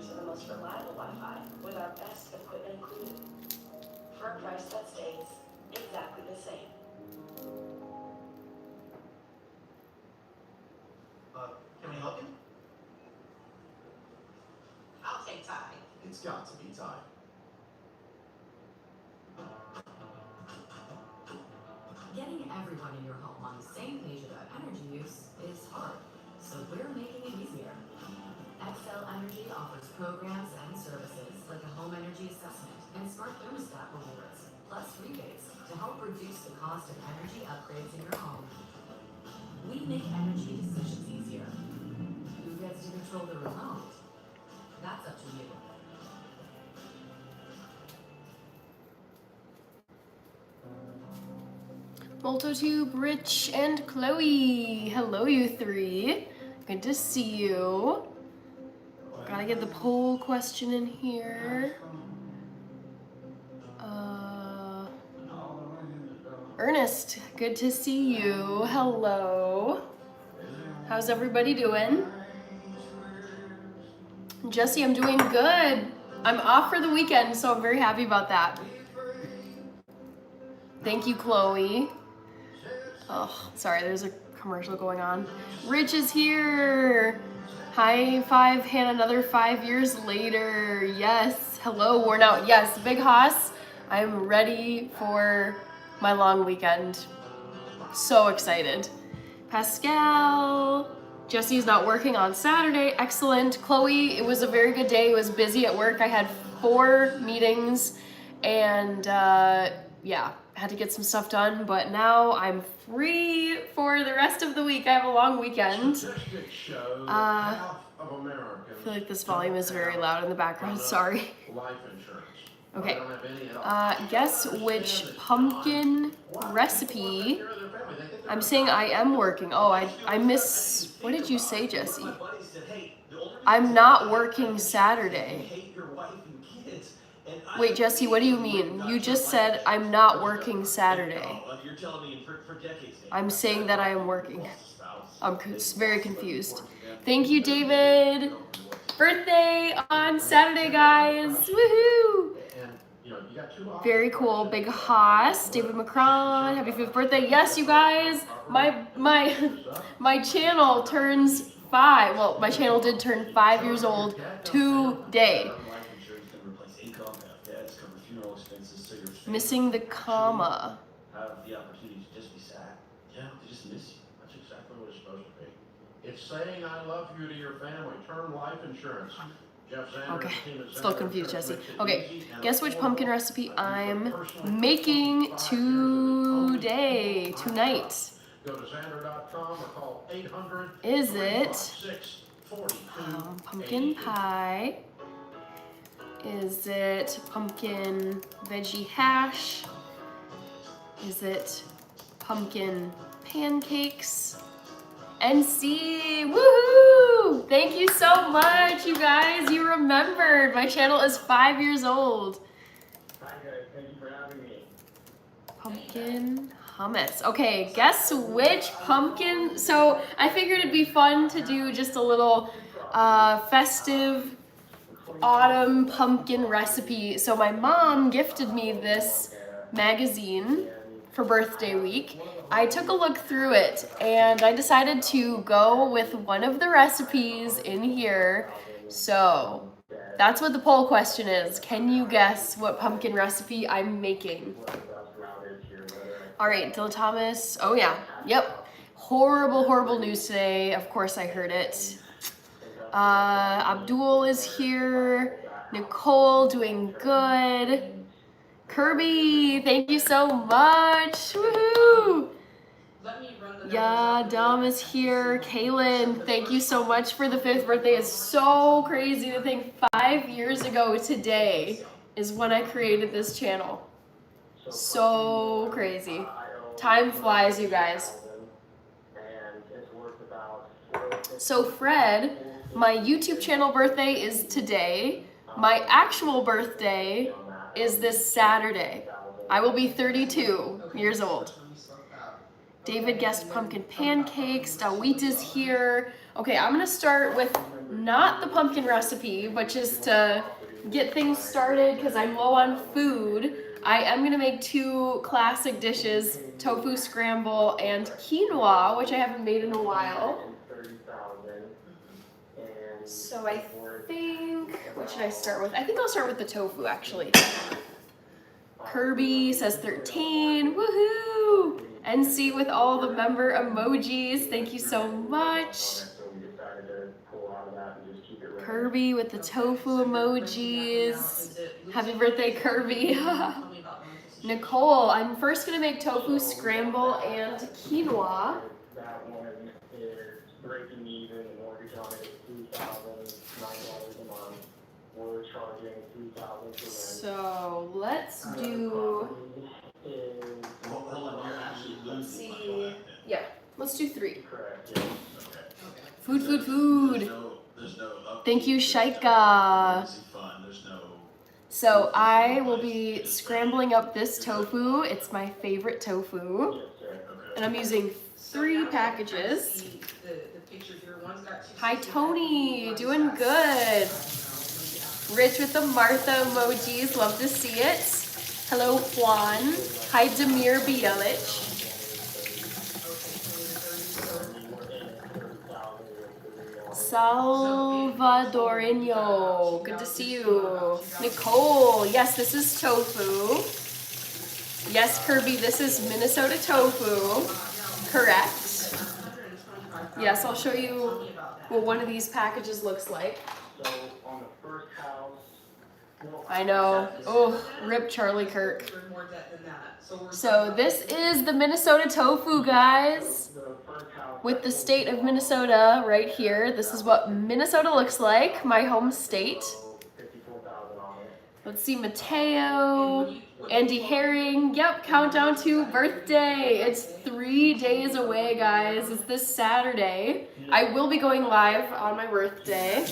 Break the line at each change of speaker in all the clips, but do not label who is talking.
computers and the most reliable Wi-Fi with our best equipment included. For a price that stays exactly the same.
Can we help you?
I'll take Thai.
It's got to be Thai.
Getting everyone in your home on the same page about energy use is hard, so we're making it easier. Xcel Energy offers programs and services like a home energy assessment and smart thermostat rewards, plus rebates to help reduce the cost of energy upgrades in your home. We make energy decisions easier. Who gets to control the remote? That's up to you.
Moltotube, Rich, and Chloe. Hello, you three. Good to see you. Gotta get the poll question in here. Ernest, good to see you. Hello. How's everybody doing? Jesse, I'm doing good. I'm off for the weekend, so I'm very happy about that. Thank you, Chloe. Oh, sorry, there's a commercial going on. Rich is here. High five, Hannah, another 5 years later. Yes, hello, worn out. Yes, Big Hoss, I'm ready for my long weekend. So excited. Pascal, Jesse's not working on Saturday. Excellent. Chloe, it was a very good day. It was busy at work. I had 4 meetings and yeah, had to get some stuff done, but now I'm free for the rest of the week. I have a long weekend. I feel like this volume is very loud in the background, sorry. Okay, guess which pumpkin recipe. I'm saying I am working. Oh, I miss, what did you say, Jesse? I'm not working Saturday. Wait, Jesse, what do you mean? You just said I'm not working Saturday. I'm saying that I am working. I'm very confused. Thank you, David. Birthday on Saturday, guys. Woohoo! Very cool. Big Hoss, David Macron, happy 5th birthday. Yes, you guys, my channel turns 5. Well, my channel did turn 5 years old today. Missing the comma.
Have the opportunity to just be sad. Yeah, to just miss you. That's exactly what it's supposed to be. It's saying I love you to your family. Term life insurance.
Okay, still confused, Jesse. Okay, guess which pumpkin recipe I'm making today, tonight.
Go to Xander.com or call 800.
Is it pumpkin pie? Is it pumpkin veggie hash? Is it pumpkin pancakes? NC, woohoo! Thank you so much, you guys. You remembered. My channel is 5 years old.
Hi guys, thank you for having me.
Pumpkin hummus. Okay, guess which pumpkin? So I figured it'd be fun to do just a little festive autumn pumpkin recipe. So my mom gifted me this magazine for birthday week. I took a look through it and I decided to go with one of the recipes in here. So that's what the poll question is. Can you guess what pumpkin recipe I'm making? All right, Dylan Thomas. Oh yeah, yep. Horrible, horrible news today. Of course I heard it. Abdul is here. Nicole doing good. Kirby, thank you so much. Woohoo! Yeah, Dom is here. Kaylin, thank you so much for the 5th birthday. It's so crazy to think 5 years ago today is when I created this channel. So crazy. Time flies, you guys. So Fred, my YouTube channel birthday is today. My actual birthday is this Saturday. I will be 32 years old. David guessed pumpkin pancakes. Dawit is here. Okay, I'm gonna start with not the pumpkin recipe, but just to get things started because I'm low on food. I am gonna make 2 classic dishes, tofu scramble and quinoa, which I haven't made in a while. So I think, what should I start with? I think I'll start with the tofu actually. Kirby says 13, woohoo! NC with all the member emojis, thank you so much. Kirby with the tofu emojis. Happy birthday, Kirby. Nicole, I'm first gonna make tofu scramble and quinoa.
That one is breaking even, the mortgage on it is $3,009 a month. We're charging $3,000 for rent.
So let's do,
Hold on, you're actually
let's
losing
see,
money on that.
yeah, let's do 3.
Correct, yeah.
Okay.
Food, food, food.
There's no
Thank you,
upkeep,
Shaika.
easy fun. There's no.
So I will be scrambling up this tofu. It's my favorite tofu.
Okay.
And I'm using 3 packages. Hi Tony, doing good. Rich with the Martha emojis, love to see it. Hello Juan. Hi Demir Bielich. Salvadoreño, good to see you. Nicole, yes, this is tofu. Yes, Kirby, this is Minnesota tofu. Correct. Yes, I'll show you what one of these packages looks like.
So on the first house,
I know. Oh, rip Charlie Kirk. So this is the Minnesota tofu, guys. With the state of Minnesota right here. This is what Minnesota looks like, my home state. Let's see, Mateo, Andy Herring. Yep, countdown to birthday. It's 3 days away, guys. It's this Saturday. I will be going live on my birthday.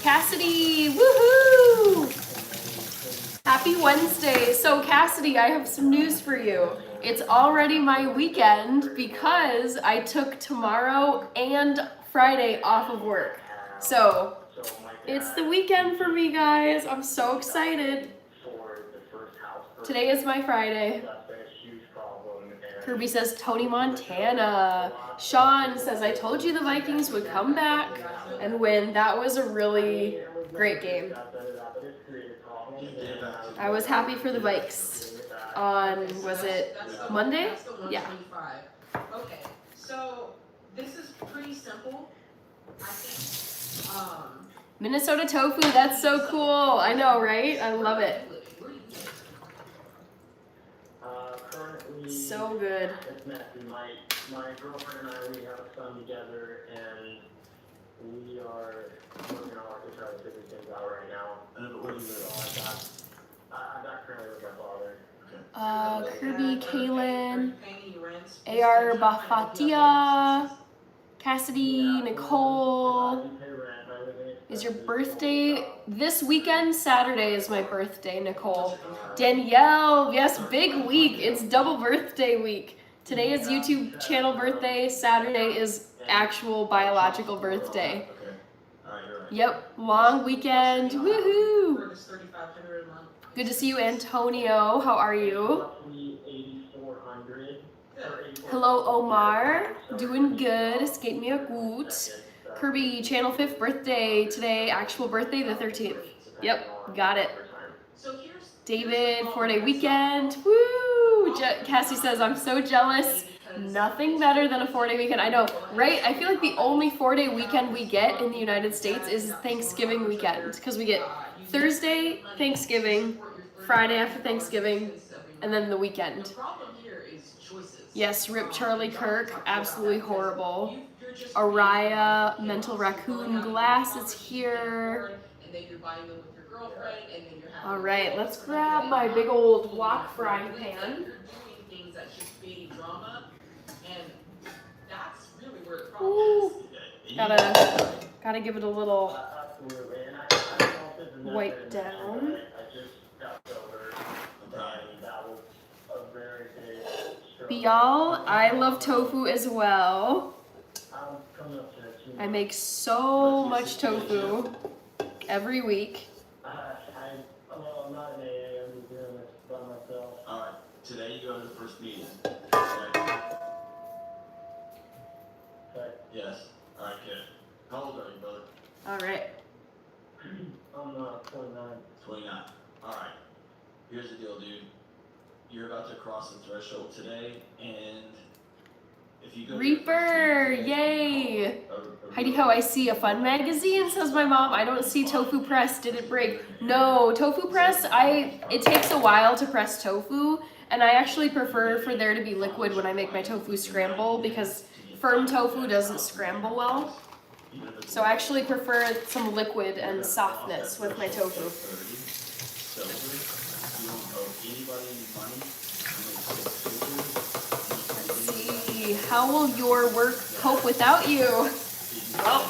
Cassidy, woohoo! Happy Wednesday. So Cassidy, I have some news for you. It's already my weekend because I took tomorrow and Friday off of work. So it's the weekend for me, guys. I'm so excited. Today is my Friday. Kirby says Tony Montana. Sean says, I told you the Vikings would come back and win. That was a really great game. I was happy for the Vikes. On, was it Monday? Yeah.
Okay, so this is pretty simple. I think,
Minnesota tofu, that's so cool. I know, right? I love it.
currently,
So good.
it's messy. My girlfriend and I, we have a son together, and we are working hard to try to figure things out right now.
And what do you
So I got currently with my father.
Kirby, Kaylin, AR Bafatia, Cassidy, Nicole. Is your birthday this weekend? Saturday is my birthday, Nicole. Danielle, yes, big week. It's double birthday week. Today is YouTube channel birthday. Saturday is actual biological birthday.
Okay. Alright, you're right.
Yep, long weekend. Woohoo! Good to see you, Antonio. How are you? Hello, Omar. Doing good. Es geht mir gut. Kirby, channel 5th birthday today. Actual birthday, the 13th. Yep, got it. David, 4-day weekend. Woo! Cassie says, I'm so jealous. Nothing better than a 4-day weekend. I know, right? I feel like the only 4-day weekend we get in the United States is Thanksgiving weekend. Because we get Thursday, Thanksgiving, Friday after Thanksgiving, and then the weekend. Yes, rip Charlie Kirk. Absolutely horrible. Araya, Mental Raccoon Glass is here. All right, let's grab my big old wok frying pan. Ooh, gotta give it a little wipe down. Bial, I love tofu as well.
I'm coming up to that.
I make so much tofu every week.
Well, I'm not an AA. I'm just doing this by myself.
All right, today you go to the first meeting. Okay?
Okay.
Yes. All right, good. How old are you, brother?
All right.
I'm 29.
29. All right. Here's the deal, dude. You're about to cross the threshold today, and if you go
Reaper, yay! Heidi Ho, I see a fun magazine, says my mom. I don't see tofu press. Did it break? No, tofu press, it takes a while to press tofu, and I actually prefer for there to be liquid when I make my tofu scramble because firm tofu doesn't scramble well. So I actually prefer some liquid and softness with my tofu. Let's see, how will your work cope without you? Well,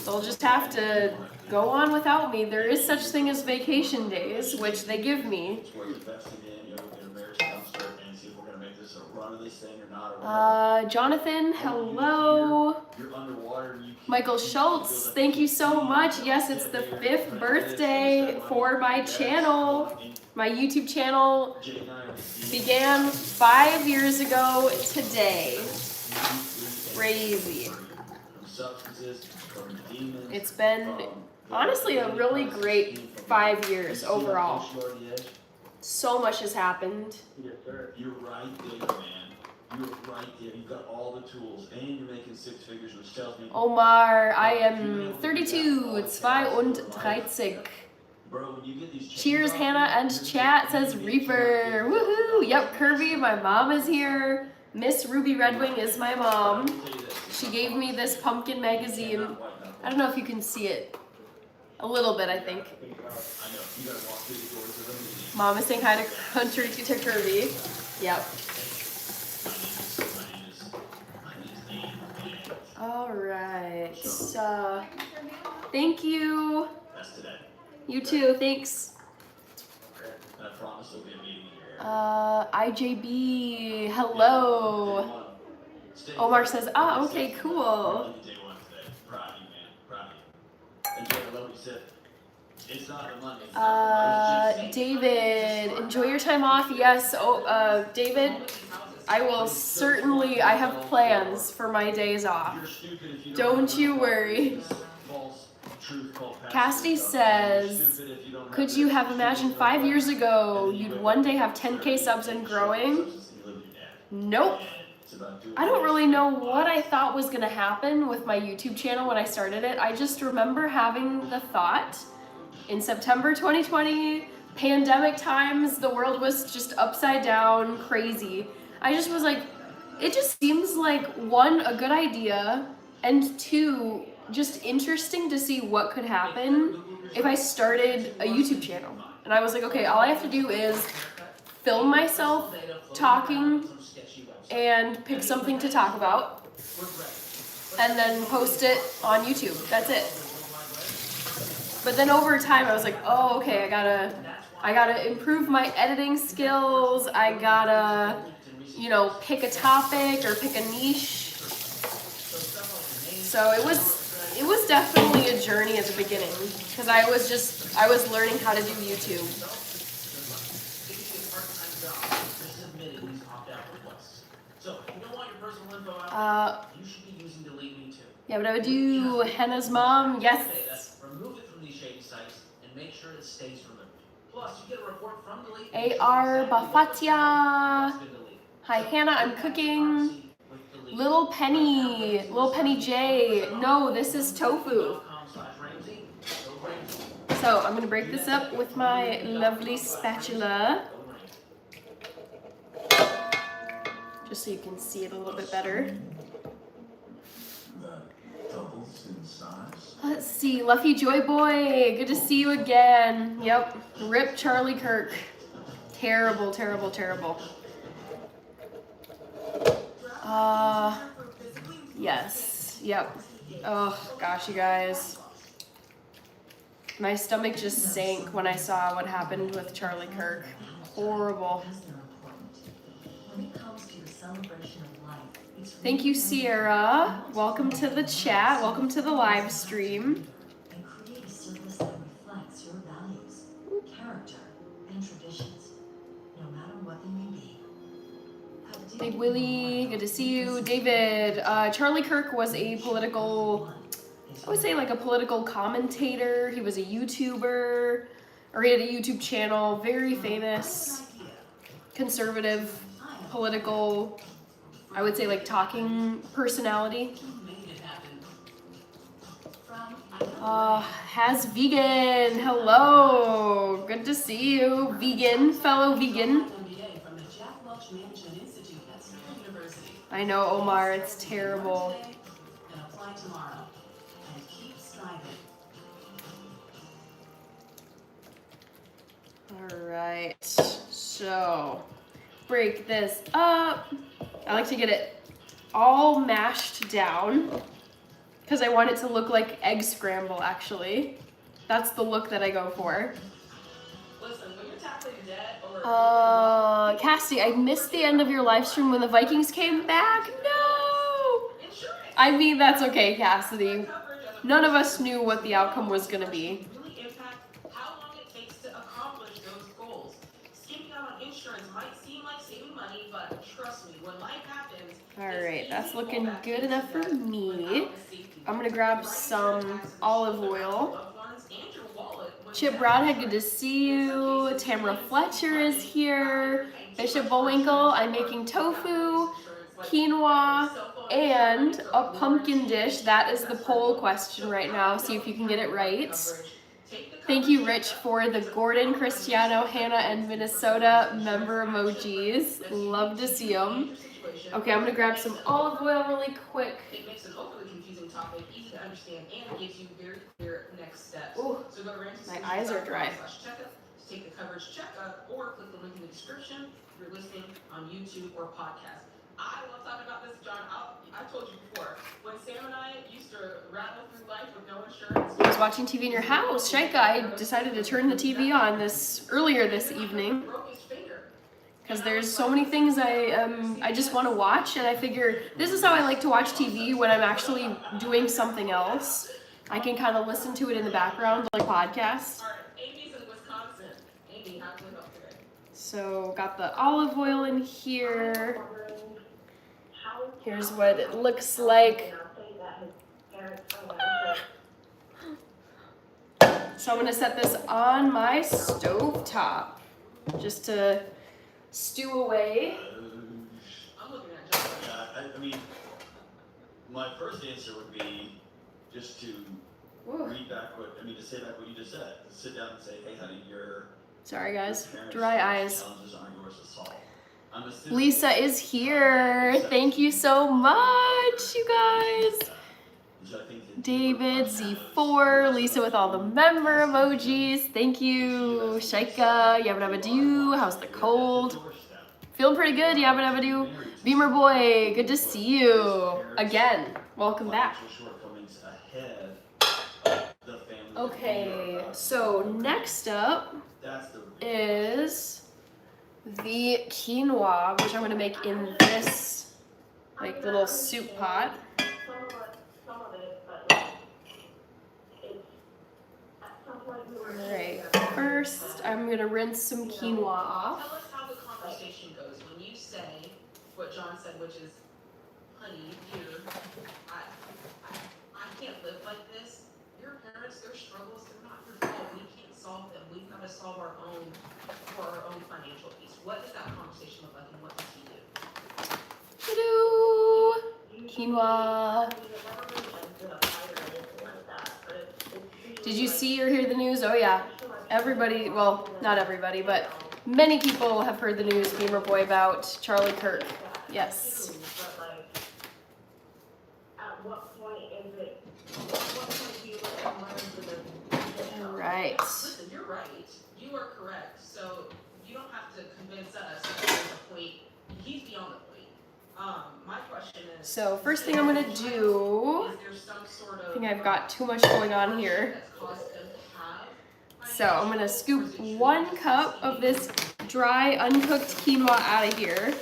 they'll just have to go on without me. There is such thing as vacation days, which they give me. Jonathan, hello. Michael Schultz, thank you so much. Yes, it's the 5th birthday for my channel. My YouTube channel began 5 years ago today. Crazy. It's been honestly a really great 5 years overall. So much has happened.
Yes, sir.
You're right there, man. You're right there. You've got all the tools, and you're making 6 figures, which tells me.
Omar, I am 32, 32.
Bro, when you get these
Cheers, Hannah and chat, says Reaper. Woohoo! Yep, Kirby, my mom is here. Miss Ruby Redwing is my mom. She gave me this pumpkin magazine. I don't know if you can see it. A little bit, I think. Mom is saying hi to Country to Kirby. Yep. All right. Thank you. You too. Thanks. IJB. Hello. Omar says, okay, cool. David, enjoy your time off. Yes. Oh, David, I will certainly, I have plans for my days off. Don't you worry. Cassidy says, could you have imagined 5 years ago you'd one day have 10K subs and growing? Nope. I don't really know what I thought was gonna happen with my YouTube channel when I started it. I just remember having the thought in September 2020, pandemic times, the world was just upside down, crazy. I just was like, it just seems like 1, a good idea, and 2, just interesting to see what could happen if I started a YouTube channel. And I was like, okay, all I have to do is film myself talking and pick something to talk about and then post it on YouTube. That's it. But then over time I was like, oh, okay, I gotta improve my editing skills. I gotta, you know, pick a topic or pick a niche. So it was definitely a journey at the beginning because I was learning how to do YouTube. Yeah, but I would do Henna's mom, yes.
Remove it from these shady sites and make sure it stays removed. Plus, you get a report from the
AR Bafatia. Hi Hannah, I'm cooking. Little Penny J. No, this is tofu. So I'm gonna break this up with my lovely spatula. Just so you can see it a little bit better. Let's see, Luffy Joy Boy, good to see you again. Yep, rip Charlie Kirk. Terrible, terrible, terrible. Yes, yep. Oh gosh, you guys. My stomach just sank when I saw what happened with Charlie Kirk. Horrible.
celebration of life. It's
Thank you, Sierra. Welcome to the chat. Welcome to the live stream.
and create a service that reflects your values, character, and traditions, no matter what they may be.
Big Willie, good to see you. David, Charlie Kirk was a political, I would say like a political commentator. He was a YouTuber, or he had a YouTube channel, very famous, conservative, political, I would say like talking personality. Has vegan, hello, good to see you, vegan, fellow vegan. I know, Omar, it's terrible. All right, so break this up. I like to get it all mashed down because I want it to look like egg scramble, actually. That's the look that I go for.
Listen, when you're tackling debt or
Cassie, I missed the end of your live stream when the Vikings came back. No!
insurance,
I mean, that's okay, Cassidy. None of us knew what the outcome was gonna be.
really impact how long it takes to accomplish those goals. Skipping out on insurance might seem like saving money, but trust me, when life happens,
All right, that's looking good enough for me. I'm gonna grab some olive oil. Chip Broadhead, good to see you. Tamara Fletcher is here. Bishop Bullwinkle, I'm making tofu, quinoa, and a pumpkin dish. That is the poll question right now. See if you can get it right. Thank you, Rich, for the Gordon, Cristiano, Hannah, and Minnesota member emojis. Love to see them. Okay, I'm gonna grab some olive oil really quick.
It makes an overly confusing topic easy to understand and gives you very clear next steps.
Ooh,
So go to Ramsey's
my eyes are dry.
/checkup to take the coverage checkup, or click the link in the description if you're listening on YouTube or podcast. I love talking about this, John. I told you before, when Sam and I used to rattle through life with no insurance.
I was watching TV in your house. Shaika, I decided to turn the TV on earlier this evening
Broke his finger.
because there's so many things I just want to watch, and I figure this is how I like to watch TV when I'm actually doing something else. I can kind of listen to it in the background like podcasts.
All right, Amy's in Wisconsin. Amy, how can we help today?
So got the olive oil in here. Here's what it looks like. So I'm gonna set this on my stovetop just to stew away.
I'm looking at John.
Yeah, I mean, my first answer would be just to
Ooh.
read back to say back what you just said. To sit down and say, hey, honey,
Sorry guys,
parents'
dry eyes.
challenges aren't yours to solve. I'm assuming
Lisa is here. Thank you so much, you guys.
So I think that
David, Z4, Lisa with all the member emojis. Thank you. Shaika, Yabba Dabba Doo. How's the cold? Feeling pretty good, Yabba Dabba Doo. Beamer Boy, good to see you. Again, welcome back.
shortcomings ahead of the family.
Okay, so next up
That's the
is the quinoa, which I'm gonna make in this like little soup pot.
Some of it, but like, it's, at some point we were.
Alright, first I'm gonna rinse some quinoa off.
Tell us how the conversation goes when you say what John said, which is, honey, dear, I can't live like this. Your parents, their struggles, they're not your fault. We can't solve them. We've got to solve our own for our own financial peace. What does that conversation look like, and what does he do?
Ta-doo! Quinoa. Did you see or hear the news? Oh yeah. Everybody, well, not everybody, but many people have heard the news, Beamer Boy, about Charlie Kirk. Yes.
But like, at what point is it, what point do you let them learn to the?
Alright.
Listen, you're right. You are correct. So you don't have to convince us that there's a point. He's beyond the point. My question is.
So first thing I'm gonna do,
Is there some sort of?
I think I've got too much going on here.
That's caused him to have
So I'm gonna scoop 1 cup of this dry, uncooked quinoa out of here.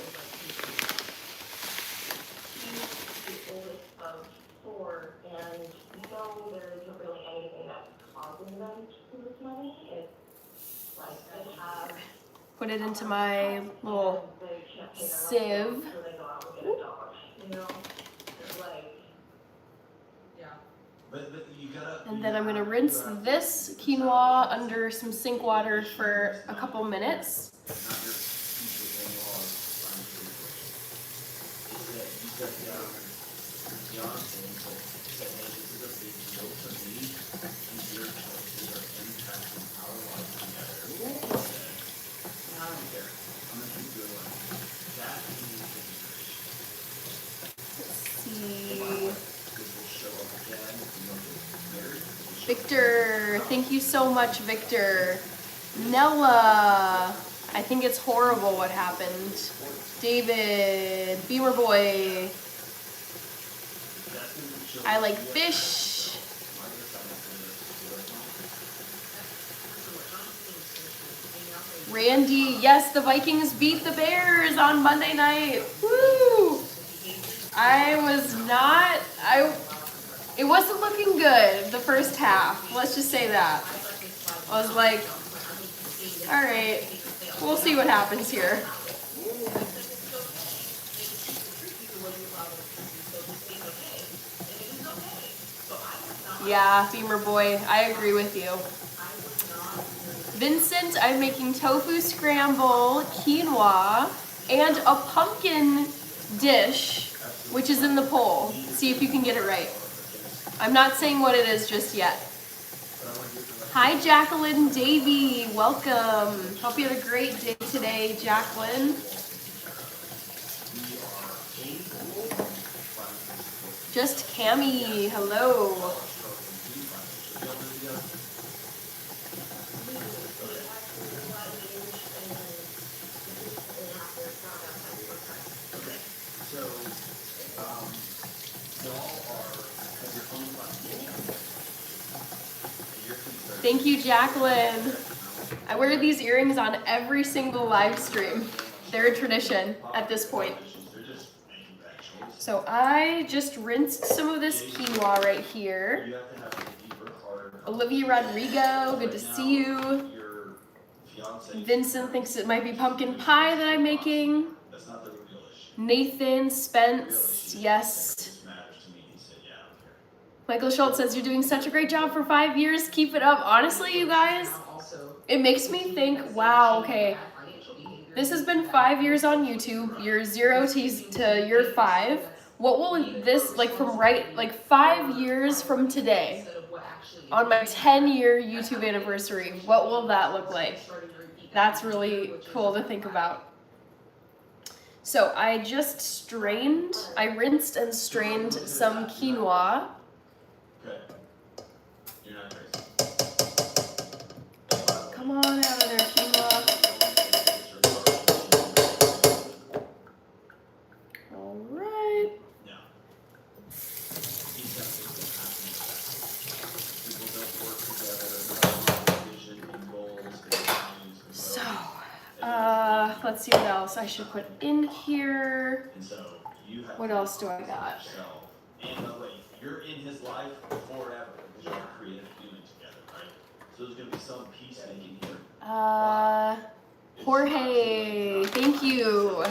put it into my little
They can't pay enough
sieve.
bills, so they go out and get a dog, you know? Like,
Yeah.
But you gotta.
And then I'm gonna rinse this quinoa under some sink water for a couple minutes.
Not your future in-laws trying to do it. It's that you said, your fiance said, hey, this is a big deal to me, and your choices are impacting our life together. I said, I don't care. I'm gonna keep doing what I'm doing. That to me is integration.
Let's see.
This will show up again, you know, married.
Victor, thank you so much, Victor. Nella, I think it's horrible what happened. David, Beamer Boy, I like fish. Randy, yes, the Vikings beat the Bears on Monday night. Woo! It wasn't looking good the first half. Let's just say that. I was like, all right, we'll see what happens here. Yeah, Beamer Boy, I agree with you. Vincent, I'm making tofu scramble, quinoa, and a pumpkin dish, which is in the poll. See if you can get it right. I'm not saying what it is just yet. Hi, Jacqueline Davy, welcome. Hope you had a great day today, Jacqueline. Just Cami, hello. Thank you, Jacqueline. I wear these earrings on every single live stream. They're a tradition at this point. So I just rinsed some of this quinoa right here. Olivia Rodrigo, good to see you. Vincent thinks it might be pumpkin pie that I'm making. Nathan, Spence, yes. Michael Schultz says, you're doing such a great job for 5 years. Keep it up. Honestly, you guys, it makes me think, wow, okay. This has been 5 years on YouTube. You're 0 to year 5. What will this, like 5 years from today, on my 10-year YouTube anniversary, what will that look like? That's really cool to think about. So I just rinsed and strained some quinoa. Come on out of there, quinoa. All right. So, let's see what else I should put in here. What else do I got?
And by the way, you're in his life forever because you're a creative human together, right? So there's gonna be some peacemaking here.
Jorge, thank you.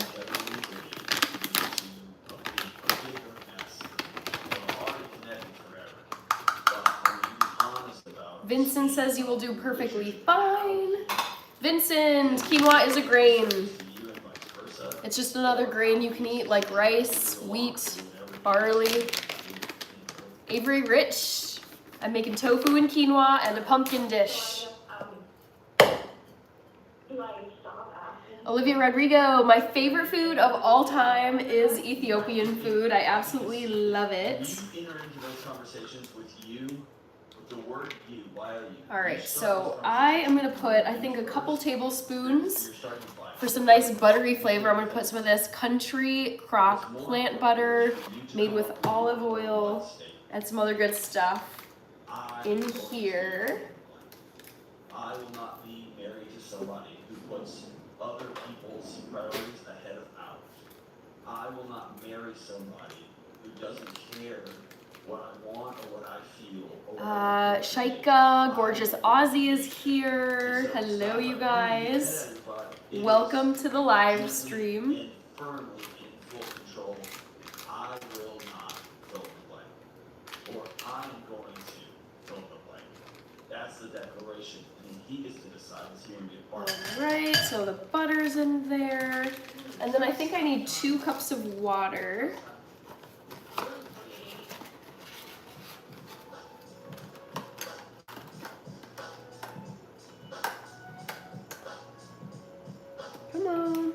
Vincent says you will do perfectly fine. Vincent, quinoa is a grain. It's just another grain you can eat like rice, wheat, barley. Avery Rich, I'm making tofu and quinoa and a pumpkin dish. Olivia Rodrigo, my favorite food of all time is Ethiopian food. I absolutely love it. All right, so I am gonna put, I think, a couple tablespoons for some nice buttery flavor. I'm gonna put some of this Country Crock plant butter made with olive oil and some other good stuff in here.
I will not be married to somebody who puts other people's priorities ahead of ours. I will not marry somebody who doesn't care what I want or what I feel. Shaika, Gorgeous Aussie is here. Hello, you guys.
Welcome to the live stream.
And firmly in full control. I will not fill the blank. Or I'm going to fill the blank. That's the declaration. And he gets to decide is he going to be a part of it.
Alright, so the butter's in there. And then I think I need 2 cups of water. Come on.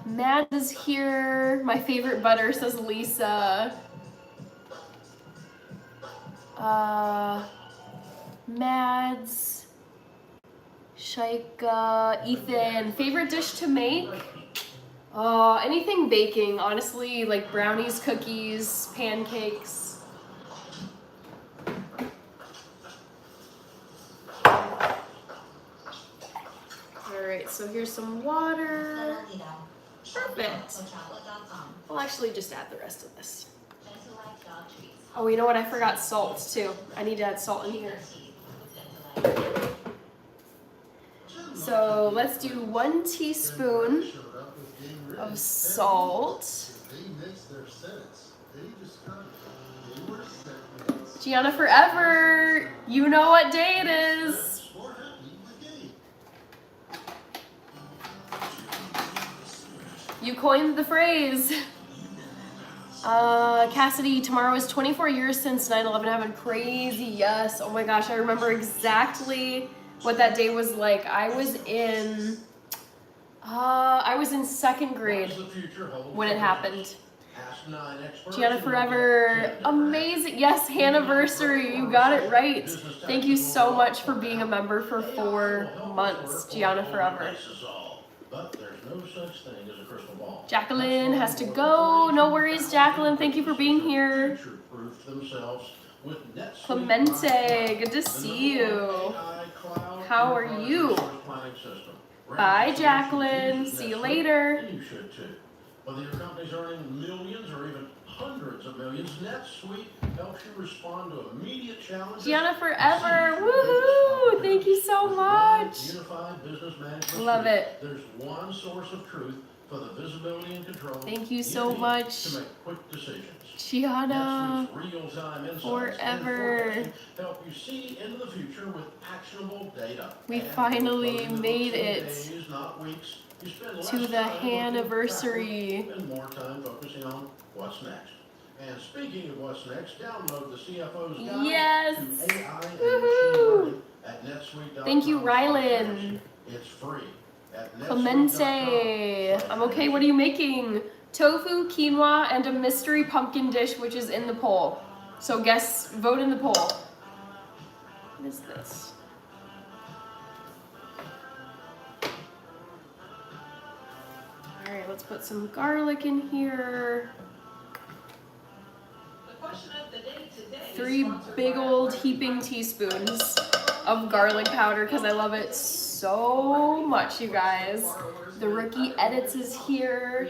Mads is here. My favorite butter, says Lisa. Mads, Shaika, Ethan. Favorite dish to make? Anything baking, honestly, like brownies, cookies, pancakes. Alright, so here's some water. Perfect. I'll actually just add the rest of this. Oh, you know what? I forgot salt too. I need to add salt in here. So let's do 1 teaspoon of salt. Gianna Forever, you know what day it is. You coined the phrase. Cassidy, tomorrow is 24 years since 9/11 happened. Crazy, yes. Oh my gosh, I remember exactly what that day was like. I was in 2nd grade when it happened. Gianna Forever, amazing. Yes, Anniversary, you got it right. Thank you so much for being a member for 4 months, Gianna Forever.
But there's no such thing as a crystal ball.
Jacqueline has to go. No worries, Jacqueline. Thank you for being here. Clemente, good to see you. How are you? Bye, Jacqueline. See you later.
You should too. Whether your company's earning millions or even hundreds of millions, NetSuite helps you respond to immediate challenges.
Gianna Forever, woohoo! Thank you so much.
Unified business management.
Love it.
There's one source of truth for the visibility and control.
Thank you so much.
To make quick decisions.
Gianna
real-time
Forever.
Help you see into the future with actionable data.
We finally made it to the anniversary.
And more time focusing on what's next. And speaking of what's next, download the CFO's guide
Yes.
to AI and
Woohoo.
machine learning at netsuite.com.
Thank you, Rylan.
It's free at
Clemente. I'm okay. What are you making? Tofu, quinoa, and a mystery pumpkin dish, which is in the poll. So guess, vote in the poll. What is this? All right, let's put some garlic in here.
The question of the day today is
3
sponsored
big
by
old
our-
heaping teaspoons of garlic powder because I love it so much, you guys. The Rookie Edits is here.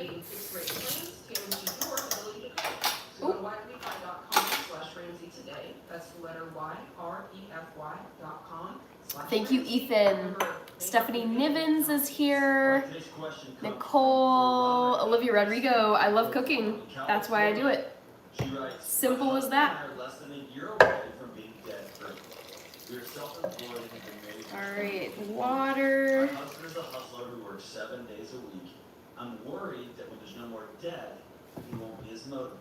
Thank you, Ethan. Stephanie Nivens is here. Nicole, Olivia Rodrigo. I love cooking. That's why I do it. Simple as that. Alright, water.
My husband is a hustler who works 7 days a week. I'm worried that when there's no more debt, he won't be as motivated.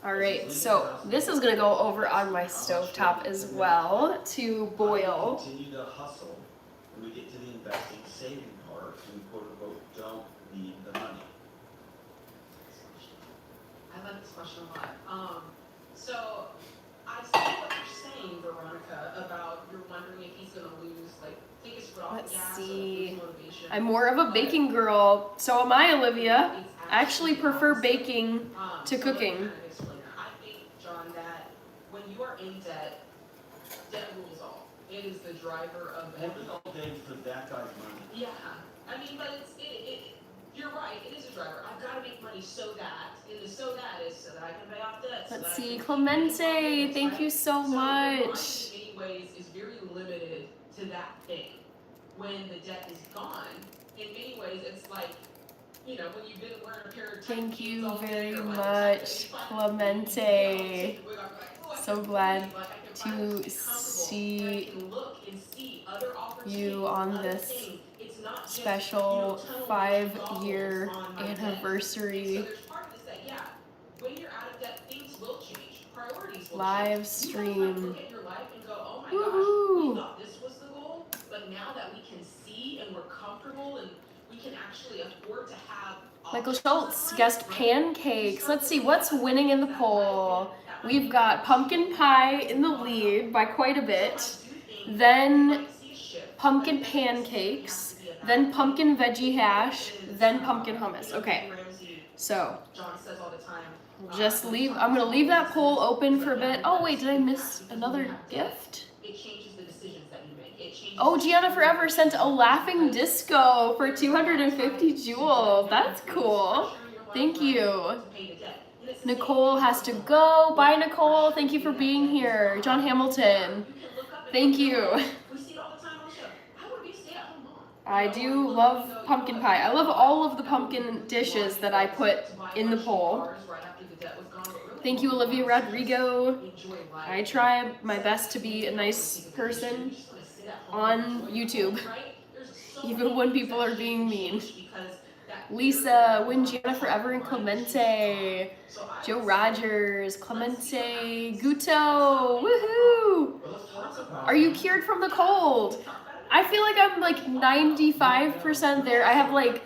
Alright, so this is gonna go over on my stovetop as well to boil.
We continue to hustle when we get to the investing saving part and we quote unquote don't need the money.
I like this question a lot. So I see what you're saying, Veronica, about you're wondering if he's gonna lose, like, take his foot off
Let's
the gas
see.
or lose motivation.
I'm more of a baking girl. So am I, Olivia. I actually prefer baking to
So
cooking.
let me kind of explain that. I think, John, that when you are in debt, debt rules all. It is the driver of
What
everything.
is all day for that guy's money?
Yeah, I mean, but you're right, it is a driver. I've got to make money so that, and the so that is so that I can pay off debt. So
Let's
that I
see,
can
Clemente,
pay my
thank
bills,
you so
right? So your mind,
much.
in many ways, is very limited to to that thing. When the debt is gone, in many ways, it's like, you know, when you've been wearing a pair of tight
Thank
jeans
you
all day,
very
or like
much, Clemente. So glad to see you on this special 5-year anniversary live stream. Woohoo!
But now that we can see and we're comfortable and we can actually afford to have
Michael Schultz guessed pancakes. Let's see what's winning in the poll. We've got pumpkin pie in the lead by quite a bit. Then pumpkin pancakes. Then pumpkin veggie hash. Then pumpkin hummus. Okay. So just leave. I'm gonna leave that poll open for a bit. Oh wait, did I miss another gift? Oh, Gianna Forever sent a laughing disco for 250 jewels. That's cool. Thank you. Nicole has to go. Bye, Nicole. Thank you for being here. John Hamilton. Thank you. I do love pumpkin pie. I love all of the pumpkin dishes that I put in the poll. Thank you, Olivia Rodrigo. I try my best to be a nice person on YouTube, even when people are being mean. Lisa, Win, Gianna Forever, and Clemente. Joe Rogers, Clemente, Guto, woohoo! Are you cured from the cold? I feel like I'm like 95% there. I have like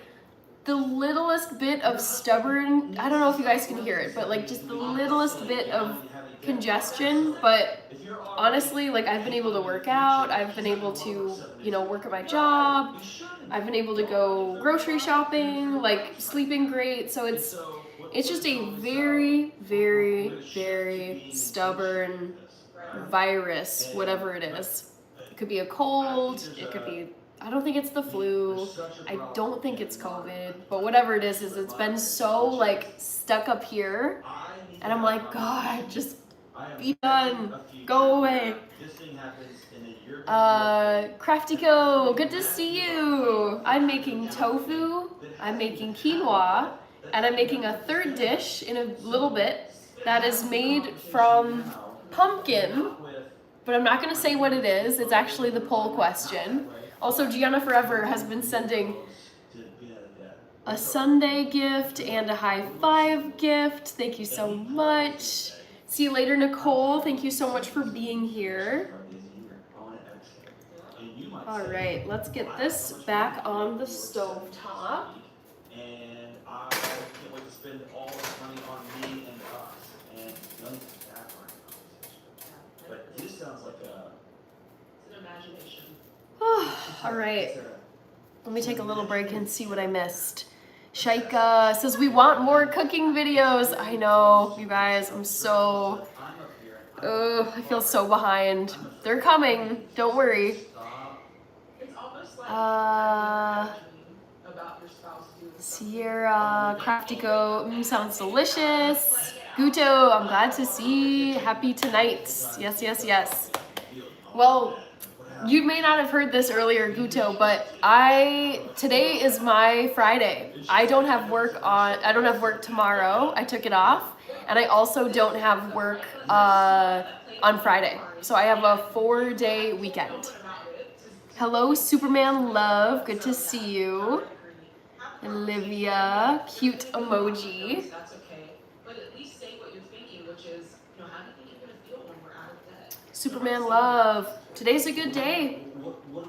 the littlest bit of stubborn, I don't know if you guys can hear it, but like just the littlest bit of congestion, but honestly, like I've been able to work out, I've been able to, you know, work at my job, I've been able to go grocery shopping, like sleeping great, so it's just a very, very, very stubborn virus, whatever it is. It could be a cold, it could be, I don't think it's the flu, I don't think it's COVID, but whatever it is it's been so like stuck up here, and I'm like, God, just be done, go away. Craftico, good to see you. I'm making tofu, I'm making quinoa, and I'm making a third dish in a little bit that is made from pumpkin, but I'm not gonna say what it is. It's actually the poll question. Also, Gianna Forever has been sending a Sunday gift and a high five gift. Thank you so much. See you later, Nicole. Thank you so much for being here. All right, let's get this back on the stove top.
And I can't wait to spend all this money on me and us. And none of that conversation. But this sounds like
It's an imagination.
All right, let me take a little break and see what I missed. Shaika says we want more cooking videos. I know, you guys, I'm so, I feel so behind. They're coming, don't worry. Sierra, Craftico, sounds delicious. Guto, I'm glad to see. Happy tonight. Yes, yes, yes. Well, you may not have heard this earlier, Guto, but today is my Friday. I don't have work tomorrow. I took it off, and I also don't have work on Friday. So I have a 4-day weekend. Hello, Superman Love. Good to see you. Olivia, cute emoji. Superman Love. Today's a good day.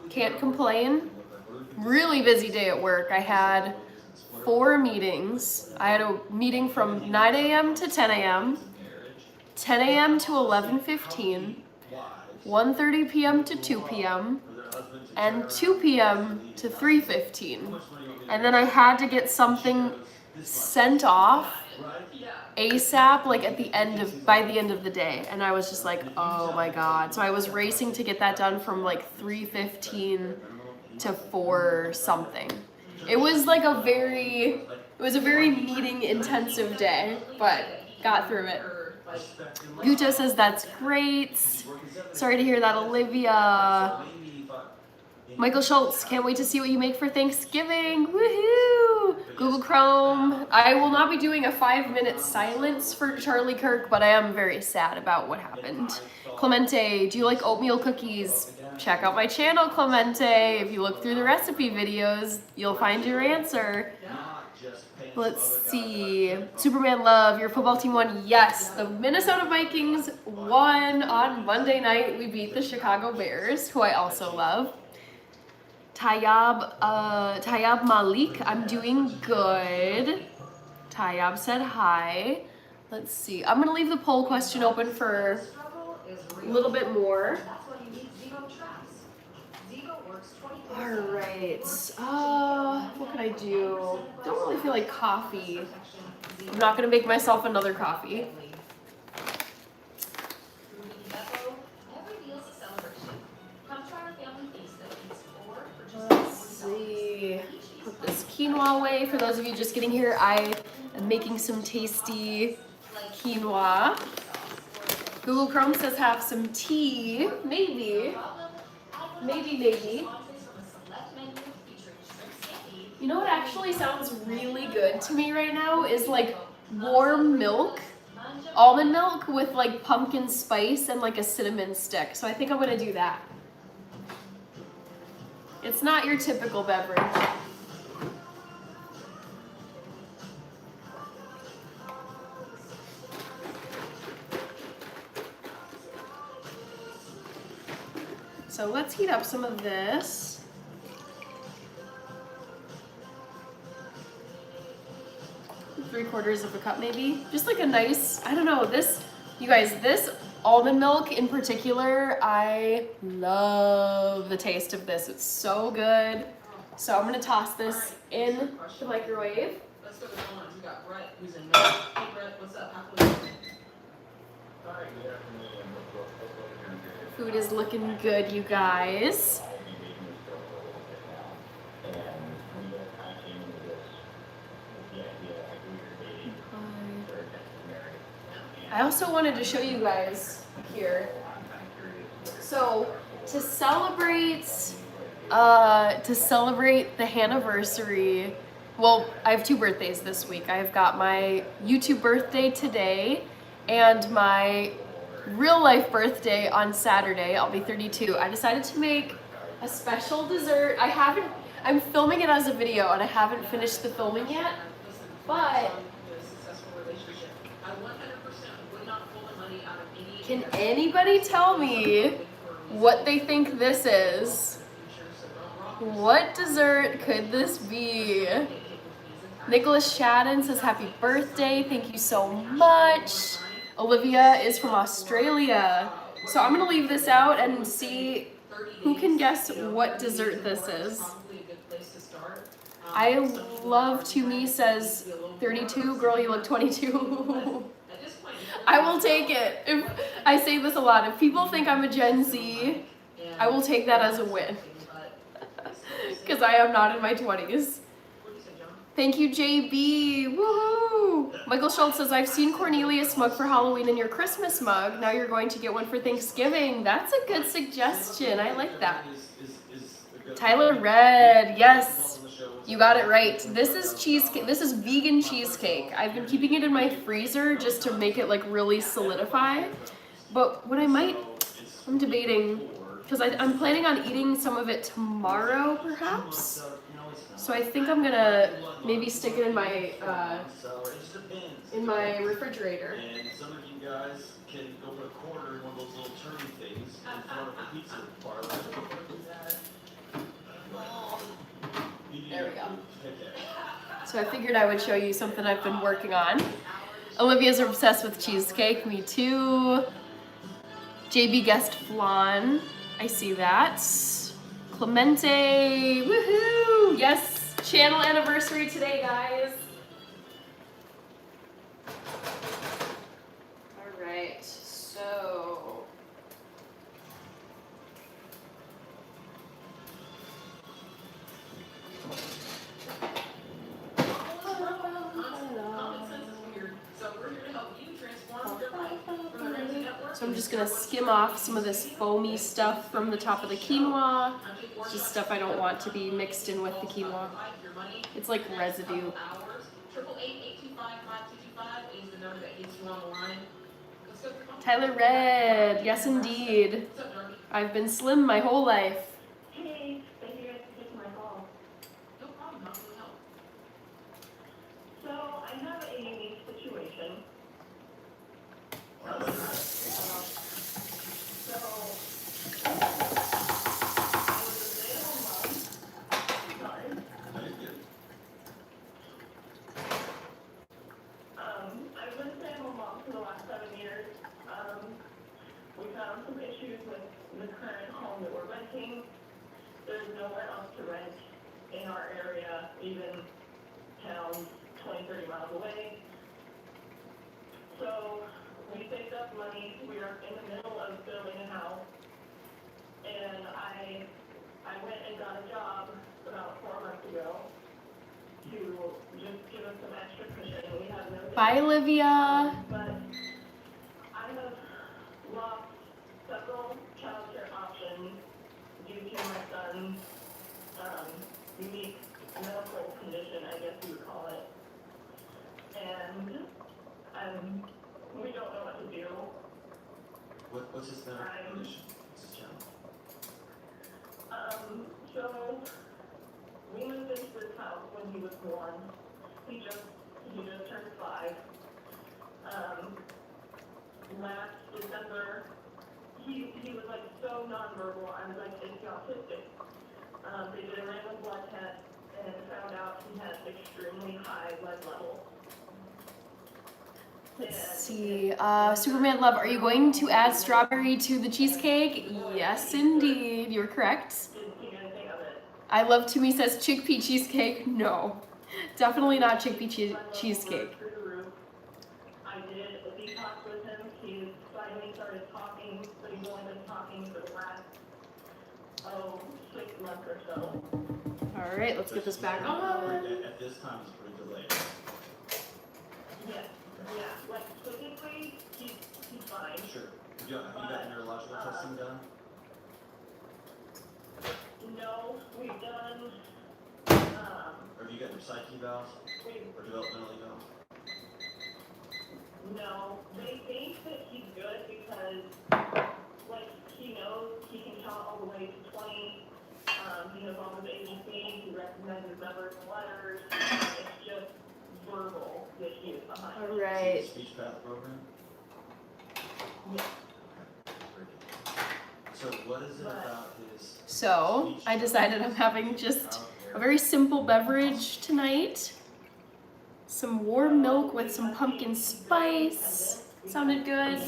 Can't complain. Really busy day at work. I had 4 meetings. I had a meeting from 9 a.m. to 10 a.m., 10 a.m. to 11:15, 1:30 p.m. to 2 p.m., and 2 p.m. to 3:15. And then I had to get something sent off ASAP, like by the end of the day. And I was just like, oh my God. So I was racing to get that done from like 3:15 to 4 something. It was like a very meeting intensive day, but got through it. Guto says that's great. Sorry to hear that, Olivia. Michael Schultz, can't wait to see what you make for Thanksgiving. Woohoo! Google Chrome. I will not be doing a 5-minute silence for Charlie Kirk, but I am very sad about what happened. Clemente, do you like oatmeal cookies? Check out my channel, Clemente. If you look through the recipe videos, you'll find your answer. Let's see. Superman Love, your football team won. Yes, the Minnesota Vikings won on Monday night. We beat the Chicago Bears, who I also love. Tayyab Malik, I'm doing good. Tayyab said hi. Let's see. I'm gonna leave the poll question open for a little bit more. All right. What could I do? Don't really feel like coffee. I'm not gonna make myself another coffee. Let's see. Put this quinoa away. For those of you just getting here, I am making some tasty quinoa. Google Chrome says have some tea. Maybe. Maybe. You know what actually sounds really good to me right now is like warm milk, almond milk with like pumpkin spice and like a cinnamon stick. So I think I'm gonna do that. It's not your typical beverage. So let's heat up some of this. Three-quarters of a cup maybe. Just like a nice, I don't know, this, you guys, this almond milk in particular, I love the taste of this. It's so good. So I'm gonna toss this in the microwave.
Let's go to the ones. We got Brett, who's in Maine. Hey Brett, what's up? How can we
Food is looking good, you guys. I also wanted to show you guys here. So to celebrate the anniversary, well, I have 2 birthdays this week. I've got my YouTube birthday today and my real life birthday on Saturday. I'll be 32. I decided to make a special dessert. I'm filming it as a video and I haven't finished the filming yet, but can anybody tell me what they think this is? What dessert could this be? Nicholas Shadden says happy birthday. Thank you so much. Olivia is from Australia. So I'm gonna leave this out and see who can guess what dessert this is. I love to me says 32. Girl, you look 22. I will take it. If I say this a lot, if people think I'm a Gen Z, I will take that as a win. Because I am not in my 20s. Thank you, JB. Woohoo! Michael Schultz says, I've seen Cornelius mug for Halloween in your Christmas mug. Now you're going to get one for Thanksgiving. That's a good suggestion. I like that. Tyler Red, yes. You got it right. This is cheesecake. This is vegan cheesecake. I've been keeping it in my freezer just to make it like really solidify. But what I'm debating, because I'm planning on eating some of it tomorrow, perhaps. So I think I'm gonna maybe stick it in my refrigerator.
And some of you guys can go put a quarter in one of those little turning things in front of the pizza parlor.
There we go. So I figured I would show you something I've been working on. Olivia's obsessed with cheesecake, me too. JB guessed flan, I see that. Clemente, woohoo! Yes, channel anniversary today, guys. All right, so.
Common sense is weird. So we're here to help you transform your life from the Ramsey Network.
So I'm just gonna skim off some of this foamy stuff from the top of the quinoa. It's just stuff I don't want to be mixed in with the quinoa. It's like residue.
888-825-5225 is the number that gets you on the line.
Tyler Red, yes indeed. I've been slim my whole life.
Hey, thank you guys for taking my call.
No problem, how can we help?
So I have a unique situation. So I was a stay-at-home mom. Sorry. I've been a stay-at-home mom for the last 7 years. We found some issues with the current home that we're renting. There's nowhere else to rent in our area, even towns 20, 30 miles away. So we saved up money. We are in the middle of building a house. And I went and got a job about 4 months ago to just give us some extra cushion. We have no debt.
Bye, Olivia.
But I have lost several childcare options due to my son's unique medical condition, I guess you would call it. And we don't know what to do.
What's his medical condition? What's his challenge?
So we moved into this house when he was born. He just turned 5. Last December, he was like so nonverbal. I was like, is he autistic? They did a random blood test and found out he has extremely high lead levels.
Let's see. Superman Love, are you going to add strawberry to the cheesecake? Yes, indeed. You're correct.
Didn't think anything of it.
I love to me says chickpea cheesecake. No, definitely not chickpea cheesecake.
Through the roof. I did a detox with him. He finally started talking, but he's only been talking for the last 6 months or so.
All right, let's get this back on.
At this time, it's pretty delayed.
Yes. Yeah. Like physically, he's fine.
Sure. Have you got neurological testing done?
No, we've done.
Or have you got your psyche valves or developmental valves?
No, they think that he's good because, like, he knows he can count all the way to 20. He knows all his ABCs. He recognizes numbers and letters. It's just verbal that he is behind.
All right.
Speech path program?
Yes.
Very good. So what is it about his
So I decided I'm having just a very simple beverage tonight. Some warm milk with some pumpkin spice. Sounded good.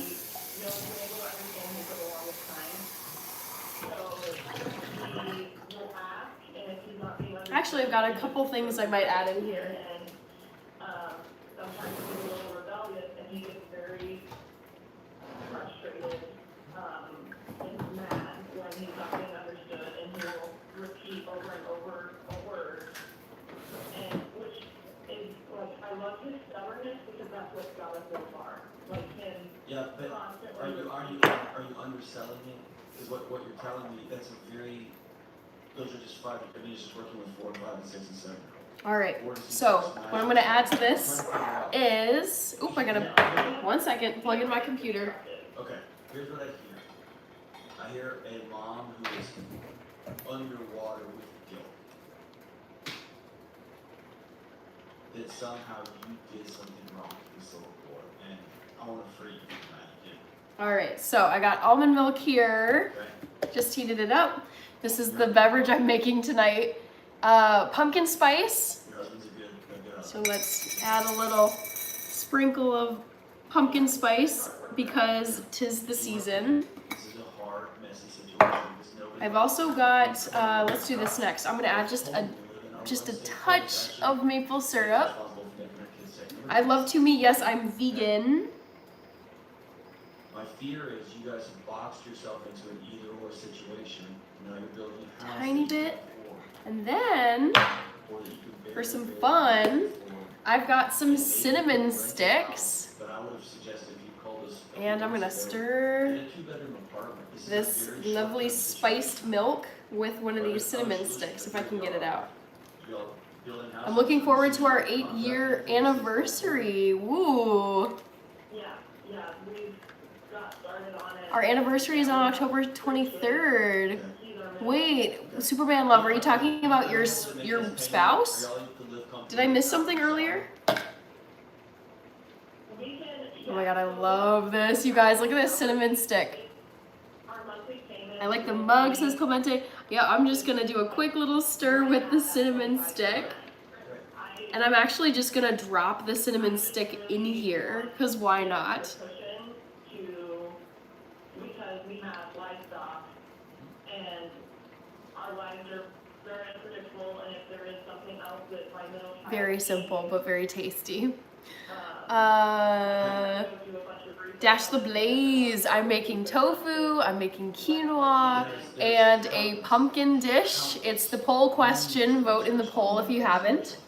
Actually, I've got a couple things I might add in here.
Sometimes he's a little rebellious and he gets very frustrated and mad when he's not being understood, and he will repeat over and over a word. And which is like, I love his stubbornness because that's what's got us so far. Like him constantly.
Are you underselling it? Because what you're telling me, that's a very, those are just 5, I mean, it's just working with 4, 5, and 6, and 7.
All right, so what I'm gonna add to this is, I gotta, 1 second, plug in my computer.
Okay, here's what I hear. I hear a mom who is underwater with guilt. That somehow you did something wrong to this little boy, and I want to free you from that again.
All right, so I got almond milk here,
Okay?
just heated it up. This is the beverage I'm making tonight. Pumpkin spice.
Your husband's a good
So let's add a little sprinkle of pumpkin spice because 'tis the season.
This is a hard, messy situation.
I've also got, let's do this next. I'm gonna add just a touch of maple syrup. I love to me, yes, I'm vegan.
My fear is you guys have boxed yourself into an either-or situation. Now you're building a house.
Tiny
that you
bit.
can afford,
And then,
or that you can
for
barely
some
afford.
fun, I've got some cinnamon sticks.
But I would have suggested if you called us a
And I'm gonna
In
stir
a 2-bedroom apartment, this is a
this
very
lovely
short-term
spiced milk with one of these cinnamon sticks, if I can get it out. I'm looking forward to our 8-year anniversary. Woo!
Yeah, we've got started on it.
Our anniversary is on October 23rd. Wait, Superman Love, are you talking about your spouse? Did I miss something earlier?
We can,
Oh my god, I love this. You guys, look at this cinnamon stick.
our monthly payment.
I like the mug, says Clemente. Yeah, I'm just gonna do a quick little stir with the cinnamon stick. And I'm actually just gonna drop the cinnamon stick in here, because why not?
Cushion because we have livestock and our lives are very unpredictable, and if there is something else that my middle child
Very simple, but very tasty.
go do a bunch of
Dash the Blaze. I'm making tofu, I'm making quinoa, and a pumpkin dish. It's the poll question. Vote in the poll if you haven't.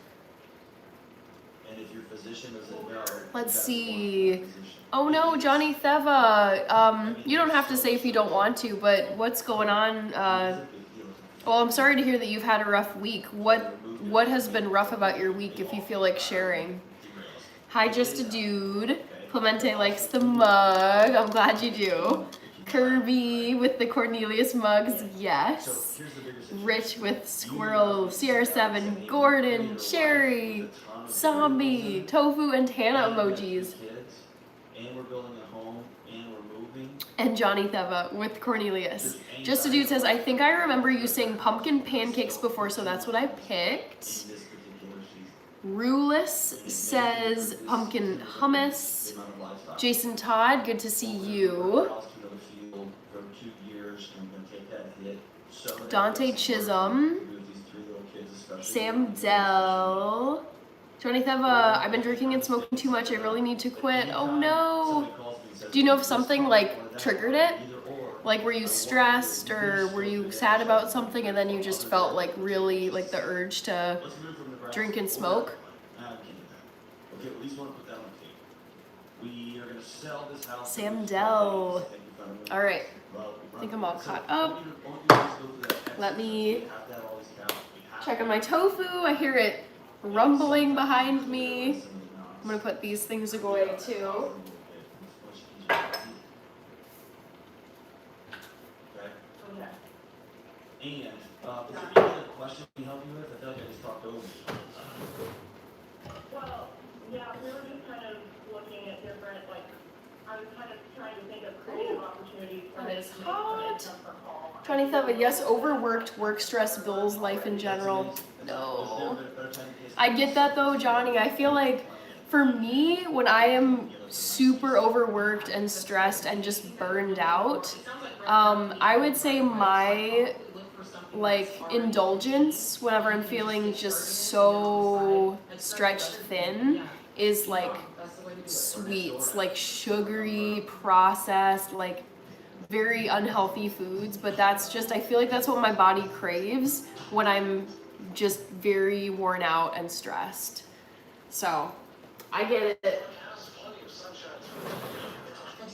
And if your physician doesn't know,
Let's
that's
see.
one physician.
Oh no, Johnny Theva. You don't have to say if you don't want to, but what's going on? Well, I'm sorry to hear that you've had a rough week. What has been rough about your week, if you feel like sharing? Hi, just a dude. Clemente likes the mug. I'm glad you do. Kirby with the Cornelius mugs, yes. Rich with squirrel, CR7, Gordon, Cherry, Zombie, Tofu, and Hannah emojis.
And we're building a home, and we're moving.
And Johnny Theva with Cornelius. Just a dude says, I think I remember you saying pumpkin pancakes before, so that's what I picked. Rulus says pumpkin hummus. Jason Todd, good to see you. Dante Chisholm. Sam Dell. Johnny Theva, I've been drinking and smoking too much. I really need to quit. Oh no. Do you know if something like triggered it? Like were you stressed or were you sad about something and then you just felt like really like the urge to drink and smoke?
Okay, at least want to put that on tape. We are going to sell this house.
Sam Dell. All right. I think I'm all caught up. Let me check on my tofu. I hear it rumbling behind me. I'm gonna put these things away too.
And is there any other question we can help you with? I feel like I just talked over you.
Well, yeah, we were just kind of looking at different, like, I was kind of trying to think of creative opportunities for
That is
this to make
hot.
some income from home.
27, yes, overworked, work stress, bills, life in general. No. I get that though, Johnny. I feel like for me, when I am super overworked and stressed and just burned out, I would say my like indulgence whenever I'm feeling just so stretched thin is like sweets, like sugary, processed, like very unhealthy foods. But that's just, I feel like that's what my body craves when I'm just very worn out and stressed. So I get it.
The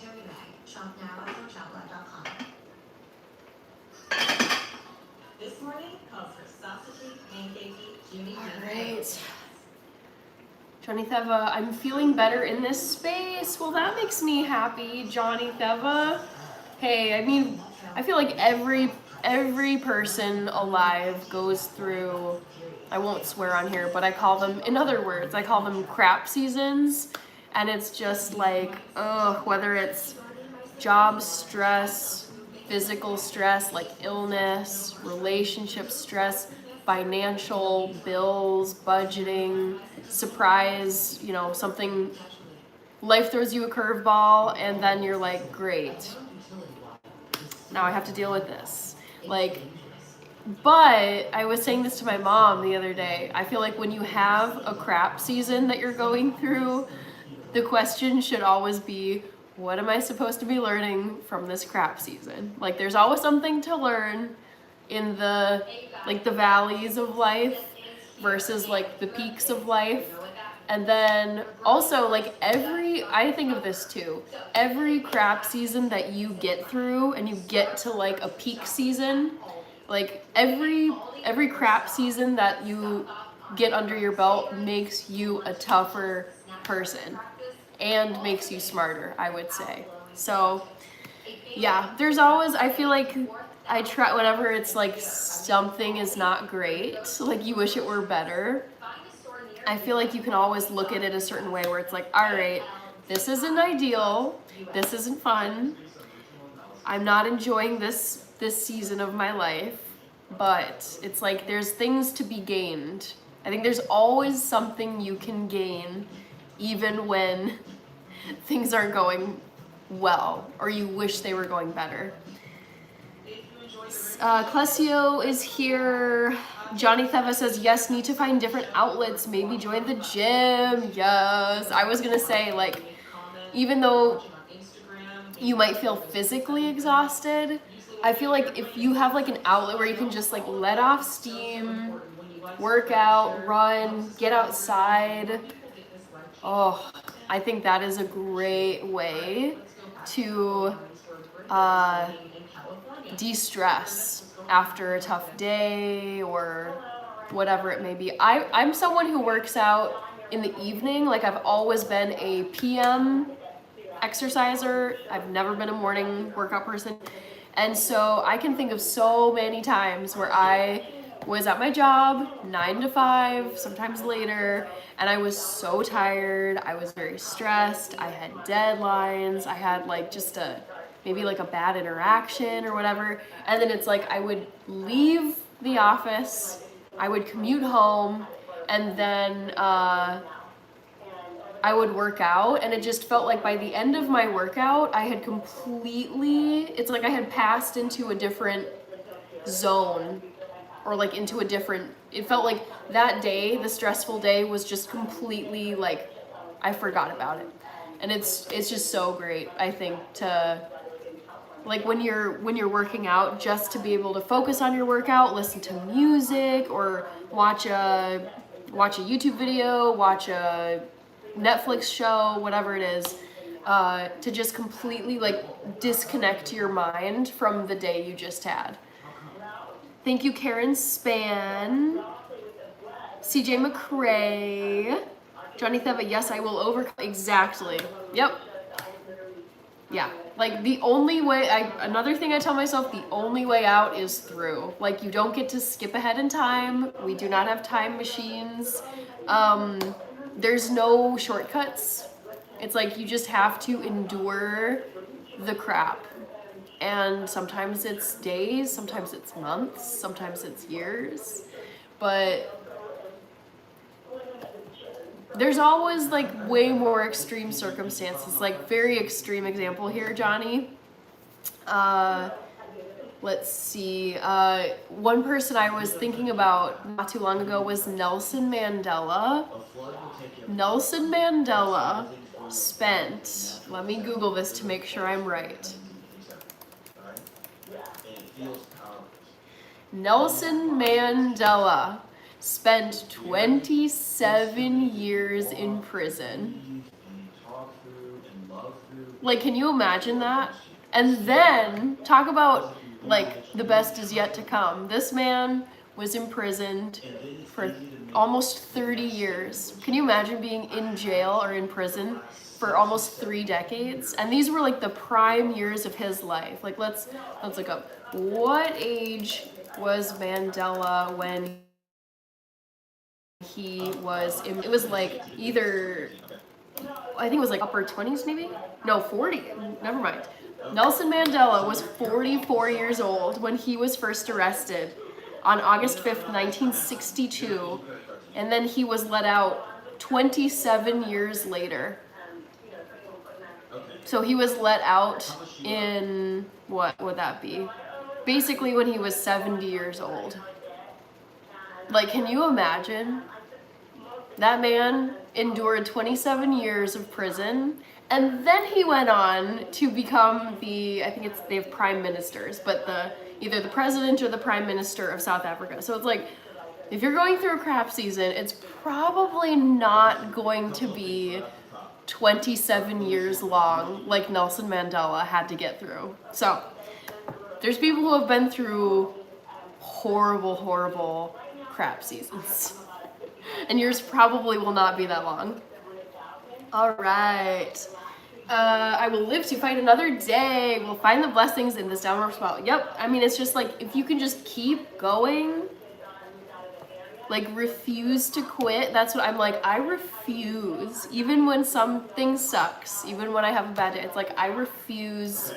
Terry Bag. Shop now at forchaplet.com. This morning calls for sausagey, pancakey, Judy.
All right. Johnny Theva, I'm feeling better in this space. Well, that makes me happy, Johnny Theva. Hey, I mean, I feel like every person alive goes through, I won't swear on here, but I call them, in other words, I call them crap seasons. And it's just like, whether it's job stress, physical stress, like illness, relationship stress, financial, bills, budgeting, surprise, you know, something, life throws you a curveball, and then you're like, great, now I have to deal with this. Like, but I was saying this to my mom the other day, I feel like when you have a crap season that you're going through, the question should always be, what am I supposed to be learning from this crap season? Like, there's always something to learn in the, like, the valleys of life versus, like, the peaks of life. And then also like I think of this too, every crap season that you get through and you get to like a peak season, like every crap season that you get under your belt makes you a tougher person and makes you smarter, I would say. So yeah, there's always, I feel like I try whenever it's like something is not great, like you wish it were better, I feel like you can always look at it a certain way where it's like, all right, this isn't ideal, this isn't fun, I'm not enjoying this season of my life, but it's like there's things to be gained. I think there's always something you can gain even when things aren't going well or you wish they were going better. Clesio is here. Johnny Theva says, yes, need to find different outlets, maybe join the gym. Yes, I was gonna say, like, even though you might feel physically exhausted, I feel like if you have like an outlet where you can just like let off steam, work out, run, get outside, oh, I think that is a great way to de-stress after a tough day or whatever it may be. I'm someone who works out in the evening. Like I've always been a PM exerciser. I've never been a morning workout person. And so I can think of so many times where I was at my job 9 to 5, sometimes later, and I was so tired. I was very stressed. I had deadlines. I had like just maybe like a bad interaction or whatever. And then it's like I would leave the office, I would commute home, and then I would work out, and it just felt like by the end of my workout, I had completely, it's like I had passed into a different zone, or like into a different, it felt like that day, the stressful day was just completely like, I forgot about it. And it's just so great, I think, to, like when you're working out, just to be able to focus on your workout, listen to music, or watch a YouTube video, watch a Netflix show, whatever it is, to just completely like disconnect your mind from the day you just had. Thank you, Karen Span. CJ McCrae. Johnny Theva, yes, I will overcome. Exactly. Yep. Yeah. Like the only way, another thing I tell myself, the only way out is through. Like you don't get to skip ahead in time. We do not have time machines. There's no shortcuts. It's like you just have to endure the crap. And sometimes it's days, sometimes it's months, sometimes it's years. But there's always like way more extreme circumstances, like very extreme example here, Johnny. Let's see. One person I was thinking about not too long ago was Nelson Mandela. Nelson Mandela spent, let me Google this to make sure I'm right. Nelson Mandela spent 27 years in prison. Like, can you imagine that? And then, talk about, like, the best is yet to come. This man was imprisoned for almost 30 years. Can you imagine being in jail or in prison for almost 3 decades? And these were, like, the prime years of his life. Like, let's look up. What age was Mandela when he was in, it was like either, I think it was like upper 20s maybe? No, 40, never mind. Nelson Mandela was 44 years old when he was first arrested on August 5th, 1962, and then he was let out 27 years later. So he was let out in, what would that be? Basically when he was 70 years old. Like, can you imagine? That man endured 27 years of prison, and then he went on to become they have prime ministers, but either the president or the prime minister of South Africa. So it's like, If you're going through a crap season, it's probably not going to be 27 years long like Nelson Mandela had to get through. So there's people who have been through horrible, horrible crap seasons. And yours probably will not be that long. All right. I will live to fight another day. We'll find the blessings in this downward spiral. Yep. I mean, it's just like, if you can just keep going, like refuse to quit. That's what I'm like. I refuse. Even when something sucks, even when I have a bad day, it's like, I refuse.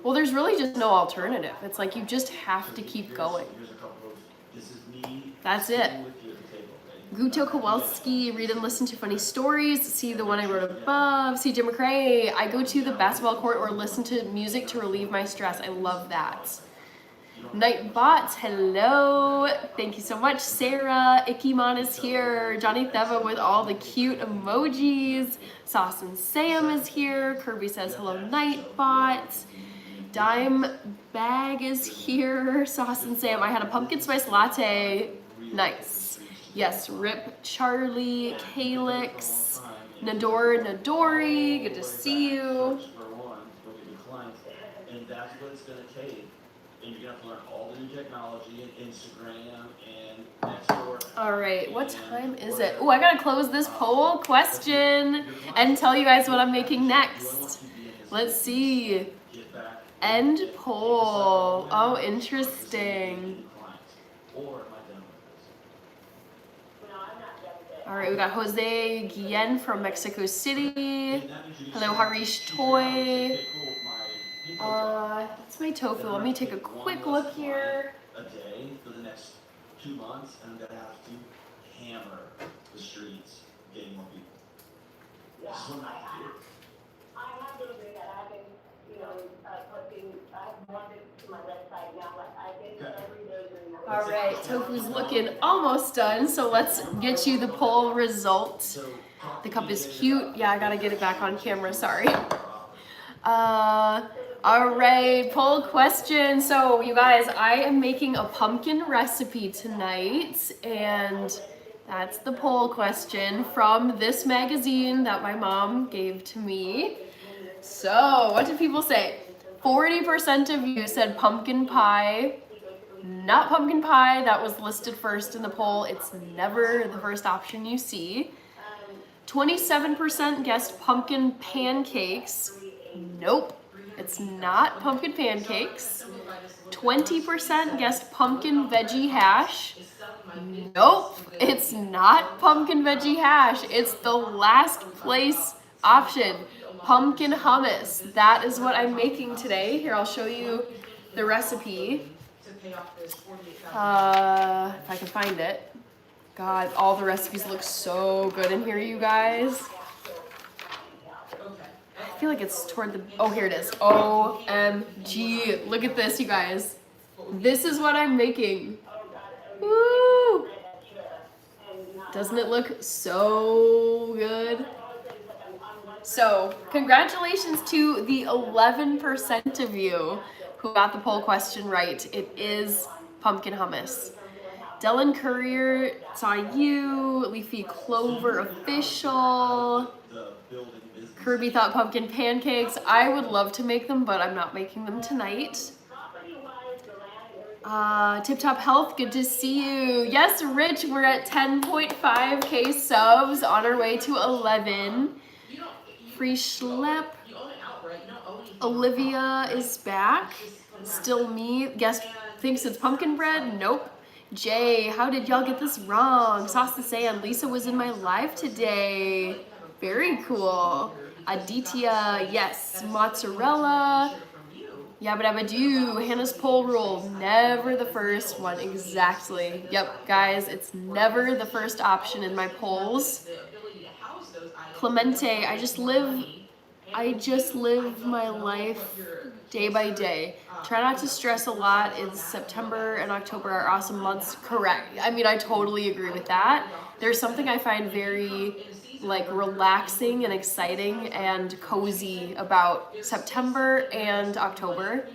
Well, there's really just no alternative. It's like, you just have to keep going. That's it. Guto Kowalski, read and listen to funny stories. See the one I wrote above. See Jim McRae. I go to the basketball court or listen to music to relieve my stress. I love that. Nightbot, hello. Thank you so much. Sarah, Ikimon is here. Johnny Theva with all the cute emojis. Sauce and Sam is here. Kirby says hello, Nightbot. Dime Bag is here. Sauce and Sam. I had a pumpkin spice latte. Nice. Yes, Rip Charlie, Calix, Nadori, good to see you.
And that's what it's gonna take. And you're gonna have to learn all the new technology and Instagram and Nextdoor.
All right, what time is it? Oh, I gotta close this poll question and tell you guys what I'm making next. Let's see. End poll. Oh, interesting. All right, we got Jose Guillen from Mexico City. Hello, Harish Toy. That's my tofu. Let me take a quick look here.
A day for the next 2 months, and I'm gonna have to hammer the streets, getting more people.
Yeah,
So
I have to agree that I've been, posting, I've wanted to my website now, like I've been every day during the
All right, tofu's looking almost done, so let's get you the poll result. The cup is cute. Yeah, I gotta get it back on camera, sorry. All right, poll question. So you guys, I am making a pumpkin recipe tonight, and that's the poll question from this magazine that my mom gave to me. So what did people say? 40% of you said pumpkin pie. Not pumpkin pie, that was listed first in the poll. It's never the first option you see. 27% guessed pumpkin pancakes. Nope, it's not pumpkin pancakes. 20% guessed pumpkin veggie hash. Nope, it's not pumpkin veggie hash. It's the last place option, pumpkin hummus. That is what I'm making today. Here, I'll show you the recipe. If I can find it. God, all the recipes look so good in here, you guys. I feel like it's toward the, oh, here it is. OMG, look at this, you guys. This is what I'm making. Woo! Doesn't it look so good? So, congratulations to the 11% of you who got the poll question right. It is pumpkin hummus. Dylan Courier saw you. Leafy Clover Official. Kirby thought pumpkin pancakes. I would love to make them, but I'm not making them tonight. Tip Top Health, good to see you. Yes, Rich, we're at 10.5k subs, on our way to 11. Free Schlep. Olivia is back. Still me. Guest thinks it's pumpkin bread. Nope. Jay, how did y'all get this wrong? Sauce and Sand. Lisa was in my live today. Very cool. Aditya, yes. Mozzarella. Yabba dabba doo. Hannah's poll rule. Never the first one. Exactly. Yep, guys, it's never the first option in my polls. Clemente, I just live my life day by day. Try not to stress a lot. September and October are awesome months. Correct. I mean, I totally agree with that. There's something I find very relaxing and exciting and cozy about September and October.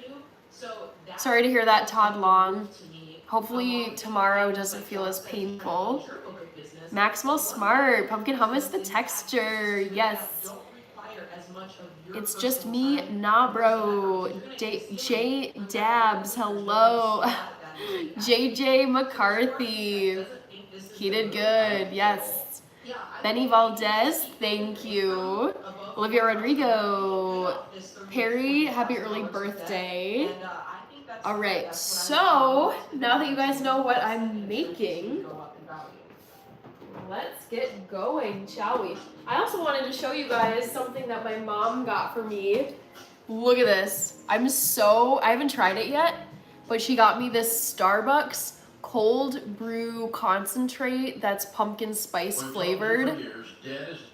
Sorry to hear that, Todd Long. Hopefully tomorrow doesn't feel as painful. Maximal Smart, pumpkin hummus, the texture, yes. It's just me, nah bro. J Dabs, hello. JJ McCarthy, he did good, yes. Benny Valdez, thank you. Olivia Rodrigo, Perry, happy early birthday. All right, so now that you guys know what I'm making, let's get going, shall we? I also wanted to show you guys something that my mom got for me. Look at this. I haven't tried it yet, but she got me this Starbucks cold brew concentrate that's pumpkin spice flavored.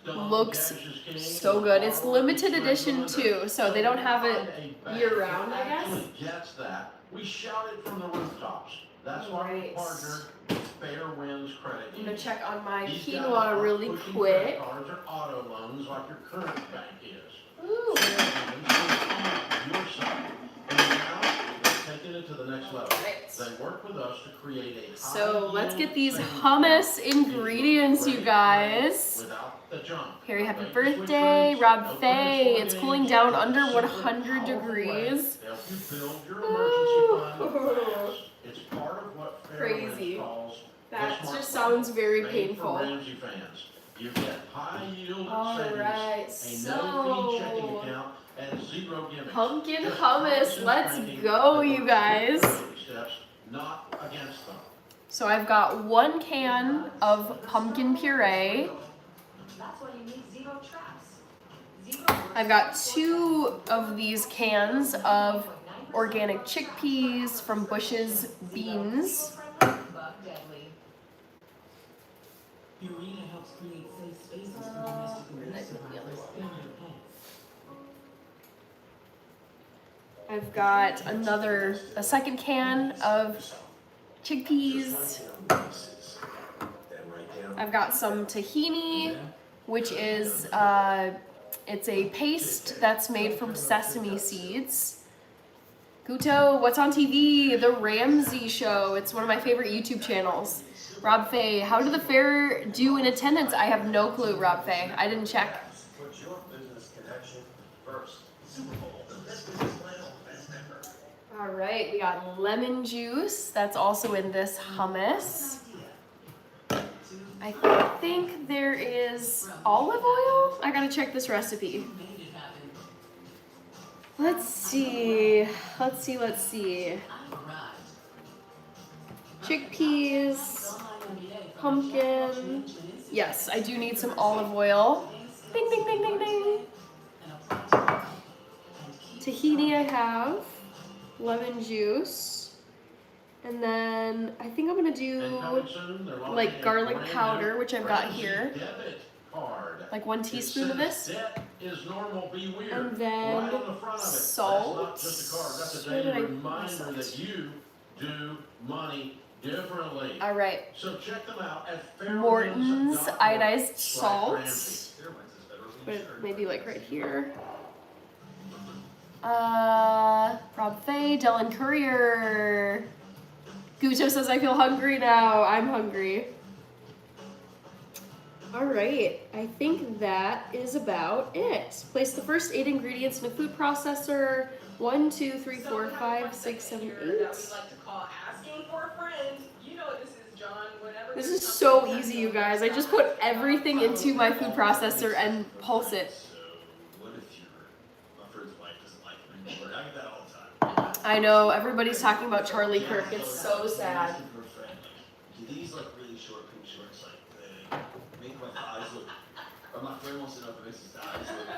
Looks so good. It's limited edition too, so they don't have it year round, I guess.
We shouted from the rooftops. That's why we partnered with Fair Winds Credit
I'm
Union.
gonna check on my quinoa really quick.
Cards or auto loans like your current bank is.
Ooh.
Your side. And now they're taking it to the next level.
Right.
They work with us to create a
So let's get these hummus ingredients, you guys. Harry, happy birthday. Rob Faye, it's cooling down under 100 degrees. Ooh.
It's part of what
Crazy. That just sounds very painful.
You get high yield
Alright,
savings, a no-fee checking
so
account, and zero gimmicks.
pumpkin hummus, let's go, you guys.
Steps, not against them.
So I've got 1 can of pumpkin puree. I've got 2 of these cans of organic chickpeas from Bush's Beans. I've got a second can of chickpeas. I've got some tahini, which is it's a paste that's made from sesame seeds. Guto, what's on TV? The Ramsey Show. It's one of my favorite YouTube channels. Rob Faye, how did the fair do in attendance? I have no clue, Rob Faye. I didn't check.
Put your business connection first.
All right, we got lemon juice. That's also in this hummus. I think there is olive oil. I gotta check this recipe. Let's see. Chickpeas, pumpkin. Yes, I do need some olive oil. Ding, ding, ding, ding, ding. Tahini I have. Lemon juice. And then I think I'm gonna do like garlic powder, which I've got here. Like 1 teaspoon of this. And then salt. Where did I put my salt? All right.
So check them out at
Morton's iodized salt. But maybe like right here. Rob Faye, Dylan Courier. Guto says I feel hungry now. I'm hungry. All right, I think that is about it. Place the first 8 ingredients in a food processor. 1, 2, 3, 4, 5, 6, 7, 8. This is so easy, you guys. I just put everything into my food processor and pulse it. I know, everybody's talking about Charlie Kirk. It's so sad.
These like really short pink shorts, like they make my thighs look, or my friend wants to know if it makes his thighs look.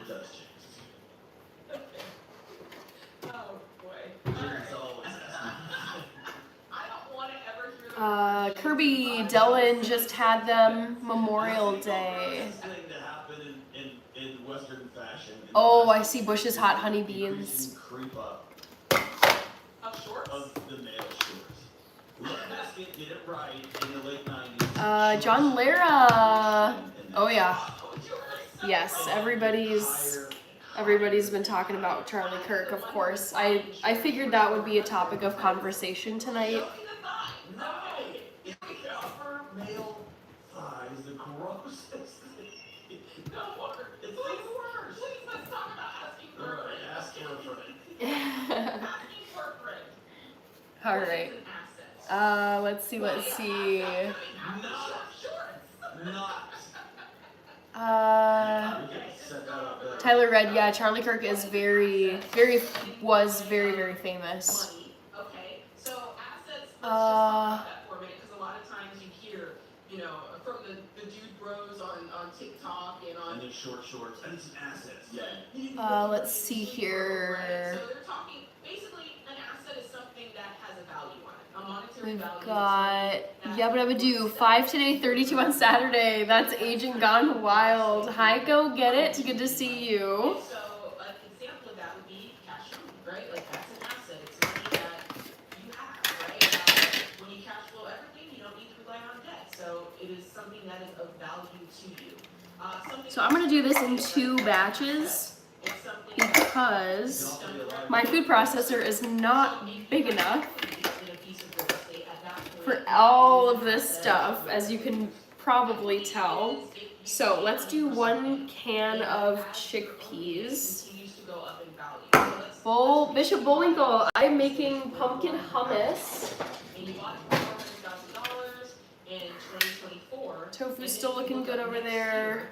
It does change.
Oh boy.
It's always asking.
I don't want to ever hear the
Kirby, Dylan just had them Memorial Day.
Thing to happen in Western fashion.
Oh, I see Bush's hot honey beans.
Creep up
of shorts.
of the male shorts. Let Biscuit get it right in the late 90s.
John Lara. Oh yeah. Yes, everybody's Everybody's been talking about Charlie Kirk, of course. I figured that would be a topic of conversation tonight.
No! It's the upper male thigh is the grossest thing.
No more.
It's the worst.
Please, let's talk about asking for a
Alright,
friend.
ask for a friend.
Asking for a friend.
All
What
right.
is an asset?
Let's see.
Not. We can set that up better.
Tyler Red, yeah, Charlie Kirk is was very famous.
Money. Okay. So assets. Let's just talk about that for a minute, because a lot of times you hear, you know, from the dude bros on TikTok and on.
And there's short shorts. I need some assets. Yeah.
Let's see here.
So they're talking, basically, an asset is something that has a value on it. A monetary
We've
value.
got Yabba Dabba Doo, 5 today, 32 on Saturday. That's Aging Gone Wild. Hi, go get it. Good to see you.
So an example of that would be cash money, right? Like that's an asset. It's money that you have, right? When you cash flow everything, you don't need to rely on debt. So it is something that is of value to you.
So I'm gonna do this in 2 batches because my food processor is not big enough for all of this stuff, as you can probably tell. So let's do 1 can of chickpeas. Bishop Bullwinkle, I'm making pumpkin hummus. Tofu's still looking good over there.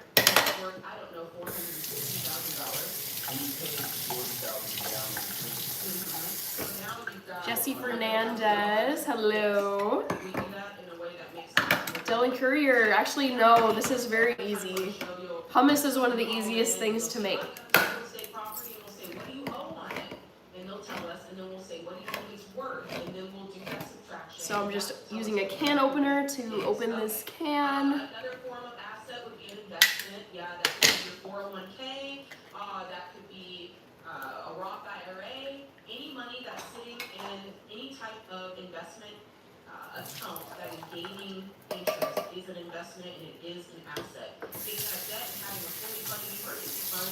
Jesse Fernandez, hello. Dylan Courier, actually no, this is very easy. Hummus is one of the easiest things to make. So I'm just using a can opener to open this can.
Another form of asset would be an investment. Yeah, that could be your 401k. That could be a Roth IRA. Any money that's sitting in any type of investment account that is gaining interest is an investment, and it is an asset. Taking a debt and having a fully funded emergency fund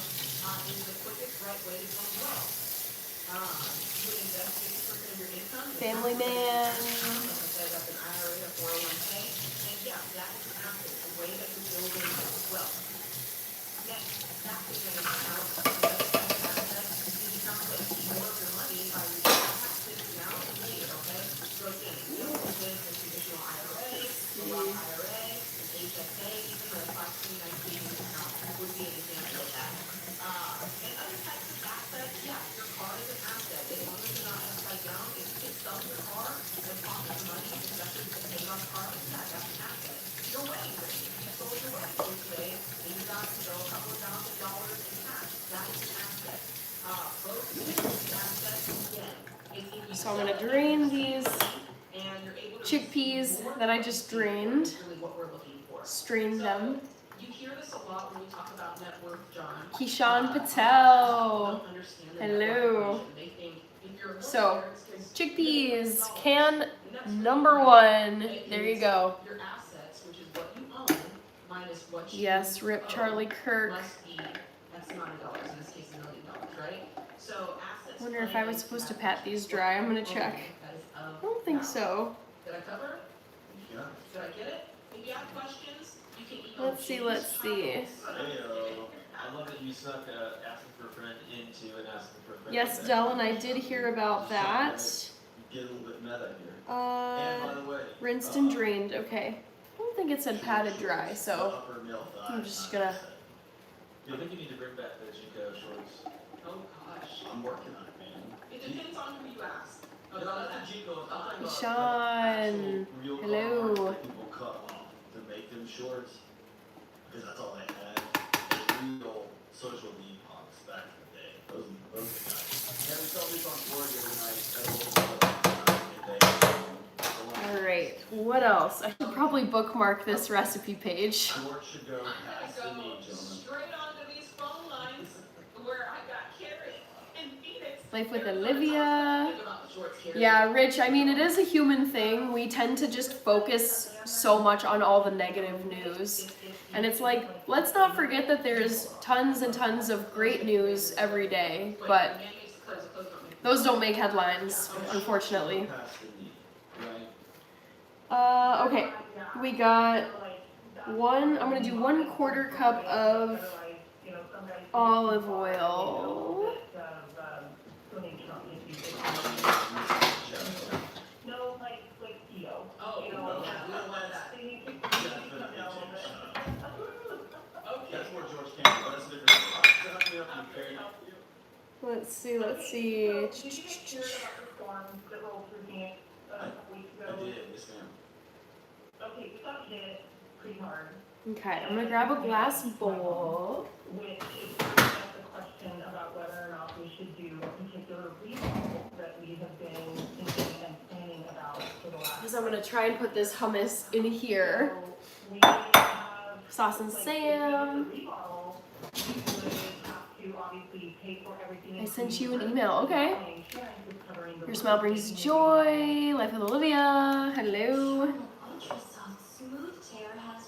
is the quickest right way to come well. You would invest 50% of your income.
Family man.
That's an IRA or 401k. And yeah, that is an asset, a way that you're building wealth. Next, taxes and accounts. You become a more of your money by reducing taxes now and later, okay? So again, you know, with a traditional IRA, a Roth IRA, an HSA, even a 529 account would be an example of that. And other types of assets, yeah, your car is an asset. As long as you're not upside down, if you can sell your car and pocket the money, especially if it's off car, yeah, that's an asset. Your wedding ring, you sold your wedding ring today, and you got, you know, a couple of $1,000 in cash. That is an asset. Both assets, again, if
So I'm gonna drain these chickpeas that I just drained.
really what we're looking for.
Strain them.
You hear this a lot when we talk about net worth, John.
Keyshawn Patel.
Don't understand the
Hello.
net worth equation. They think if you're a
So,
millionaire,
chickpeas, can number 1. There you go.
your assets, which is what you own, minus what you
Yes, rip
owe,
Charlie Kirk.
must be X amount of dollars, in this case $1 million, right? So assets.
I wonder if I was supposed to pat these dry. I'm gonna check. I don't think so.
Did I cover it?
Yeah.
Did I get it? If you have questions, you can email
Let's see.
Heyo.
I love that you snuck asking for a friend into and asking for a friend.
Yes, Dylan, I did hear about that.
Get a little bit meta here. And by the way,
Rinsed and drained. Okay. I don't think it said patted dry,
the
so
upper male thigh
I'm
is
just
not an
gonna-
asset.
I think you need to bring back the Jinko shorts.
Oh gosh.
I'm working on it, man.
It depends on who you ask.
No,
About
not
that.
the Jinko. I'm talking about
Sean.
Actual real
Hello.
cars that people cut off to make them shorts, because that's all they had. The real social detox back in the day. Those are the guys.
Yeah, we saw this on board the other night at a local
All right. What else? I should probably bookmark this recipe page.
Shorts should go
I'm
past the
gonna
knee,
go
gentlemen.
straight onto these phone lines where I got Carrie in Phoenix
Life with Olivia.
Think about the shorts, Carrie.
Yeah, Rich, I mean, it is a human thing. We tend to just focus so much on all the negative news. And it's like, let's not forget that there's tons and tons of great news every day, but those don't make headlines, unfortunately.
Past the need, right?
Okay, we got I'm gonna do 1/4 cup of olive oil.
No, like keto.
Oh,
You
no,
know,
yeah, we don't want that.
they need to
Okay.
That's more George Campbell, that's different. Set me up and carry.
Let's see.
Did you guys hear about the storm that rolled through Phoenix a couple weeks ago?
I did, yes ma'am.
Okay, we got hit pretty hard.
Okay, I'm gonna grab a glass bowl.
Which is just a question about whether or not we should do a particular remodel that we have been thinking and planning about for the last.
Because I'm gonna try and put this hummus in here.
So we have
Sauce and Sam.
remodel, we would have to obviously pay for everything.
I sent you an email. Okay.
Insurance is covering the
Your smile brings joy. Life with Olivia. Hello.
Ultra soft smooth tear has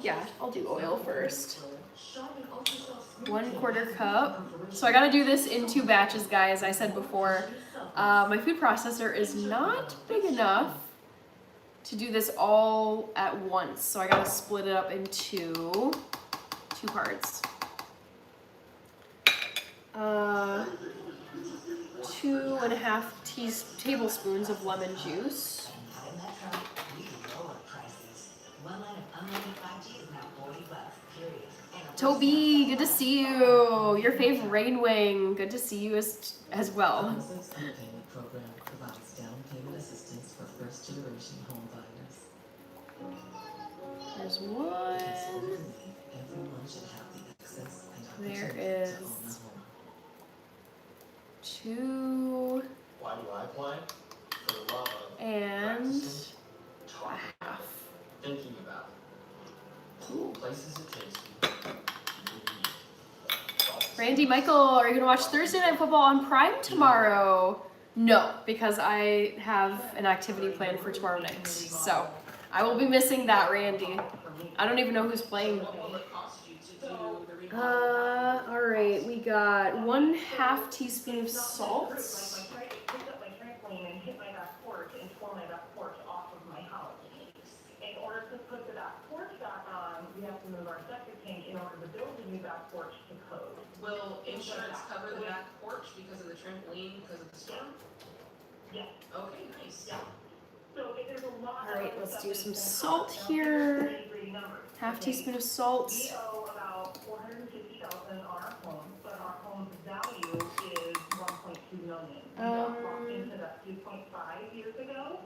Yeah, I'll do oil first.
Sharpen ultra soft smooth
1/4 cup. So I gotta do this in 2 batches, guys. I said before, my food processor is not big enough to do this all at once. So I gotta split it up into 2 parts. 2.5 tablespoons of lemon juice.
At Metro, we lower prices. One line of unlimited 5G is now $40, period.
Toby, good to see you. Your fave Rain Wing, good to see you as well.
Hummus payment program provides down payment assistance for first-generation home buyers.
There's one.
Everyone should have the access and
There
opportunity to
is
own a home.
2
Why do I apply? For the love of
and
talking,
half.
thinking about places it takes me.
Randy, Michael, are you gonna watch Thursday Night Football on Prime tomorrow? No, because I have an activity planned for tomorrow night. So I will be missing that, Randy. I don't even know who's playing.
What will it cost you to do the remodel?
Alright, we got 1/2 teaspoon of salt.
Like I picked up my trampoline and hit my back porch and tore my back porch off of my house. In order to put the back porch back on, we have to move our septic tank in order to build a new back porch to code.
Will insurance cover the back porch because of the trampoline, because of the storm?
Yeah.
Okay, nice.
Yeah. So if there's a lot of
Alright,
other
let's
stuff
do
that's
some
gonna
salt
cost.
here.
Nitty-gritty numbers,
1/2
okay?
teaspoon of salt.
We owe about $450,000 on our home, but our home's value is $1.2 million. We got locked into that 2.5 years ago.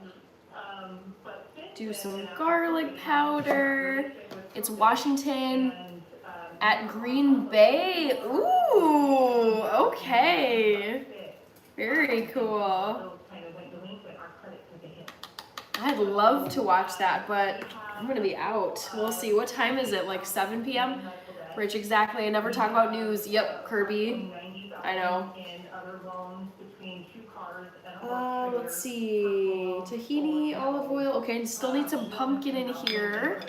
But since
Do
then,
some
and after
garlic
COVID,
powder. It's Washington
and,
at Green Bay. Ooh, okay. Very cool.
those kind of went delinquent, our credit took a hit.
I'd love to watch that, but I'm gonna be out. We'll see. What time is it? Like 7 p.m.? Rich, exactly. I never talk about news. Yep, Kirby. I know.
In other loans between 2 cars and a horse
Let's see. Tahini, olive oil. Okay, still need some pumpkin in here.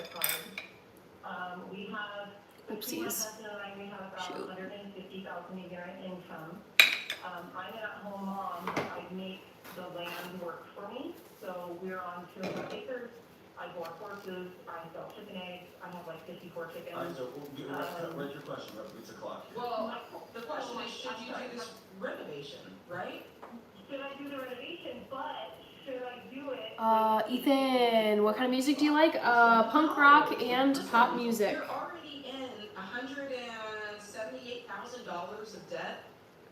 We have, between my
Oopsies.
husband and I, we have about
Shoot.
$150,000 a year in income. I'm an at-home mom, but I make the land work for me. So we're on 200 acres. I board horses, I sell chicken eggs, I have like 54 chickens.
Alright, so we'll get, write your question, it's o'clock.
Well, the question is, should you do this renovation, right?
Should I do the renovation, but should I do it?
Ethan, what kind of music do you like? Punk rock and pop music.
You're already in $178,000 of debt.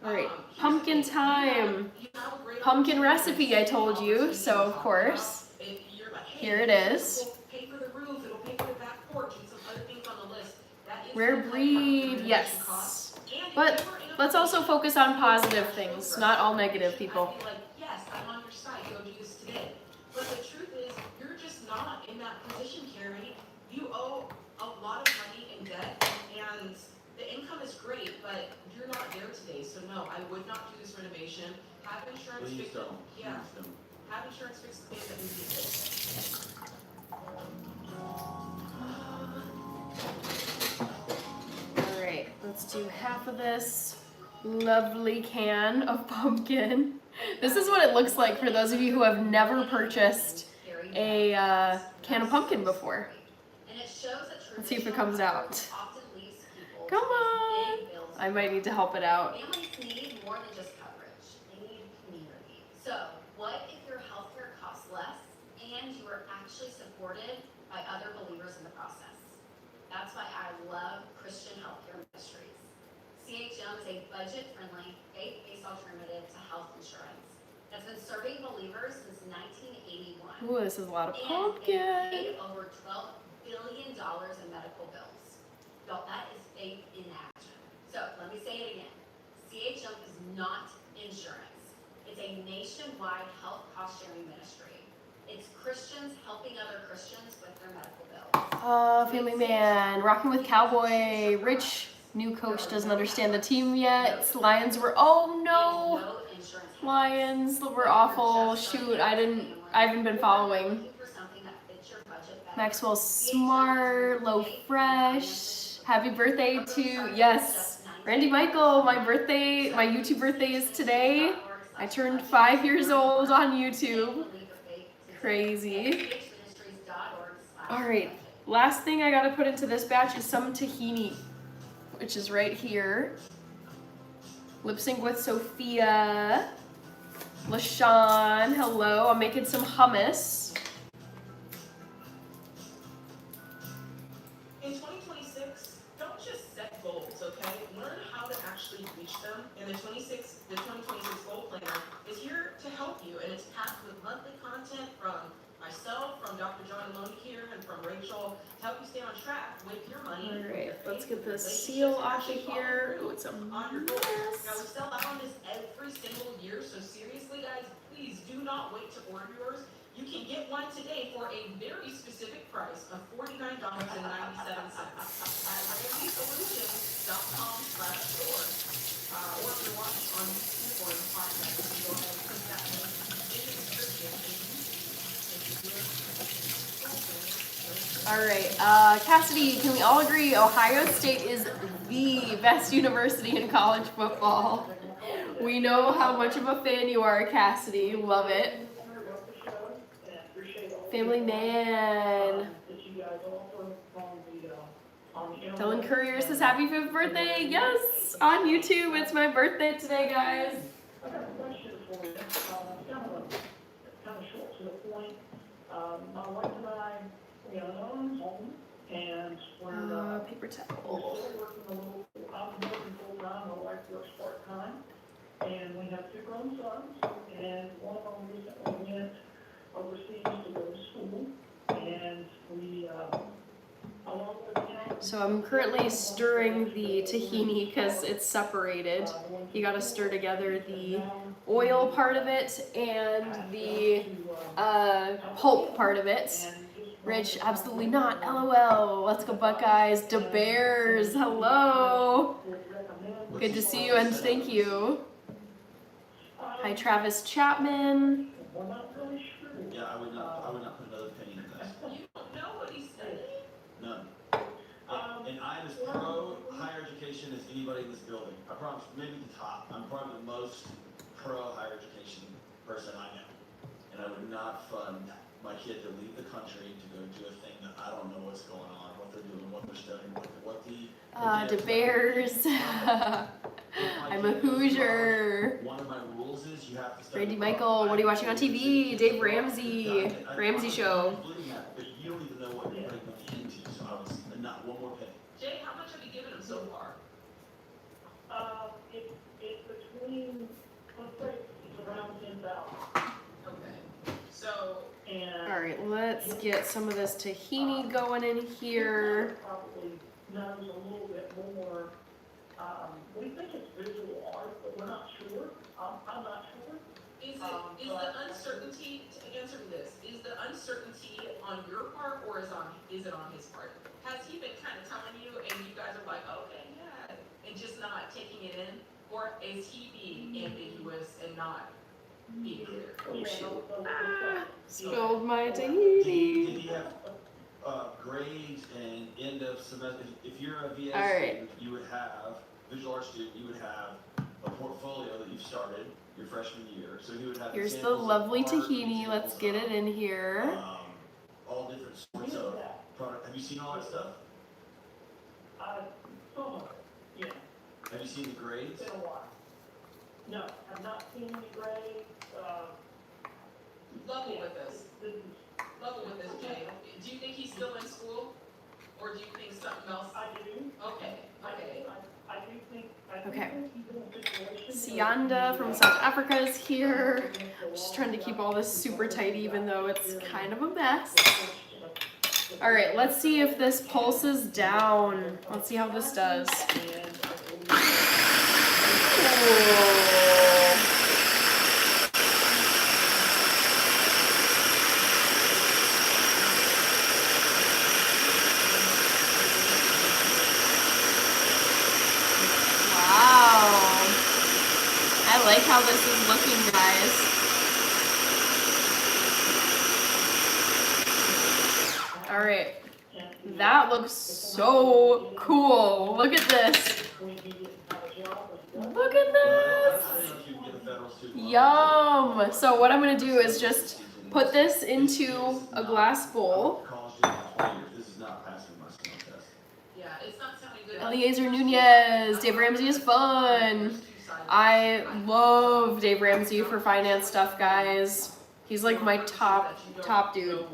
Alright,
Here's the
pumpkin
thing.
time.
You have a great
Pumpkin
opportunity.
recipe, I told you, so of course.
If you're like, hey,
Here it is.
It'll pay for the roof, it'll pay for the back porch, and some other things on the list. That is
Rare
gonna help
breed,
the
yes.
renovation costs. And if
But
you were in a
let's also
position
focus on
where
positive
you
things,
were
not all
in a
negative
position,
people.
I'd be like, yes, I'm on your side, go do this today. But the truth is, you're just not in that position, Carrie. You owe a lot of money in debt, and the income is great, but you're not there today, so no, I would not do this renovation. Have insurance
Please
fix it.
don't.
Yeah,
Please don't.
have insurance fix the things that need to be fixed.
All right, let's do half of this lovely can of pumpkin. This is what it looks like for those of you who have never purchased a can of pumpkin before. Let's see if it comes out. Come on! I might need to help it out.
Families need more than just coverage. They need community. So, what if your healthcare costs less and you are actually supported by other believers in the process? That's why I love Christian healthcare ministries. CHM is a budget-friendly, faith-based alternative to health insurance that's been serving believers since 1981.
Ooh, this is a lot of
And
pumpkin.
they paid over $12 billion in medical bills. So that is faith in action. So let me say it again. CHM is not insurance. It's a nationwide health cost sharing ministry. It's Christians helping other Christians with their medical bills.
Family man, rocking with cowboy. Rich, new coach, doesn't understand the team yet. Lions were, oh no. Lions were awful. Shoot, I haven't been following. Maxwell Smart, Low Fresh. Happy birthday to, yes, Randy Michael. My YouTube birthday is today. I turned 5 years old on YouTube. Crazy. All right, last thing I gotta put into this batch is some tahini, which is right here. Lip sync with Sophia. LaShawn, hello. I'm making some hummus.
In 2026, don't just set goals, okay? Learn how to actually reach them. And the 2026 goal planner is here to help you, and it's packed with monthly content from myself, from Dr. John Maloney here, and from Rachel to help you stay on track with your money.
All right, let's get this seal off of here. Oh, it's a
On your goals. Now, we
mess.
sell out on this every single year, so seriously, guys, please do not wait to order yours. You can get one today for a very specific price of $49.97 at RamseySolutions.com/store. Or if you're watching on YouTube or the podcast, you can go ahead and click that link in the description and
All right, Cassidy, can we all agree Ohio State is the best university in college football? We know how much of a fan you are, Cassidy. Love it. Family man. Dylan Courier says happy 5th birthday. Yes, on YouTube. It's my birthday today, guys.
I got a question for you. It's kind of short to the point. My wife and I, we own our own home, and we're
Paper
we're
towel.
still working a little. I'm working full time. My wife works part time, and we have 2 grown sons. And one of them recently went overseas to go to school, and we along with the county.
So I'm currently stirring the tahini because it's separated. You gotta stir together the oil part of it and the pulp part of it. Rich, absolutely not. LOL. Let's go Buckeyes. Da Bears. Hello. Good to see you and thank you. Hi Travis Chapman.
Yeah, I would not put another penny in this.
you don't know what he's saying.
None. And I'm as pro higher education as anybody in this building. I promise, maybe the top. I'm probably the most pro higher education person I know. And I would not fund my kid to leave the country to go do a thing that I don't know what's going on, what they're doing, what they're studying, what the
Da Bears. I'm a Hoosier.
One of my rules is you have to study.
Randy Michael, what are you watching on TV? Dave Ramsey. Ramsey Show.
But you don't even know what you're putting money into, so I was not one more penny.
Jay, how much have you given him so far?
It's between, let's say, it's around 10,000.
Okay. So,
And
All right, let's get some of this tahini going in here.
probably knows a little bit more. We think it's visual art, but we're not sure. I'm not sure.
is the uncertainty, to answer this, is the uncertainty on your part or is it on his part? Has he been kind of telling you and you guys are like, okay, yeah, and just not taking it in, or is he being ambiguous and not being clear?
Oh shoot.
Ah,
Spilled my
Did
tahini.
he have grades and end of semester? If you're a VA
All right.
student, you would have, visual arts student, you would have a portfolio that you've started your freshman year. So you would have
Here's the
examples of
lovely
art,
tahini. Let's
examples
get it
of,
in here.
all different sorts of product. Have you seen all that stuff?
some of it, yeah,
Have you seen the grades?
it's been a while. No, I've not seen any grades,
Level with us.
this is,
Level with us, Jay. Do you think he's still in school? Or do you think something else?
I do,
Okay, okay.
I do think,
Okay.
he's in a situation.
Sianda from South Africa is here. Just trying to keep all this super tight even though it's kind of a mess. All right, let's see if this pulses down. Let's see how this does. Ooh. Wow. I like how this is looking, guys. All right. That looks so cool. Look at this. Look at this. Yum. So what I'm going to do is just put this into a glass bowl.
This is not passing my smell test.
Yeah, it's not sounding good.
Eliezer Nunez. Dave Ramsey is fun. I love Dave Ramsey for finance stuff, guys. He's like my top dude.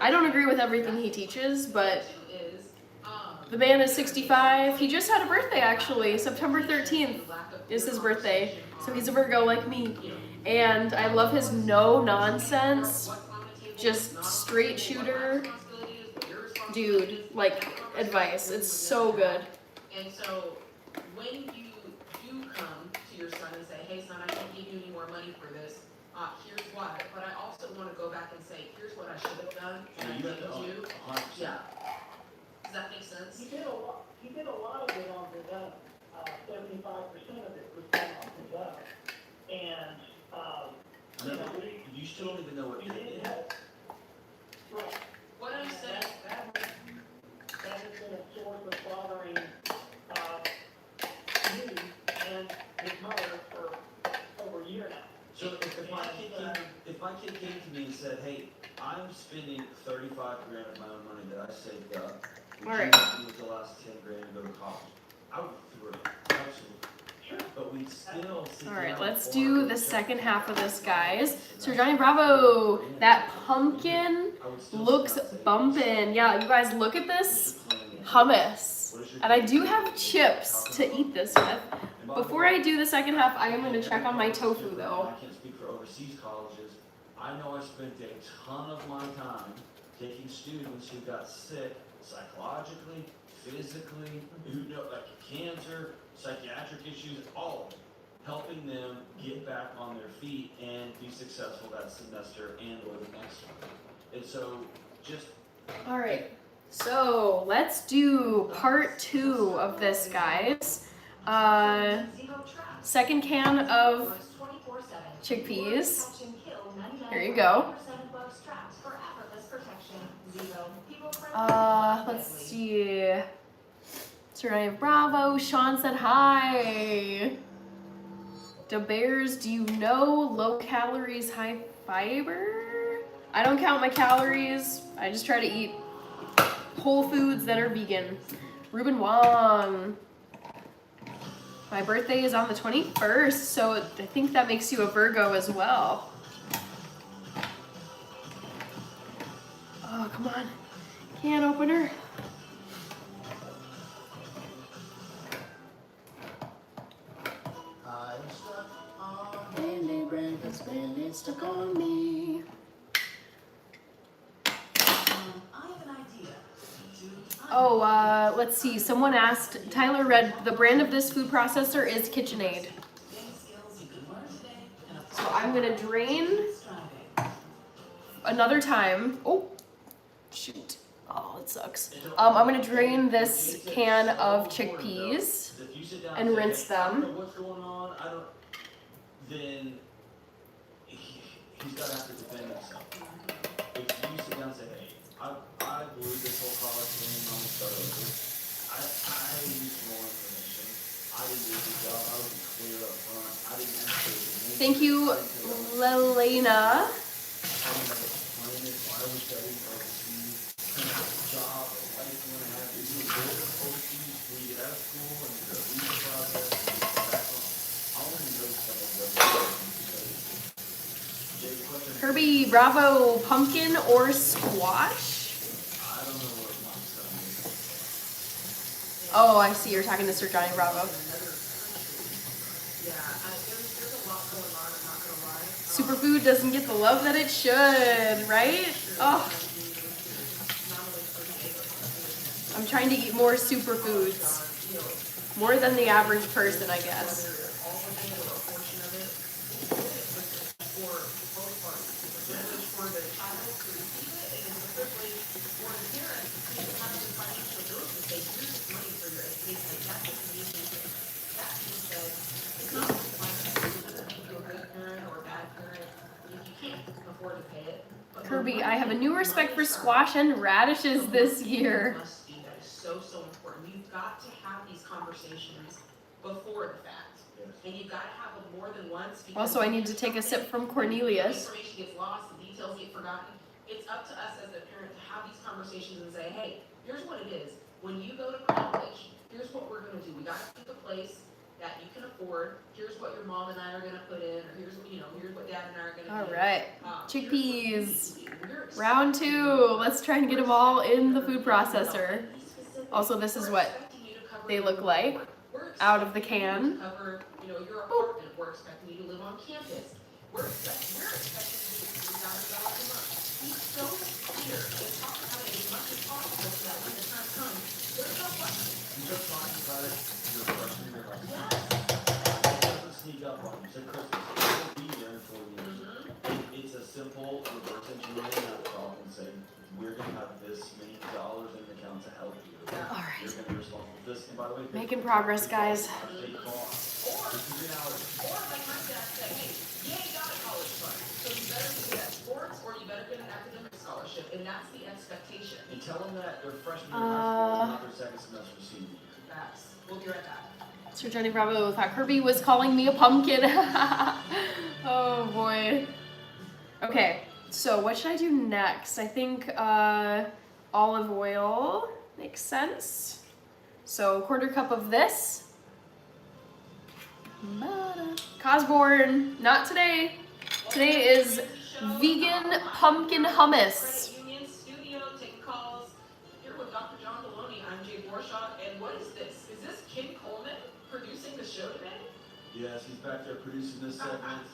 I don't agree with everything he teaches, but the man is 65. He just had a birthday, actually. September 13th is his birthday. So he's a Virgo like me. And I love his no-nonsense, just straight shooter dude, like, advice. It's so good.
And so when you do come to your son and say, hey son, I can't give you any more money for this, here's why. But I also want to go back and say, here's what I should have done and I didn't do. Yeah. Does that make sense?
He did a lot of it on his own. 75% of it was done on his own. And,
You still don't even know what
he
they
did
did.
have. Right.
What I'm saying,
That has been a source of bothering, me and his mother for over a year now.
So if my kid came to me and said, hey, I'm spending 35 grand of my own money that I saved up, would
All
you
right.
help me with the last 10 grand to go to college? I would throw it, absolutely.
Sure.
But we'd still sit
All right,
down
let's
for
do
it.
the second half of this, guys. Sir Johnny Bravo, that pumpkin
I would still
looks
sit down and say,
bumpin'. Yeah, you guys look at this
"What's your plan?"
hummus.
What is your
And I
plan?
do have chips to eat this with.
And by the
Before
way,
I do the second half, I am going to check on my tofu though.
I can't speak for overseas colleges. I know I spent a ton of my time taking students who got sick psychologically, physically, who know, like cancer, psychiatric issues, all of it, helping them get back on their feet and be successful that semester and or the next one. And so just
All right, so let's do part 2 of this, guys. Second can of chickpeas. Here you go. Let's see. Serena Bravo. Sean said hi. Da Bears, do you know low calories, high fiber? I don't count my calories. I just try to eat whole foods that are vegan. Ruben Wong. My birthday is on the 21st, so I think that makes you a Virgo as well. Oh, come on. Can opener.
I'm stuck on
Billy Brand has Billy stuck on me. Oh, let's see. Someone asked, Tyler read, the brand of this food processor is KitchenAid. So I'm gonna drain another time. Oh, shoot. Oh, it sucks. I'm gonna drain this can of chickpeas.
Because if you sit down
and
say,
rinse
"Hey, I don't
them.
know what's going on, then he's got to have to defend himself. If you sit down and say, hey, I believe this whole college thing on the start over. I need some more information. I didn't do a good job. I wasn't clear up front. I didn't answer.
Thank you, Lelena.
I didn't explain it. Why are we studying overseas? What kind of job or life you want to have? Is it good overseas when you get out of school and do a visa process and get back home? I want to know some of those things. Jay's question.
Kirby, Bravo, pumpkin or squash?
I don't know what my son is.
Oh, I see. You're talking to Sir Johnny Bravo.
Yeah, there's a lot going on, I'm not gonna lie.
Superfood doesn't get the love that it should, right? Oh, I'm trying to eat more superfoods. More than the average person, I guess. Kirby, I have a new respect for squash and radishes this year.
Must be that is so important. You've got to have these conversations before the fact, and you've got to have them more than once.
Also, I need to take a sip from Cornelius.
Information gets lost, the details get forgotten. It's up to us as a parent to have these conversations and say, hey, here's what it is. When you go to college, here's what we're going to do. We got to pick a place that you can afford. Here's what your mom and I are going to put in, or here's what dad and I are going to do.
All right, chickpeas. Round 2. Let's try and get them all in the food processor. Also, this is what they look like out of the can.
Your apartment. We're expecting you to live on campus. We're expecting you to do $3,000 a month. Be so clear and talk about it as much as possible so that when the time comes, there's no question.
You just talked about it, you're questioning your life. It doesn't sneak up on you. So Christmas, it will be there in 4 years. It's a simple reverse engineering that problem and saying, we're going to have this many dollars in the account to help you.
All right.
You're going to be responsible for this. And by the way,
Making progress, guys.
This is reality.
Or like my dad said, hey, you ain't got a college fund, so you better get at sports or you better get an academic scholarship, and that's the expectation.
And tell them that their freshman year of high school is not their second semester senior year.
Facts. We'll be right back.
Sir Johnny Bravo thought Kirby was calling me a pumpkin. Oh boy. Okay, so what should I do next? I think olive oil makes sense. So 1/4 cup of this. Cosborn, not today. Today is vegan pumpkin hummus.
Credit Union Studio taking calls. Here with Dr. John Deloney, I'm Jay Borshaw, and what is this? Is this Ken Coleman producing the show today?
Yes, he's back there producing this segment.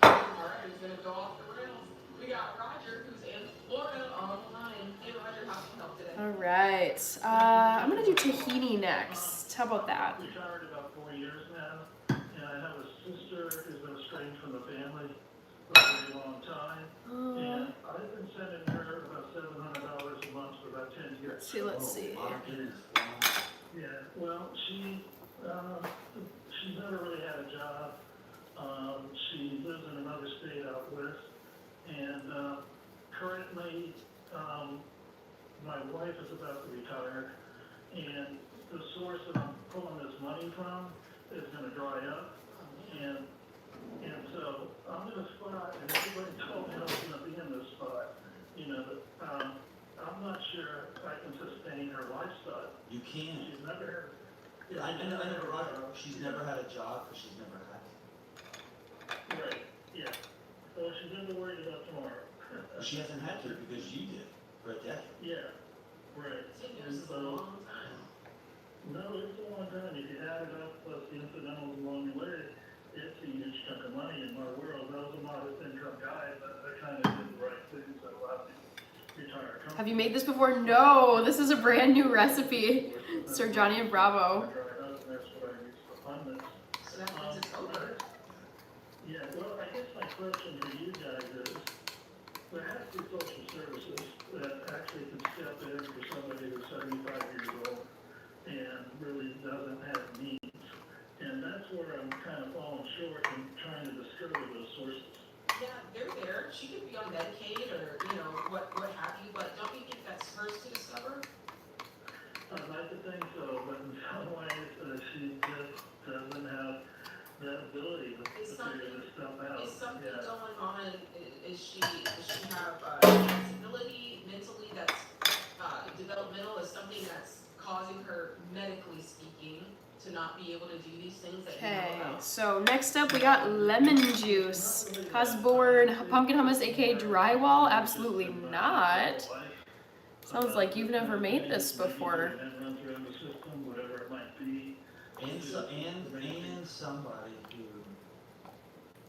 Alright, he's gonna go off the rails. We got Roger, who's in Florida, on the line. Hey Roger, how can we help today?
All right, I'm gonna do tahini next. How about that?
Retired about 4 years now, and I have a sister who's been estranged from the family for a very long time. And I've been sending her about $700 a month for about 10 years.
Let's see.
Yeah, well, she's never really had a job. She lives in another state out west, and currently, my wife is about to retire, and the source that I'm pulling this money from is going to dry up, and so I'm in a spot, and everybody told me I was going to be in this spot, I'm not sure I can sustain her lifestyle.
You can.
She's never had.
I never brought her. She's never had a job, but she's never had it.
Right, yeah. So she's never worried about tomorrow.
She hasn't had to because you did for a decade.
Yeah, right.
10 years is a long time.
No, it's a long time. If you add it up, plus the incidentals along the way, it's a huge chunk of money in my world. I was a modest income guy, but I kind of did the right things that allowed me to retire.
Have you made this before? No, this is a brand new recipe. Sir Johnny and Bravo.
That's what I use for fun.
So that means it's over.
Yeah, well, I guess my question to you guys is, there has to be social services that actually can step in for somebody who's 75 years old and really doesn't have means. And that's where I'm kind of falling short in trying to discover those sources.
Yeah, they're there. She could be on Medicaid or, you know, what have you, but don't you think that's hers to discover?
I'd like to think so, but in some ways, she just doesn't have that ability to figure this stuff out.
Is something
Yeah.
going on? Does she have disability mentally that's developmental? Is something that's causing her, medically speaking, to not be able to do these things that you
Okay,
know about?
so next up we got lemon juice. Cosborn pumpkin hummus, aka drywall? Absolutely not. Sounds like you've never made this before.
Run through the system, whatever it might be.
And somebody who,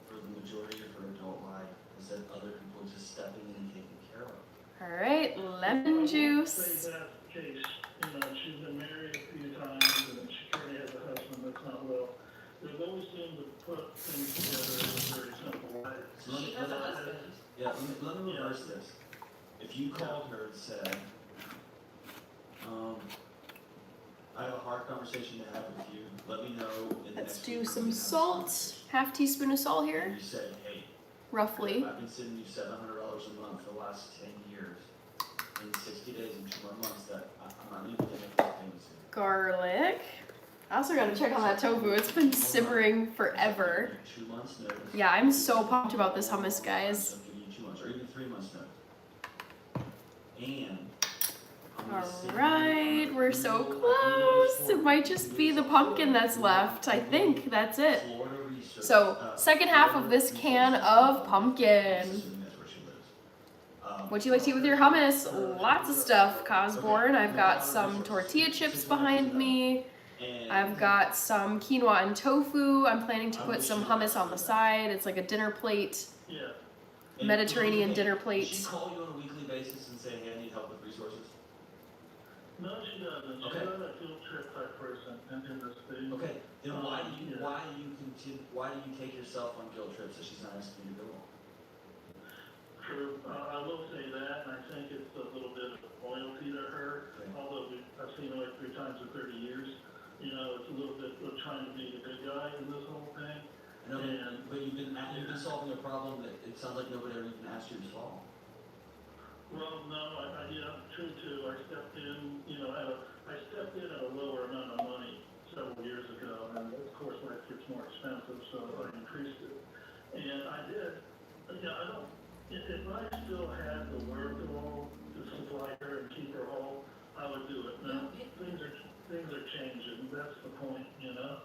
for the majority of her adult life, has had other people just stepping in and taking care of.
All right, lemon juice.
Say that's the case. You know, she's been married a few times, and she currently has a husband that's not well. They've always seemed to put things together in a very simple way.
So let me,
She has a husband.
yeah, let me reverse this. If you called her and said, I have a hard conversation to have with you, let me know in the
Let's
next
do
week
some
when you have
salt. Half teaspoon of salt
And
here,
you said, hey,
roughly.
I've been sending you $700 a month for the last 10 years. In 60 days and 2 more months that I'm not able to make those payments.
Garlic. I also gotta check on that tofu. It's been simmering forever.
2 months notice.
Yeah, I'm so pumped about this hummus, guys.
I'll give you 2 months or even 3 months notice. And I'm gonna send you
Alright, we're so close. It might just be the pumpkin that's left. I think that's it.
Florida research,
So, second half of this can of pumpkin.
assuming that's where she lives.
What do you like to eat with your hummus? Lots of stuff, Cosborn. I've got some tortilla chips behind me.
And
I've got some quinoa and tofu. I'm planning to put some hummus on the side. It's like a dinner plate,
Yeah.
Mediterranean dinner
Does
plate.
she call you on a weekly basis and say, hey, I need help with resources?
No, she doesn't.
Okay.
She's not a field trip type person in this thing.
Okay, then why do you
Yeah.
why do you take yourself on guilt trips that she's not asking you to go on?
True. I will say that, and I think it's a little bit of loyalty to her.
Okay.
Although I've seen her like 3 times in 30 years. You know, it's a little bit of trying to be the big guy in this whole thing.
I know, but you've been solving a problem that it sounds like nobody ever even asked you to solve.
Well, no, yeah, true too. I stepped in, you know, I stepped in at a lower amount of money several years ago, and of course life gets more expensive, so I increased it. And I did, if I still had the wherewithal to supply her and keep her whole, I would do it. Now, things are changing, that's the point, you know?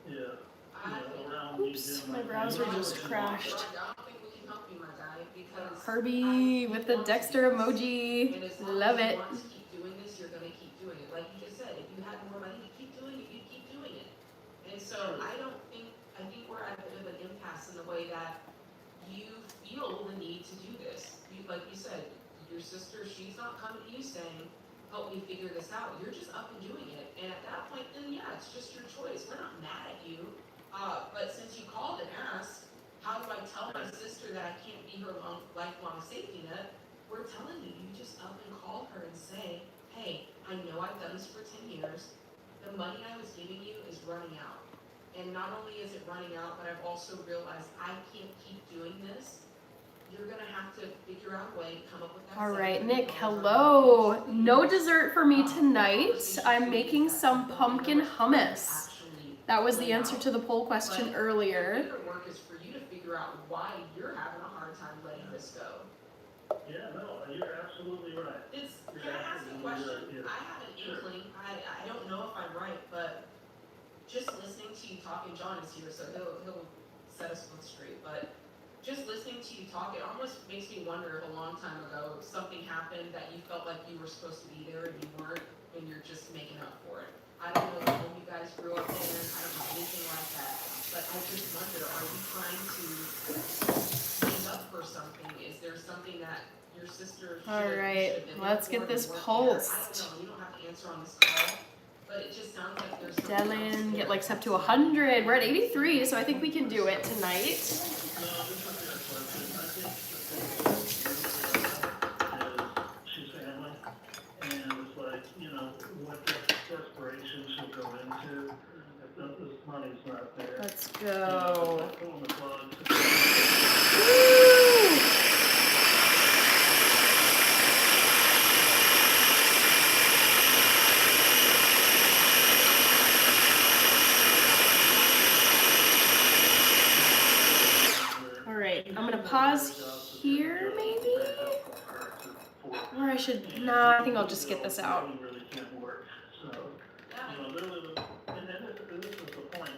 Yeah. Around me
Oops,
doing
my browser just crashed.
I don't think we can help you, my guy, because
Herbie with the Dexter emoji.
and as long
Love
as
it.
you want to keep doing this, you're gonna keep doing it. Like you just said, if you had more money to keep doing it, you'd keep doing it. And so I think we're at a bit of an impasse in the way that you feel the need to do this. Like you said, your sister, she's not coming to you saying, help me figure this out. You're just up and doing it. And at that point, then yeah, it's just your choice. We're not mad at you. But since you called and asked, how do I tell my sister that I can't be her lifelong safety net? We're telling you, you just up and call her and say, hey, I know I've done this for 10 years. The money I was giving you is running out. And not only is it running out, but I've also realized I can't keep doing this. You're gonna have to figure out a way to come up with that.
All right,
$700
Nick, hello. No dessert for me tonight. I'm making some pumpkin hummus. That was the answer to the poll question earlier.
The bigger work is for you to figure out why you're having a hard time letting this go.
Yeah, no, you're absolutely right.
Can I ask a question? I have an inkling, I don't know if I'm right, but just listening to you talk, and John is here, so he'll set us both straight, but just listening to you talk, it almost makes me wonder if a long time ago something happened that you felt like you were supposed to be there and you weren't, and you're just making up for it. I don't know the home you guys grew up in, I don't know anything like that, but I just wonder, are you trying to stand up for something? Is there something that your sister should
All right,
have been
let's
there
get
for
this
and weren't there?
pulsed.
I don't know, you don't have to answer on this call, but it just sounds like there's something else
Dylan,
there.
get likes up to 100. We're at 83, so I think we can do it tonight.
No, this is a good question. I think the thing is she's family, and it's like, you know, what desperation
Let's go.
Pulling the plug.
Woo! All right, I'm gonna pause here maybe? Or I should, nah, I think I'll just get this out.
Really can't work, so, literally, and this is the point,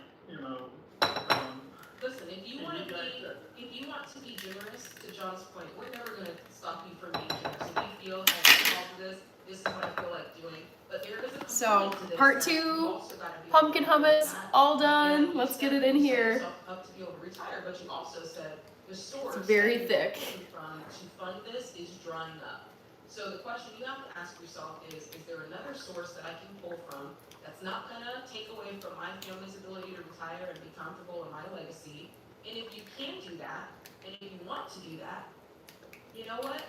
Listen, if you want to be generous, to John's point, we're never gonna stop you from being generous. If you feel like all of this is what I feel like doing. But there is a
So,
component to this
part
that
2,
you also gotta be
pumpkin
able to do
hummus,
that.
all done.
And you
Let's
said
get it in
you set
here.
yourself up to be able to retire, but you also said the source
It's very
that you're
thick.
pulling from to fund this is drying up. So the question you have to ask yourself is there another source that I can pull from that's not gonna take away from my family's ability to retire and be comfortable in my legacy? And if you can do that, and if you want to do that, you know what?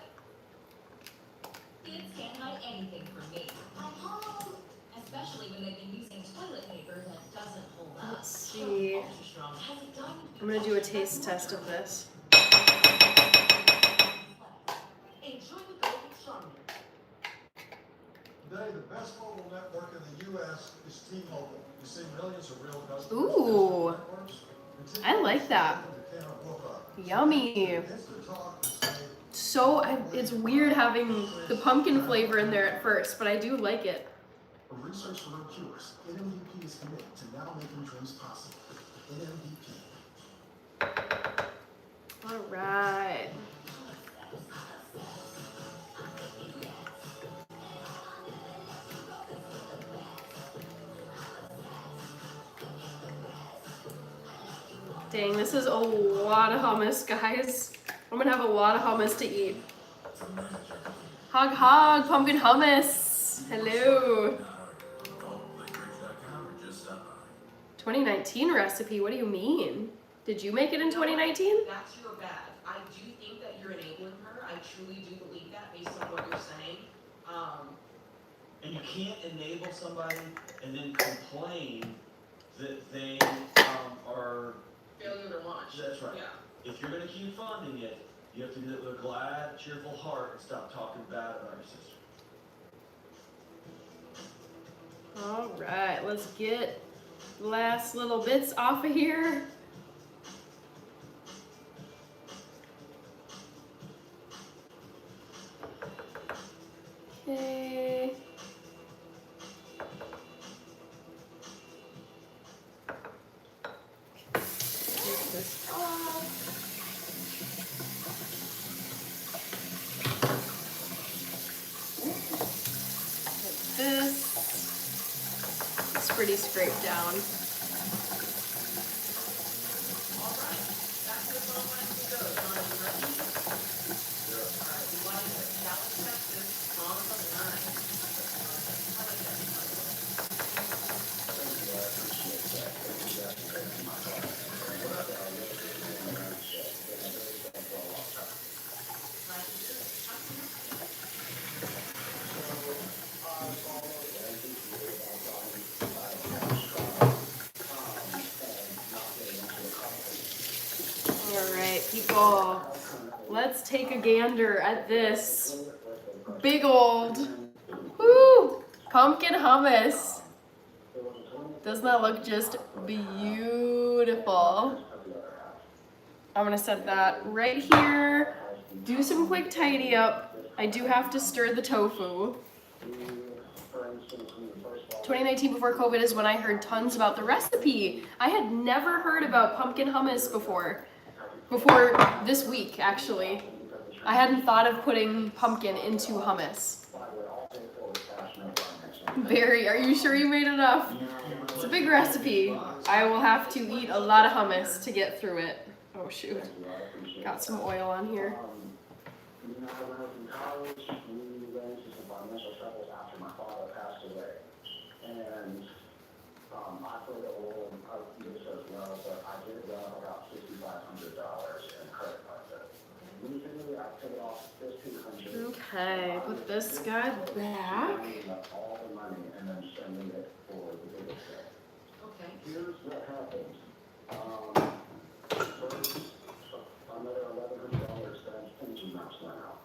Kids can't hide anything from me. I'm home. Especially when they've been using toilet paper that doesn't hold up.
Let's see.
Ultra strong has it done.
I'm gonna do a taste test of this.
Enjoy the golden strawberry.
Today, the best mobile network in the U.S. is T-Mobile. You see millions of real customers.
Ooh, I like that. Yummy.
Instant Talk will say,
So, it's weird having the pumpkin flavor in there at first, but I do like it.
a research for cures. NMDP is committed to now making dreams possible. NMDP.
All right. Dang, this is a lot of hummus, guys. I'm gonna have a lot of hummus to eat. Hog hog, pumpkin hummus. Hello. 2019 recipe, what do you mean? Did you make it in 2019?
That's your bad. I do think that you're enabling her. I truly do believe that based on what you're saying.
And you can't enable somebody and then complain that they are.
Failure to launch.
That's right.
Yeah.
If you're gonna keep funding it, you have to do it with a glad, cheerful heart and stop talking bad about your sister.
All right, let's get the last little bits off of here. Okay. Take this off. Like this. It's pretty scraped down.
All right. That's the phone line to go. John, are you ready? Sure. All right. We want to hit Dallas, Texas on the line. How like that?
All right, people, let's take a gander at this big old, woo, pumpkin hummus. Doesn't that look just beautiful? I'm gonna set that right here, do some quick tidy up. I do have to stir the tofu. 2019 before COVID is when I heard tons about the recipe. I had never heard about pumpkin hummus before this week, actually. I hadn't thought of putting pumpkin into hummus. Barry, are you sure you made enough? It's a big recipe. I will have to eat a lot of hummus to get through it. Oh shoot, got some oil on here.
When I was in college, we ran into some financial troubles after my father passed away. And I played a role in this as well, but I did about $6,500 in credit card debt. Recently, I paid off $1,500.
Okay, put this guy back.
All the money and then spending it for the biggest debt.
Okay.
Here's what happens. First, another $1,100 spent engine mounts went out.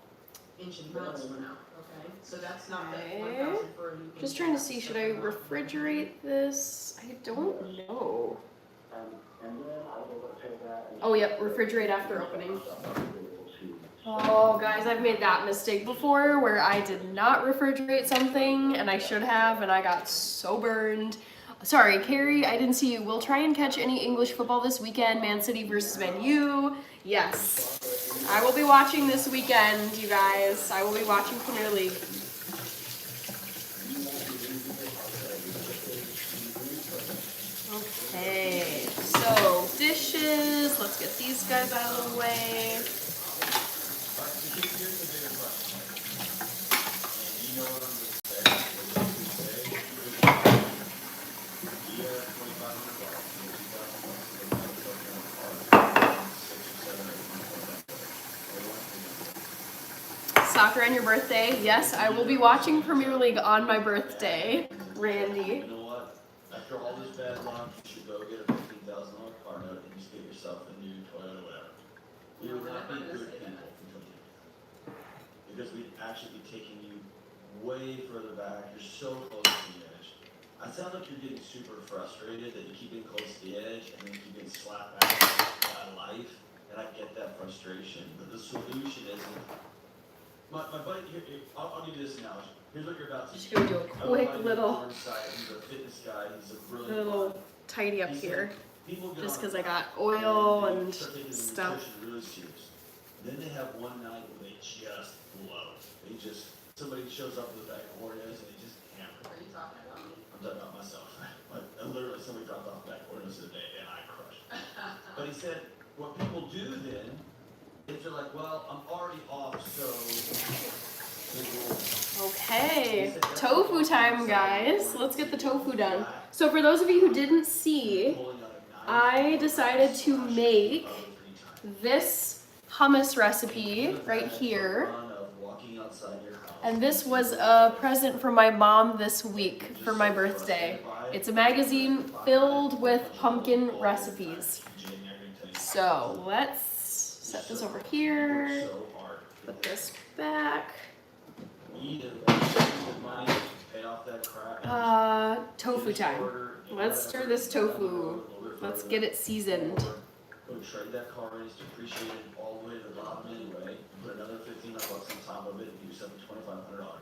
Engine mounts went out, okay? So that's not the
Okay.
1,000 for a new engine.
Just trying to see, should I refrigerate this? I don't know.
And then I was able to take that and.
Oh, yep, refrigerate after opening. Oh, guys, I've made that mistake before where I did not refrigerate something and I should have, and I got so burned. Sorry, Carrie, I didn't see you. We'll try and catch any English football this weekend. Man City versus Man U. Yes. I will be watching this weekend, you guys. I will be watching Premier League. Okay, so dishes. Let's get these guys out of the way.
Here's the bigger question. And you know what I'm going to say. What I'm going to say. You have $2,500. $2,000.
Soccer on your birthday? Yes, I will be watching Premier League on my birthday, Randy.
You know what? After all this bad luck, you should go get a $15,000 car note and just get yourself a new Toyota, whatever. We would not be good people for 20 years. Because we'd actually be taking you way further back. You're so close to the edge. I sound like you're getting super frustrated that you keep getting close to the edge and then you keep getting slapped back by life. And I get that frustration. But the solution isn't. My buddy, I'll give you this analogy. Here's what you're about to
Just gonna do a quick little
He's a fitness guy. He's a brilliant guy.
tidy up here,
People get
just
on
because
a
I got
diet
oil
they
and
start taking the
stuff.
nutrition really serious. Then they have one night where they just blow. Somebody shows up with a bag of Oreos and they just hammer.
Are you talking about me?
I'm talking about myself. Literally, somebody dropped off a bag of Oreos today and I crushed it. But he said, what people do then, is they're like, well, I'm already off, so.
Okay, tofu time, guys. Let's get the tofu done. So for those of you who didn't see, I decided to make this hummus recipe right here. And this was a present from my mom this week for my birthday. It's a magazine filled with pumpkin recipes. So let's set this over here, put this back. Tofu time. Let's stir this tofu. Let's get it seasoned.
Go trade that car in, it's depreciated all the way to the bottom anyway. Put another $1,500 on top of it and give yourself a $2,500 car.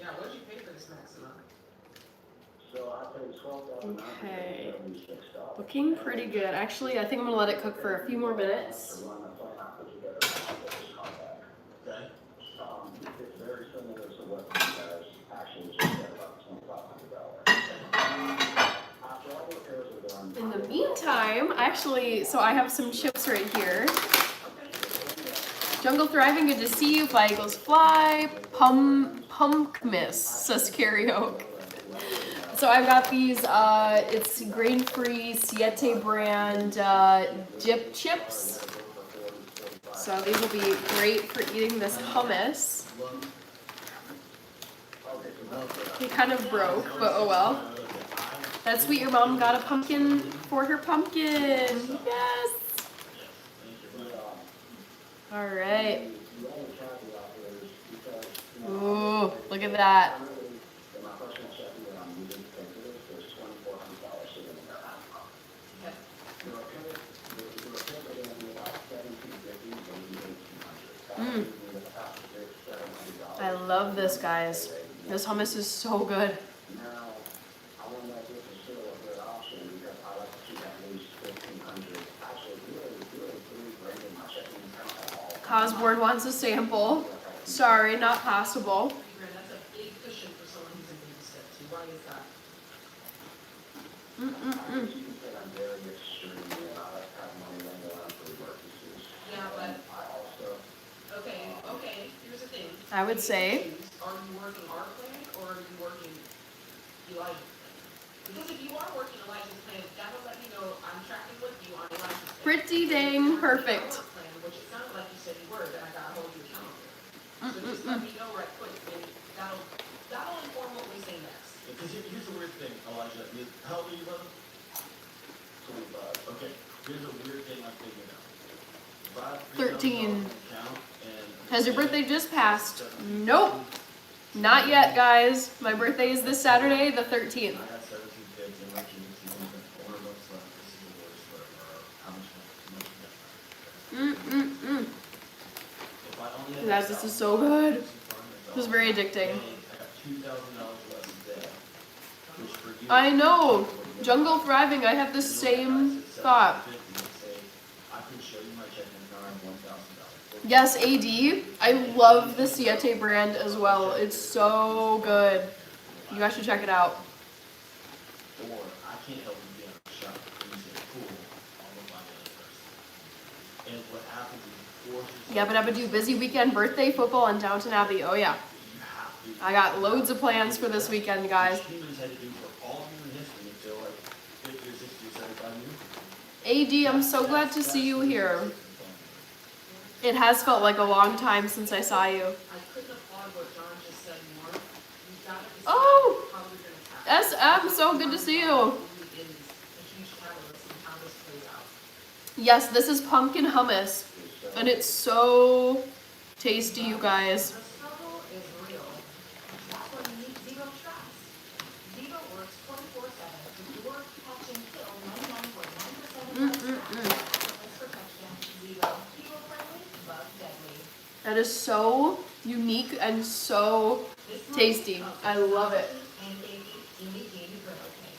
Yeah, what did you pay for this Maxima?
So I paid $12,976.
Okay. Looking pretty good. Actually, I think I'm gonna let it cook for a few more minutes.
Okay?
It's very similar to what you guys actually just said about $2,500. After all the repairs are done.
In the meantime, so I have some chips right here. Jungle Thriving, good to see you. Fly Eagles Fly. Pumpkmiss, says Karaoke. So I've got these, it's grain-free Siete brand dip chips. So these will be great for eating this hummus. He kind of broke, but oh well. That's sweet, your mom got a pumpkin for her pumpkin. Yes! Alright. Ooh, look at that. I love this, guys. This hummus is so good. Osborne wants a sample. Sorry, not possible.
That's a big cushion for someone who's in baby step too. Why is that? Yeah, but okay. Here's the thing.
I would say.
Are you working our plan or are you working Elijah's plan? Because if you are working Elijah's plan, that'll let me know I'm tracking with you on Elijah's plan.
Pretty dang perfect.
Plan, which it sounded like you said you were, then I gotta hold you accountable. So just let me know right quick, and that'll inform what we say next.
Because here's the weird thing, Elijah. How old are you, brother?
12. $25.
Okay, here's a weird thing I figured out. If I have
13.
$3,000 in the account and
Has your birthday just passed? Nope. Not yet, guys. My birthday is this Saturday, the 13th.
I got 17 kids and my kids are $400 left. This is the worst for how much money. If I only had
Guys, this is so good. This is very addicting.
I got $2,000 less in debt, which for you.
I know. Jungle Thriving, I have the same thought.
I can show you my checking account, $1,000.
Yes, AD. I love the Siete brand as well. It's so good. You guys should check it out.
Or I can't help you be on a shop and you say, cool, I'll look like the other person. And what happens is you force yourself.
Yabba dabba do, busy weekend, birthday, football, and Downton Abbey. Oh yeah.
You have to.
I got loads of plans for this weekend, guys.
Which humans had to do for all of human history until like 50 or 60 or 75 years.
AD, I'm so glad to see you here. It has felt like a long time since I saw you.
I couldn't applaud what John just said more. You've got to decide
Oh!
how you're going to tackle it.
SM, so good to see you.
Really is a huge catalyst in how this plays out.
Yes, this is pumpkin hummus. And it's so tasty, you guys.
The struggle is real. That's why you need Zero Trust. Zero works 24/7 with your catching kill 99.9% of protection. Zero. Keto-friendly, bug deadly.
That is so unique and so tasty. I love it.
And baby, Jimmy Jimmy Grill cake.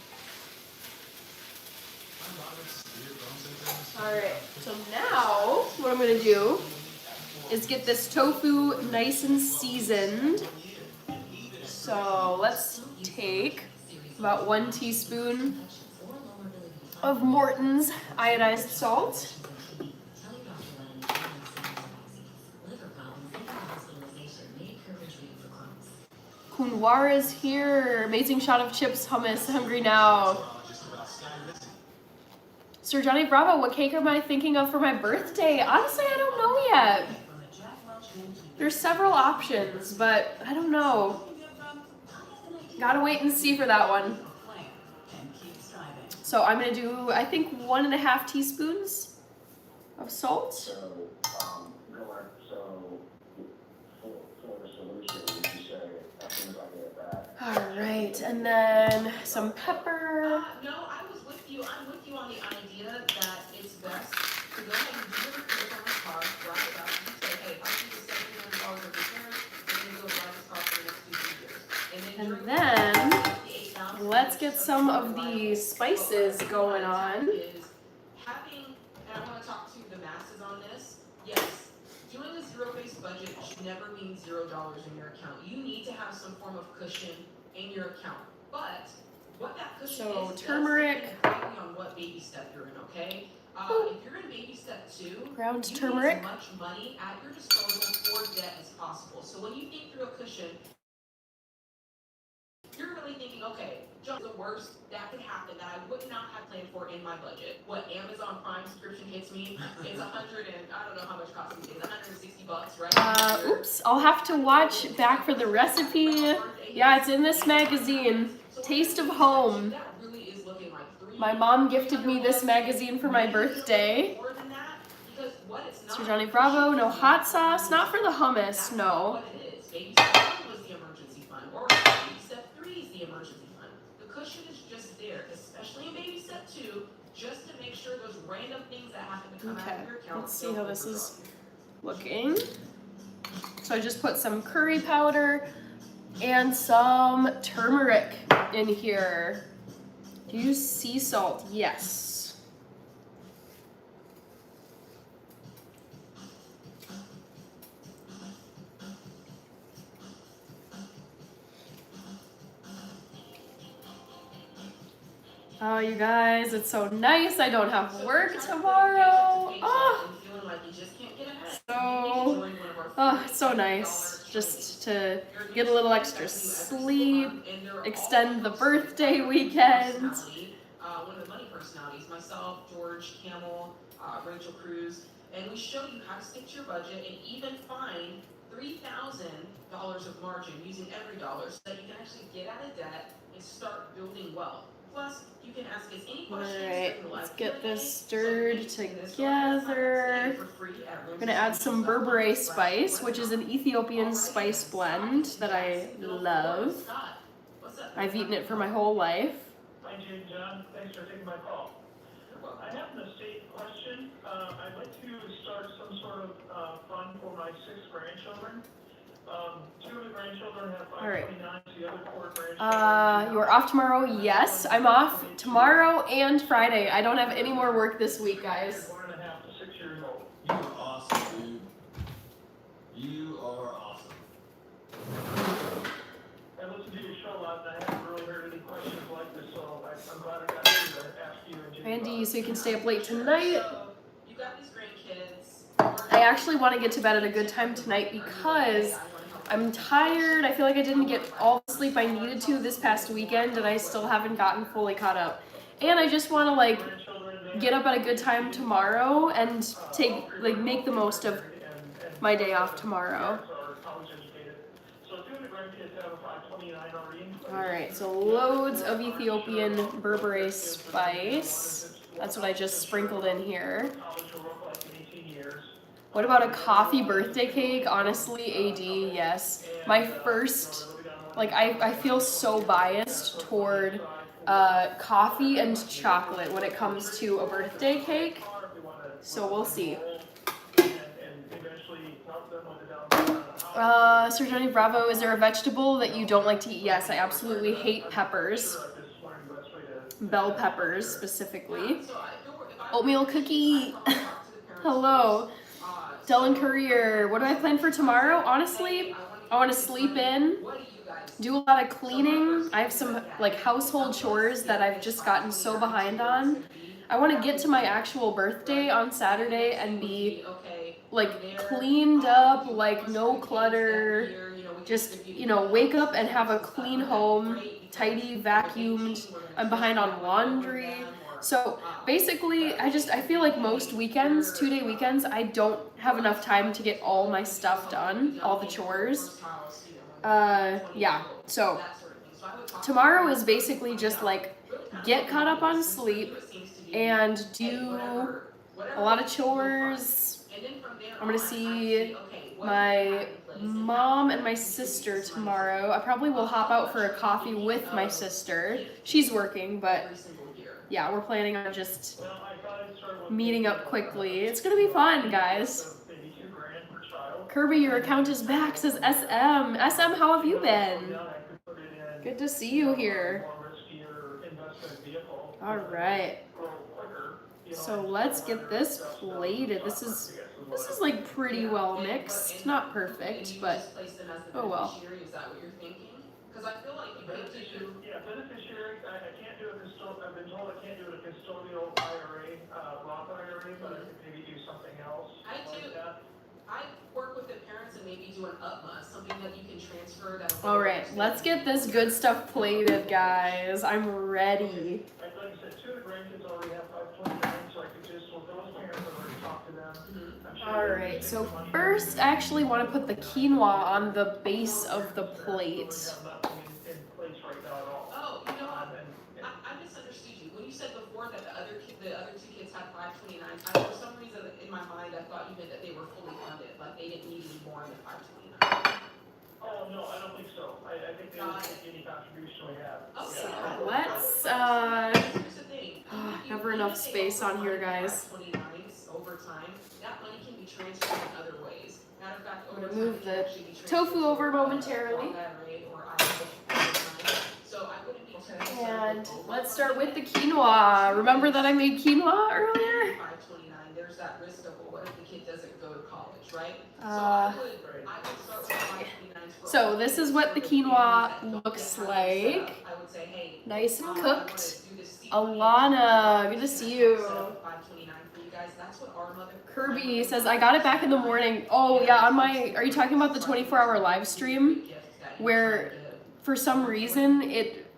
Alright, so now what I'm gonna do is get this tofu nice and seasoned. So let's take about 1 teaspoon of Morton's iodized salt. Quinoa is here. Amazing shot of chips, hummus. Hungry now. Sir Johnny Bravo, what cake am I thinking of for my birthday? Honestly, I don't know yet. There's several options, but I don't know. Gotta wait and see for that one. So I'm gonna do, I think, 1.5 teaspoons of salt.
So, for the solution, you say, as soon as I get it back.
All right, and then some pepper.
No, I was with you. I'm with you on the idea that it's best to go ahead and do your repairs on the car, drive it out, and say, hey, I'll do the $700 of repairs, and then go drive this car for the next 2-3 years.
And then let's get some of the spices going on.
Is having, and I want to talk to the masses on this. Yes, doing a zero-based budget should never mean $0 in your account. You need to have some form of cushion in your account. But what that cushion
So,
is,
turmeric.
does depend greatly on what baby step you're in, okay? If you're in baby step 2,
Ground
you
turmeric.
need as much money at your disposal for debt as possible. So when you think through a cushion, you're really thinking, okay, just the worst that could happen that I would not have planned for in my budget. What Amazon Prime subscription hits me is $100 and I don't know how much it costs me. It's $160, right?
Oops, I'll have to watch back for the recipe. Yeah, it's in this magazine, Taste of Home.
That really is looking like
My mom gifted me this magazine for my birthday.
more than that, because what it's not.
Sir Johnny Bravo, no hot sauce, not for the hummus, no.
What it is. Baby step 1 was the emergency fund, or baby step 3 is the emergency fund. The cushion is just there, especially in baby step 2, just to make sure those random things that happen to come out
Okay,
of your account.
let's see how this is looking. So I just put some curry powder and some turmeric in here. Do you use sea salt? Yes. Oh, you guys, it's so nice. I don't have work tomorrow. Oh, it's so nice just to get a little extra sleep, extend the birthday weekend.
One of the money personalities, myself, George, Camel, Rachel Cruz, and we show you how to stick to your budget and even find $3,000 of margin using every dollar so that you can actually get out of debt and start building wealth. Plus, you can ask us any
All
questions
right,
during the
let's
live
get
Q&A,
this
so
stirred
make sure to sign up
together.
today for free at
I'm gonna add some berbere spice, which is an Ethiopian
Alright,
spice
Scott,
blend that I
you guys, middle
love.
floor. Scott, what's up?
I've eaten it for my whole life.
Hi, Jane, John, thanks for taking my call.
You're welcome.
I have an estate question. I'd like to start some sort of fund for my 6 grandchildren. 2 of the grandchildren have
All right.
529, the other 4 grandchildren.
You are off tomorrow? Yes, I'm off tomorrow and Friday. I don't have any more work this week, guys.
1.5 to 6 years old.
You are awesome, dude. You are awesome.
I listened to your show a lot, and I haven't really heard any questions like this, so I'm glad I got to ask you and Jimmy.
Randy, so you can stay up late tonight.
So, you got these grandkids.
I actually want to get to bed at a good time tonight because I'm tired. I feel like I didn't get all the sleep I needed to this past weekend, and I still haven't gotten fully caught up. And I just want to like get up at a good time tomorrow and make the most of my day off tomorrow. Alright, so loads of Ethiopian berbere spice. That's what I just sprinkled in here. What about a coffee birthday cake? Honestly, AD, yes. My first, I feel so biased toward coffee and chocolate when it comes to a birthday cake. So we'll see. Sir Johnny Bravo, is there a vegetable that you don't like to eat? Yes, I absolutely hate peppers. Bell peppers, specifically. Oatmeal cookie. Hello. Dylan Courier, what do I plan for tomorrow? Honestly, I want to sleep in, do a lot of cleaning. I have some household chores that I've just gotten so behind on. I want to get to my actual birthday on Saturday and be cleaned up, no clutter, just, wake up and have a clean home, tidy, vacuumed. I'm behind on laundry. So basically, I feel like most weekends, 2-day weekends, I don't have enough time to get all my stuff done, all the chores. Yeah, so tomorrow is basically just get caught up on sleep and do a lot of chores. I'm gonna see my mom and my sister tomorrow. I probably will hop out for a coffee with my sister. She's working, but yeah, we're planning on just meeting up quickly. It's gonna be fun, guys. Kirby, your account is back, says SM. SM, how have you been? Good to see you here. All right. So let's get this plated. This is pretty well mixed. Not perfect, but oh well.
Is that what you're thinking? Because I feel like you could do.
Yeah, beneficiary, I can't do a custodial, I've been told I can't do a custodial IRA, Roth IRA, but I could maybe do something else.
I work with the parents and maybe do an UPMA, something that you can transfer.
All right, let's get this good stuff plated, guys. I'm ready.
Like I said, 2 of the grandkids already have 529, so I could just, with those parents, I've already talked to them.
All right, so first I actually want to put the quinoa on the base of the plate.
Oh, you know what? I misunderstood you. When you said before that the other 2 kids had 529, for some reason in my mind I thought you meant that they were fully funded, like they didn't need any more than 529.
Oh, no, I don't think so. I think they would take any contribution we have.
Okay.
So let's
Here's the thing.
never enough space on here, guys.
529s over time. That money can be transferred in other ways. Matter of fact,
I'm gonna move the tofu over momentarily. And let's start with the quinoa. Remember that I made quinoa earlier?
529. There's that risk of, well, what if the kid doesn't go to college, right? So I would start with 529s.
So this is what the quinoa looks like.
I would say, hey,
Nice and cooked. Alana, good to see you.
529 for you guys. That's what our mother.
Kirby says, I got it back in the morning. Oh yeah, are you talking about the 24-hour live stream? Where for some reason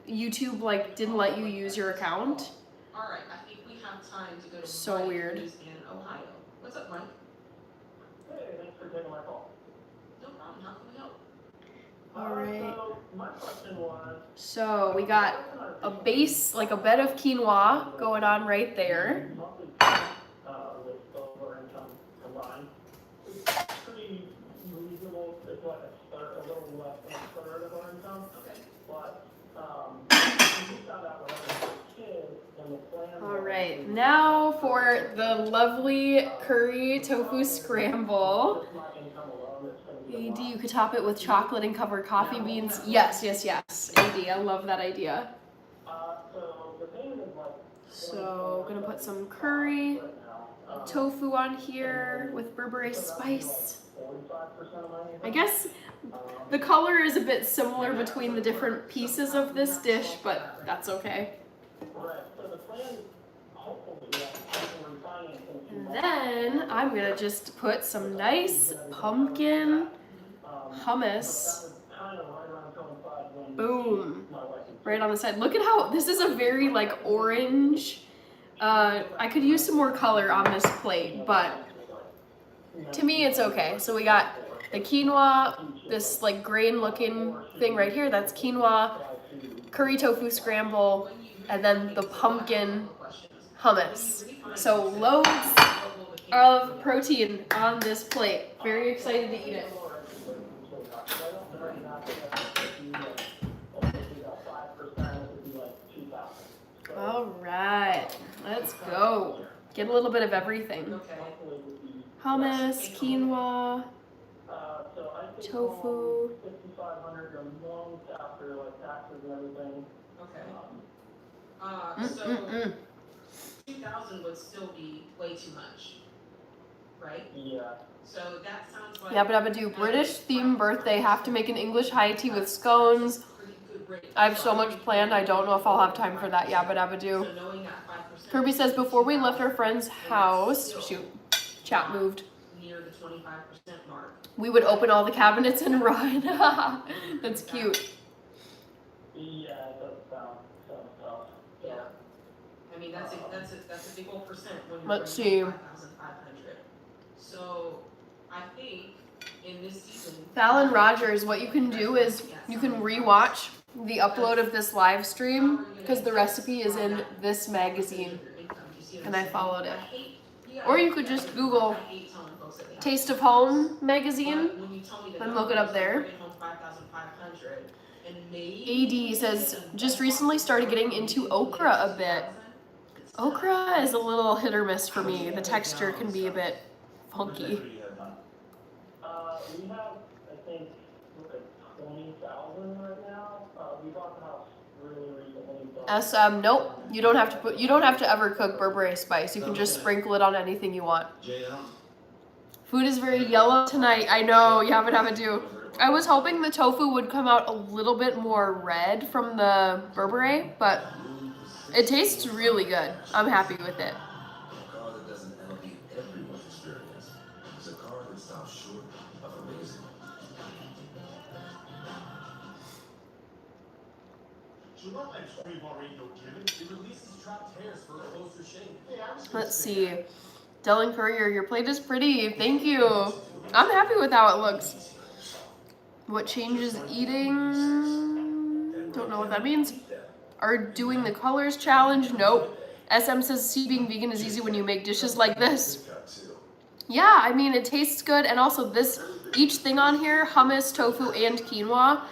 YouTube didn't let you use your account?
Alright, I think we have time to go to
So
Mike,
weird.
who's in Ohio. What's up, Mike?
Hey, thanks for taking my call.
No problem, how can we help?
All right.
So, my question was...
So we got a base, like a bed of quinoa going on right there.
Monthly, with both our income combined, it's pretty reasonable. It's like a little less than a third of our income.
Okay.
But, we just found out we're having a kid, and the plan.
All right, now for the lovely curry tofu scramble.
Just my income alone, it's gonna be a
AD,
lot.
you could top it with chocolate and covered coffee beans. Yes, yes, yes. AD, I love that idea.
So the thing is like.
So, gonna put some curry tofu on here with Burberry spice.
45% of my income.
I guess the color is a bit similar between the different pieces of this dish, but that's okay.
Right, so the plan, hopefully, I can refinance in
And then I'm gonna just put some nice pumpkin hummus.
kind of right around coincide when
Boom.
my wife
Right on the side. Look at how this is a very like orange. I could use some more color on this plate, but to me it's okay. So we got the quinoa, this like grain looking thing right here, that's quinoa, curry tofu scramble, and then the pumpkin hummus. So loads of protein on this plate. Very excited to eat it. All right, let's go. Get a little bit of everything.
Okay.
Hummus, quinoa, tofu.
5,500 a month after like taxes and everything.
Okay. So
Mm-mm-mm.
2,000 would still be way too much, right?
Yeah.
So that sounds like.
Yabba dabba do. British themed birthday. Have to make an English high tea with scones. I have so much planned. I don't know if I'll have time for that. Yabba dabba do.
So knowing that 5%.
Kirby says before we left our friend's house, shoot, chat moved.
Near the 25% mark.
We would open all the cabinets and run. That's cute.
Yeah, it does sound tough.
Yeah. I mean, that's a big old percent when you're
Let's
bringing
see.
5,500. So I think in this season.
Fallon Rogers, what you can do is you can rewatch the upload of this live stream because the recipe is in this magazine and I followed it. Or you could just Google Taste of Home magazine and look it up there. AD says, just recently started getting into okra a bit. Okra is a little hit or miss for me. The texture can be a bit funky.
We have, I think, like 20,000 right now. We bought the house really recently.
Nope. You don't have to ever cook Burberry spice. You can just sprinkle it on anything you want. Food is very yellow tonight. I know, yabba do. I was hoping the tofu would come out a little bit more red from the Burberry, but it tastes really good. I'm happy with it.
A car that doesn't elevate everyone's experience is a car that stops short of amazing.
Let's see. Dylan Courier, your plate is pretty. Thank you. I'm happy with how it looks. What changes eating? Don't know what that means. Are doing the colors challenge? Nope. SM says, see, being vegan is easy when you make dishes like this. Yeah, I mean, it tastes good. And also this, each thing on here, hummus, tofu, and quinoa,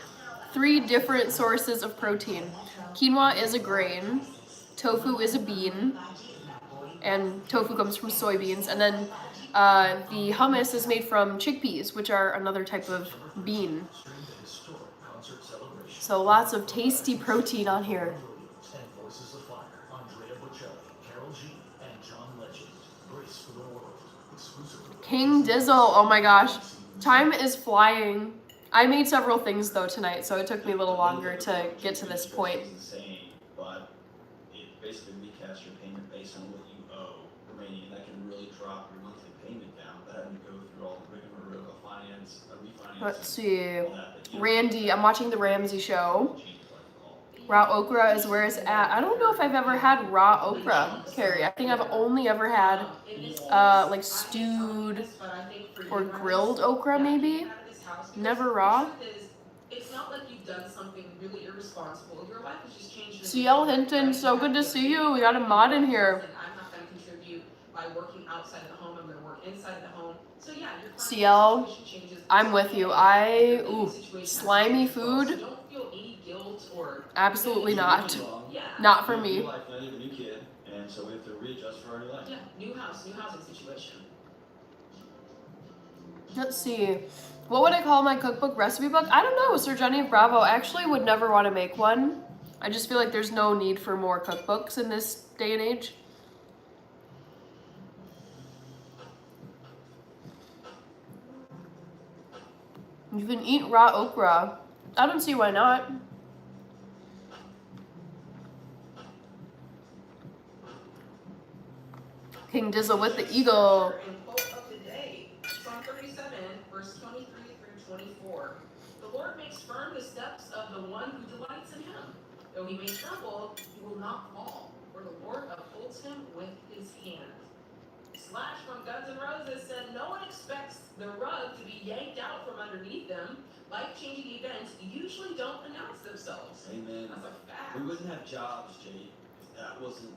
3 different sources of protein. Quinoa is a grain, tofu is a bean, and tofu comes from soybeans. And then the hummus is made from chickpeas, which are another type of bean. So lots of tasty protein on here. King Dizzle, oh my gosh, time is flying. I made several things though tonight, so it took me a little longer to get to this point.
It's insane, but it basically recasts your payment based on what you owe remaining, and that can really drop your monthly payment down without having to go through all the rigmarole of finance, refinance.
Let's see.
all that, but you
Randy, I'm watching the Ramsey show. Raw okra is where it's at. I don't know if I've ever had raw okra, Carrie. I think I've only ever had like stewed or grilled okra maybe. Never raw.
It's not like you've done something really irresponsible. Your life has just changed.
CL Hinton, so good to see you. We got a mod in here.
I'm not going to contribute by working outside of the home. I'm going to work inside of the home. So yeah, your
CL,
situation changes.
I'm with you. Slimy food?
So don't feel any guilt or
Absolutely not.
Yeah.
Not for me.
New life, now you have a new kid, and so we have to readjust for our new life.
Yeah, new house, new housing situation.
Let's see. What would I call my cookbook recipe book? I don't know. Sir Jenny Bravo. I actually would never want to make one. I just feel like there's no need for more cookbooks in this day and age. You can eat raw okra. I don't see why not. King Dizzle with the eagle.
And quote of the day, Psalm 37, verse 23 through 24. The Lord makes firm the steps of the one who delights in him. Though he may stumble, he will not fall, for the Lord upholds him with his hand. Slash from Guns N' Roses said, no one expects the rug to be yanked out from underneath them. Life-changing events usually don't announce themselves.
Amen.
That's a fact.
We wouldn't have jobs, Jay, if that wasn't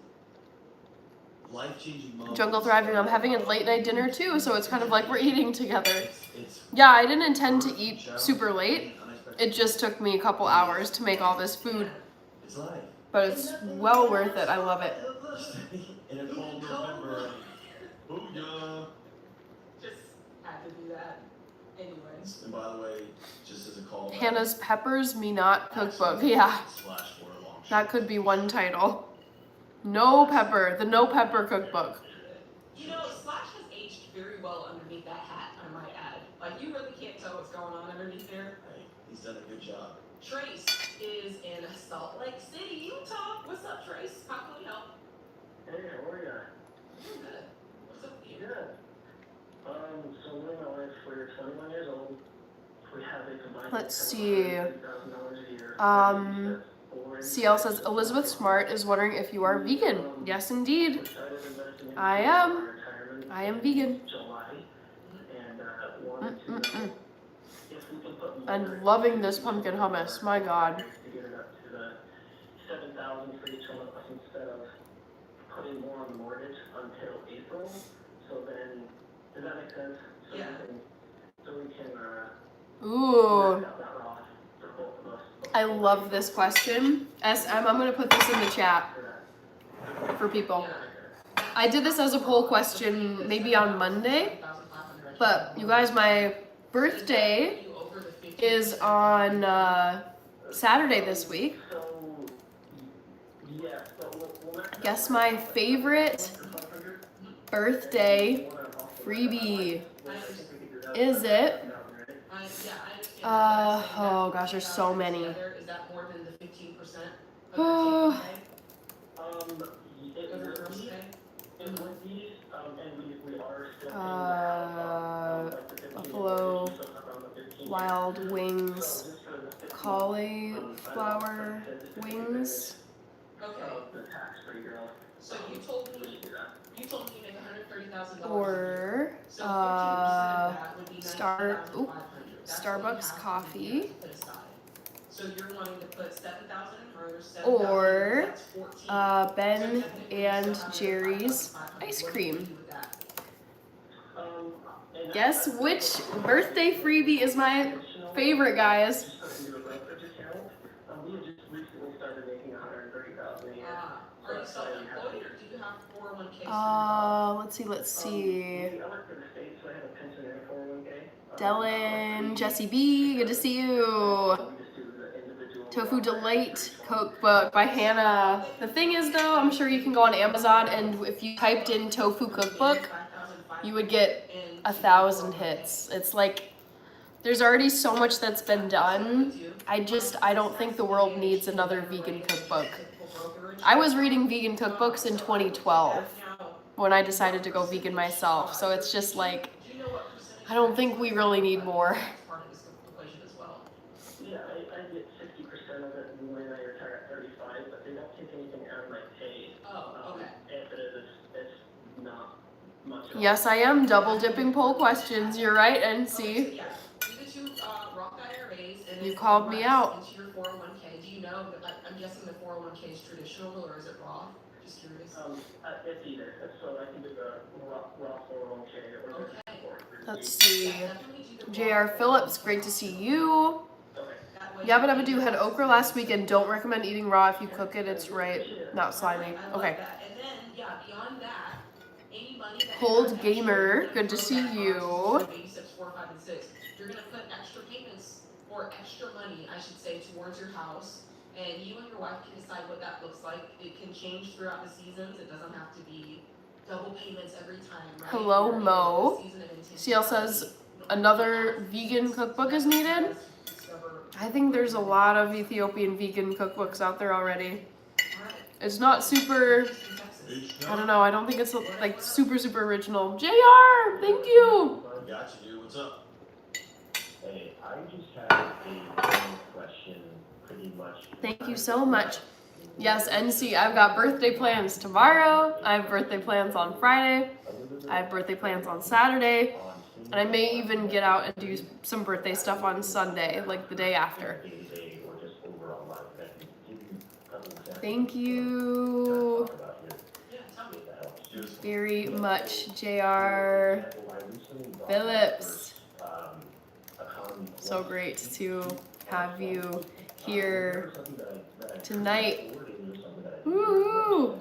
life-changing moments.
Jungle Thriving. I'm having a late night dinner too, so it's kind of like we're eating together.
It's
Yeah, I didn't intend to eat super late. It just took me a couple hours to make all this food.
It's life.
But it's well worth it. I love it.
In a cold November. Booyah.
Just had to do that. Anyways.
And by the way, just as a call.
Hannah's Peppers Me Not Cookbook. Yeah,
Slash for a long
that could be one title. No Pepper. The No Pepper Cookbook.
You know, Slash has aged very well underneath that hat, I might add. Like, you really can't tell what's going on underneath there.
Hey, he's done a good job.
Trace is in Salt Lake City, Utah. What's up, Trace? How can we help?
Hey, how are ya?
Doing good. What's up with you?
Good. So me and my wife, we're 21 years old. We have a combined
Let's
income
see.
of $150,000 a year.
CL says Elizabeth Smart is wondering if you are vegan. Yes, indeed. I am. I am vegan. I'm loving this pumpkin hummus. My God.
To get it up to the $7,000 for each one of us instead of putting more on the mortgage until April. So then, does that make sense? So
Yeah.
We can
Ooh.
knock out that off for both of us.
I love this question. SM, I'm going to put this in the chat for people. I did this as a poll question maybe on Monday, but you guys, my birthday is on Saturday this week. Guess my favorite birthday freebie. Is it? Oh gosh, there's so many.
Is that more than the 15% of
Oh.
your take home pay?
It would be, and we are still
Buffalo Wild Wings cauliflower wings.
Okay. So you told me you make $130,000.
Or
So 15% of that would be $90,500.
Starbucks coffee.
So you're wanting to put 7,000 or 7,000?
Or
That's 14.
Ben and Jerry's ice cream. Guess which birthday freebie is my favorite, guys?
Are you self-employed or do you have 401k?
Let's see. Dylan, Jesse B, good to see you. Tofu Delight Cookbook by Hannah. The thing is though, I'm sure you can go on Amazon and if you typed in tofu cookbook, you would get 1,000 hits. It's like, there's already so much that's been done. I don't think the world needs another vegan cookbook. I was reading vegan cookbooks in 2012 when I decided to go vegan myself. So it's just like, I don't think we really need more.
Yeah, I get 60% of it when I retire at 35, but they don't take anything out of my pay.
Oh, okay.
If it is, it's not much.
Yes, I am double dipping poll questions. You're right, NC.
Yeah, do the two Roth IRAs and then
You called me
the
out.
rest into your 401k. Do you know that, like, I'm guessing the 401k is traditional or is it Roth? Just curious.
It's either, so I can do the Roth 401k or the.
Let's see.
Yeah, definitely do the
J.R.
Roth
Phillips,
401k.
great to see you.
Okay.
That way
Yabba
you
Dabba Doo had okra last week and don't recommend eating raw. If you cook it, it's right, not slimy.
I love
Okay.
that. And then, yeah, beyond that, any money that
Cold
you have extra,
Gamer,
you're gonna
good to
throw
see
back
you.
onto baby steps 4, 5, and 6. You're gonna put extra payments or extra money, I should say, towards your house. And you and your wife can decide what that looks like. It can change throughout the seasons. It doesn't have to be double payments every time, right?
Hello,
You're in
Mo.
a season of intentionality.
CL says another vegan cookbook is needed. I think there's a lot of Ethiopian vegan cookbooks out there already. It's not super, I don't know, I don't think it's like super original. JR, thank you.
Gotcha, dude. What's up?
Hey, I just have a question pretty much.
Thank you so much. Yes, NC, I've got birthday plans tomorrow. I have birthday plans on Friday. I have birthday plans on Saturday. And I may even get out and do some birthday stuff on Sunday, like the day after. Thank you very much, JR Phillips. So great to have you here tonight. Woohoo!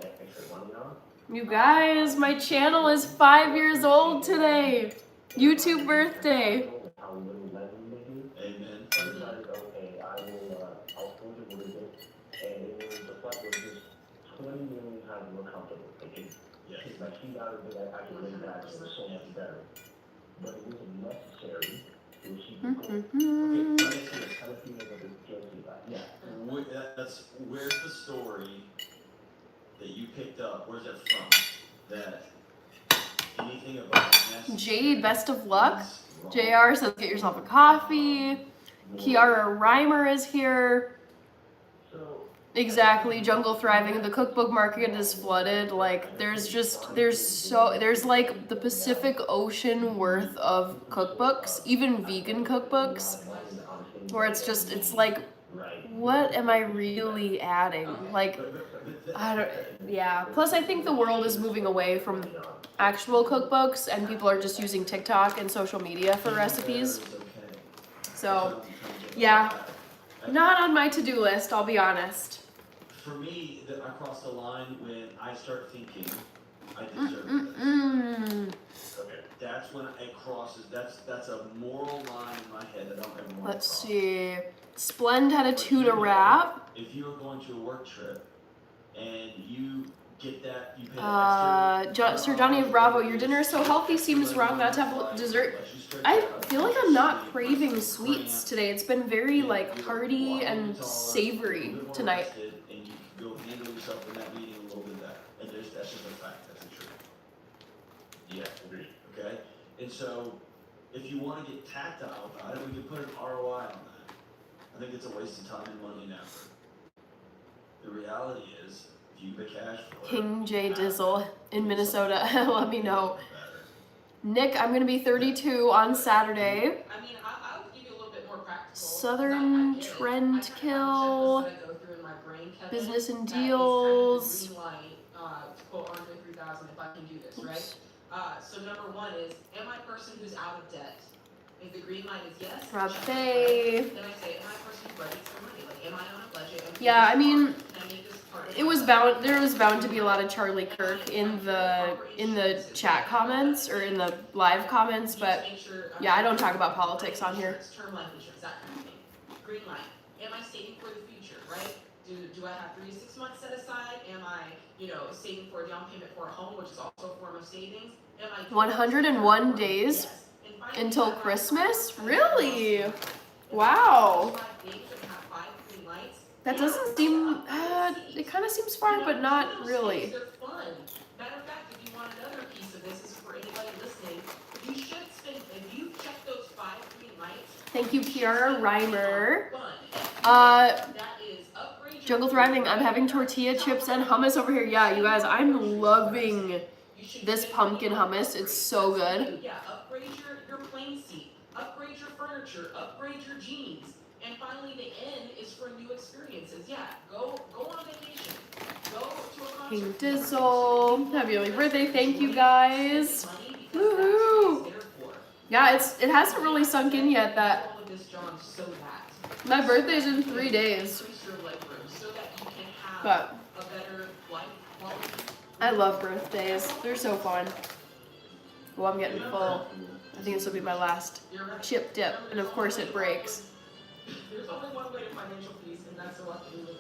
You guys, my channel is 5 years old today. YouTube birthday.
Amen. Yes.
My feet out of bed, I can lay back, it was so much better. But it wasn't necessary. It was
Okay, let me ask you this.
kind of feeling a bit guilty about it. Yeah.
Where's the story that you picked up? Where's it from? That anything about
Jade, best of luck. JR says get yourself a coffee. Kiara Reimer is here. Exactly, Jungle Thriving. The cookbook market is flooded. Like there's like the Pacific Ocean worth of cookbooks, even vegan cookbooks, where it's like, what am I really adding? Like, yeah. Plus I think the world is moving away from actual cookbooks and people are just using TikTok and social media for recipes. So, yeah, not on my to-do list, I'll be honest.
For me, I cross the line when I start thinking I deserve this. Okay, that's when it crosses. That's a moral line in my head that I don't ever want to
Let's
cross.
see. Splend had a tuna wrap.
If you are going to a work trip and you get that, you pay the extra.
Sir Johnny of Bravo, your dinner is so healthy, seems wrong not to have dessert. I feel like I'm not craving sweets today. It's been very like hearty and savory tonight.
And you can go handle yourself in that meeting a little bit better. And that's just a fact. That's a truth. Yeah, agreed. Okay? And so, if you want to get tactile about it, we can put an ROI on that. I think it's a waste of time and money and effort. The reality is, if you pay cash for it.
King J Dizzle in Minnesota, let me know. Nick, I'm gonna be 32 on Saturday.
I mean, I'll give you a little bit more practical.
Southern Trend Kill, Business and Deals.
Green light, to quote Andre 3000, if I can do this, right? So number one is, am I a person who's out of debt? If the green light is yes,
Rob
check,
Fay.
right? Then I say, am I a person who budgets for money? Like, am I on a budget?
Yeah, I mean,
Can I make this part of
it was bound. There was bound to be a lot of Charlie Kirk in the chat comments or in the live comments, but yeah, I don't talk about politics on here.
Term life insurance, that kind of thing. Green light. Am I saving for the future, right? Do I have 3 to 6 months set aside? Am I, saving for a down payment for a home, which is also a form of savings? Am I
101 days until Christmas? Really? Wow. That doesn't seem, it kind of seems far, but not really.
They're fun. Matter of fact, if you want another piece of this, this is for anybody listening, you should spend, if you check those 5 green lights.
Thank you, Kiara Reimer.
That is upgrade
Jungle Thriving, I'm having tortilla chips and hummus over here. Yeah, you guys, I'm loving this pumpkin hummus. It's so good.
Yeah, upgrade your plane seat, upgrade your furniture, upgrade your jeans. And finally, the N is for new experiences. Yeah, go on vacation. Go to a concert.
King Dizzle, happy early birthday! Thank you guys. Woohoo! Yeah, it hasn't really sunk in yet that my birthday's in 3 days. But I love birthdays. They're so fun. Well, I'm getting full. I think this will be my last chip dip, and of course it breaks.
There's only one way to financial peace, and that's to let you live.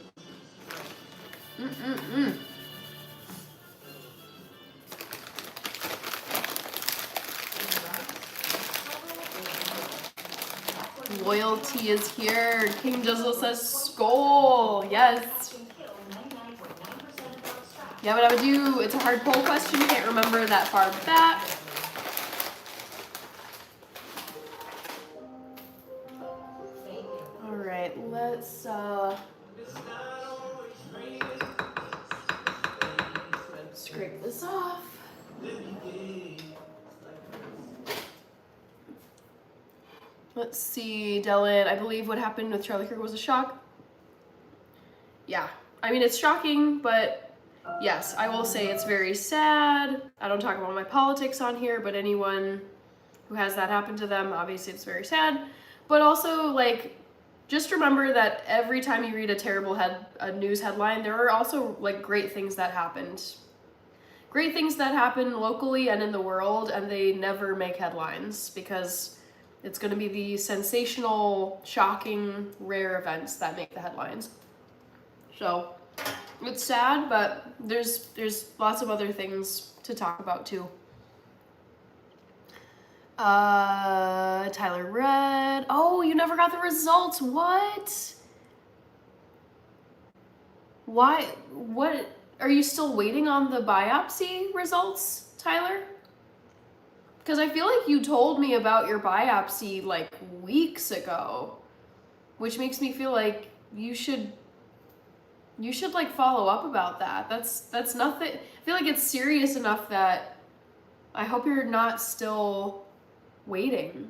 Loyalty is here. King Jizzle says Skol. Yes. Yeah, but I would do, it's a hard poll question. Can't remember that far back. All right, let's scrape this off. Let's see, Dylan, I believe what happened with Charlie Kirk was a shock. Yeah, I mean, it's shocking, but yes, I will say it's very sad. I don't talk about my politics on here, but anyone who has that happen to them, obviously it's very sad. But also, like, just remember that every time you read a terrible news headline, there are also, like, great things that happened. Great things that happen locally and in the world, and they never make headlines because it's going to be the sensational, shocking, rare events that make the headlines. So it's sad, but there's lots of other things to talk about too. Tyler Red. Oh, you never got the results. What? Why? What? Are you still waiting on the biopsy results, Tyler? Because I feel like you told me about your biopsy like weeks ago, which makes me feel like you should like follow up about that. That's nothing. I feel like it's serious enough that I hope you're not still waiting.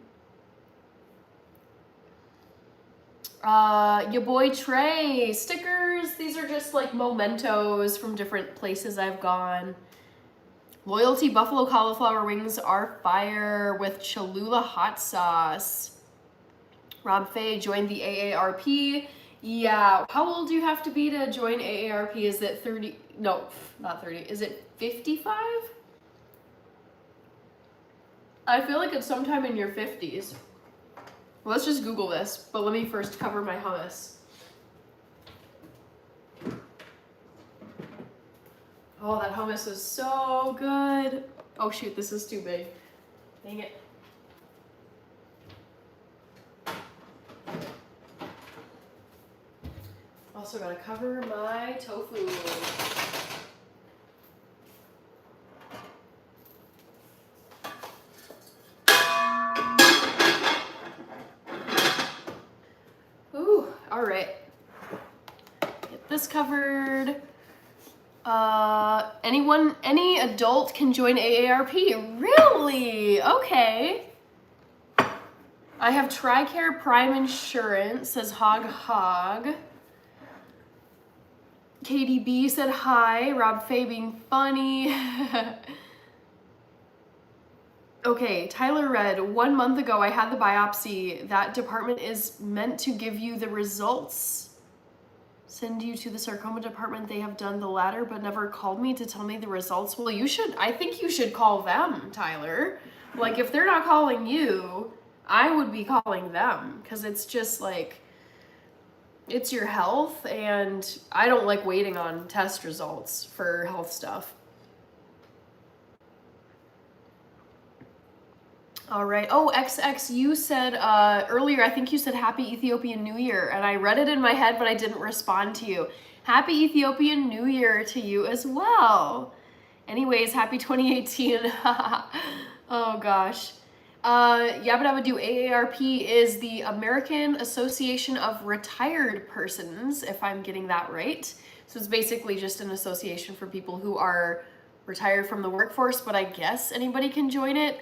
Your boy Trey, stickers. These are just like mementos from different places I've gone. Loyalty buffalo cauliflower wings are fire with Cholula hot sauce. Rob Faye joined the AARP. Yeah, how old do you have to be to join AARP? Is it 30? No, not 30. Is it 55? I feel like it's sometime in your 50s. Let's just Google this, but let me first cover my hummus. Oh, that hummus is so good. Oh shoot, this is too big. Dang it. Also gotta cover my tofu. Ooh, all right. Get this covered. Any adult can join AARP. Really? Okay. I have TRICARE Prime Insurance, says Hog. KDB said hi. Rob Faye being funny. Okay, Tyler Red, 1 month ago I had the biopsy. That department is meant to give you the results. Send you to the sarcoma department. They have done the latter, but never called me to tell me the results. Well, I think you should call them, Tyler. Like, if they're not calling you, I would be calling them, because it's just like, it's your health, and I don't like waiting on test results for health stuff. All right. Oh, XX, you said earlier, I think you said Happy Ethiopian New Year, and I read it in my head, but I didn't respond to you. Happy Ethiopian New Year to you as well. Anyways, happy 2018. Oh gosh. Yabba Dabba Do, AARP is the American Association of Retired Persons, if I'm getting that right. So it's basically just an association for people who are retired from the workforce, but I guess anybody can join it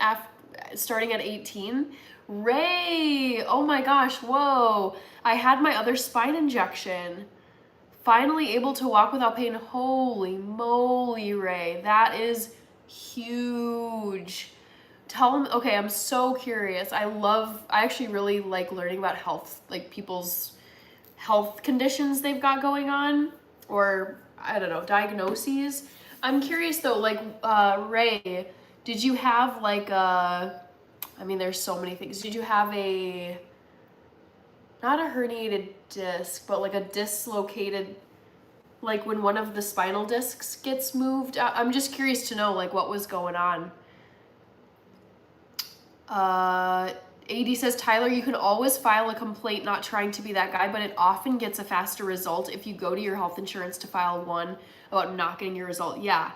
starting at 18. Ray, oh my gosh, whoa. I had my other spine injection. Finally able to walk without pain. Holy moly, Ray. That is huge. Tell them, okay, I'm so curious. I actually really like learning about health, like people's health conditions they've got going on, or I don't know, diagnoses. I'm curious though, like, Ray, did you have like I mean, there's so many things. Did you have not a herniated disc, but like a dislocated, like when one of the spinal discs gets moved? I'm just curious to know like what was going on. AD says, Tyler, you can always file a complaint, not trying to be that guy, but it often gets a faster result if you go to your health insurance to file one about not getting your result. Yeah.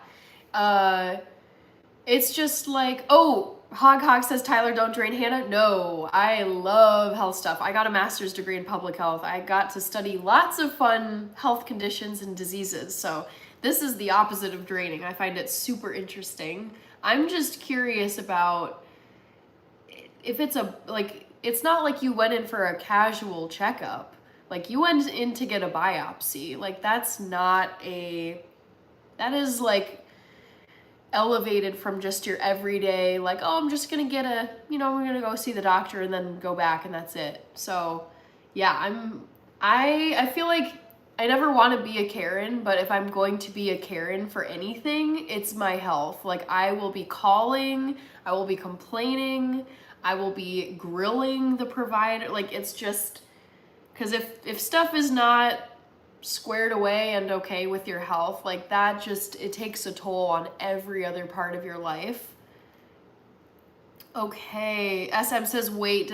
It's just like, oh, Hog says, Tyler, don't drain Hannah. No, I love health stuff. I got a master's degree in public health. I got to study lots of fun health conditions and diseases. So this is the opposite of draining. I find it super interesting. I'm just curious about if it's it's not like you went in for a casual checkup. Like you went in to get a biopsy. Like that is like elevated from just your everyday, like, oh, I'm just gonna get we're gonna go see the doctor and then go back and that's it. So yeah, I feel like I never want to be a Karen, but if I'm going to be a Karen for anything, it's my health. Like I will be calling, I will be complaining, I will be grilling the provider. Like it's just, because if stuff is not squared away and okay with your health, like that just, it takes a toll on every other part of your life. Okay, SM says, wait,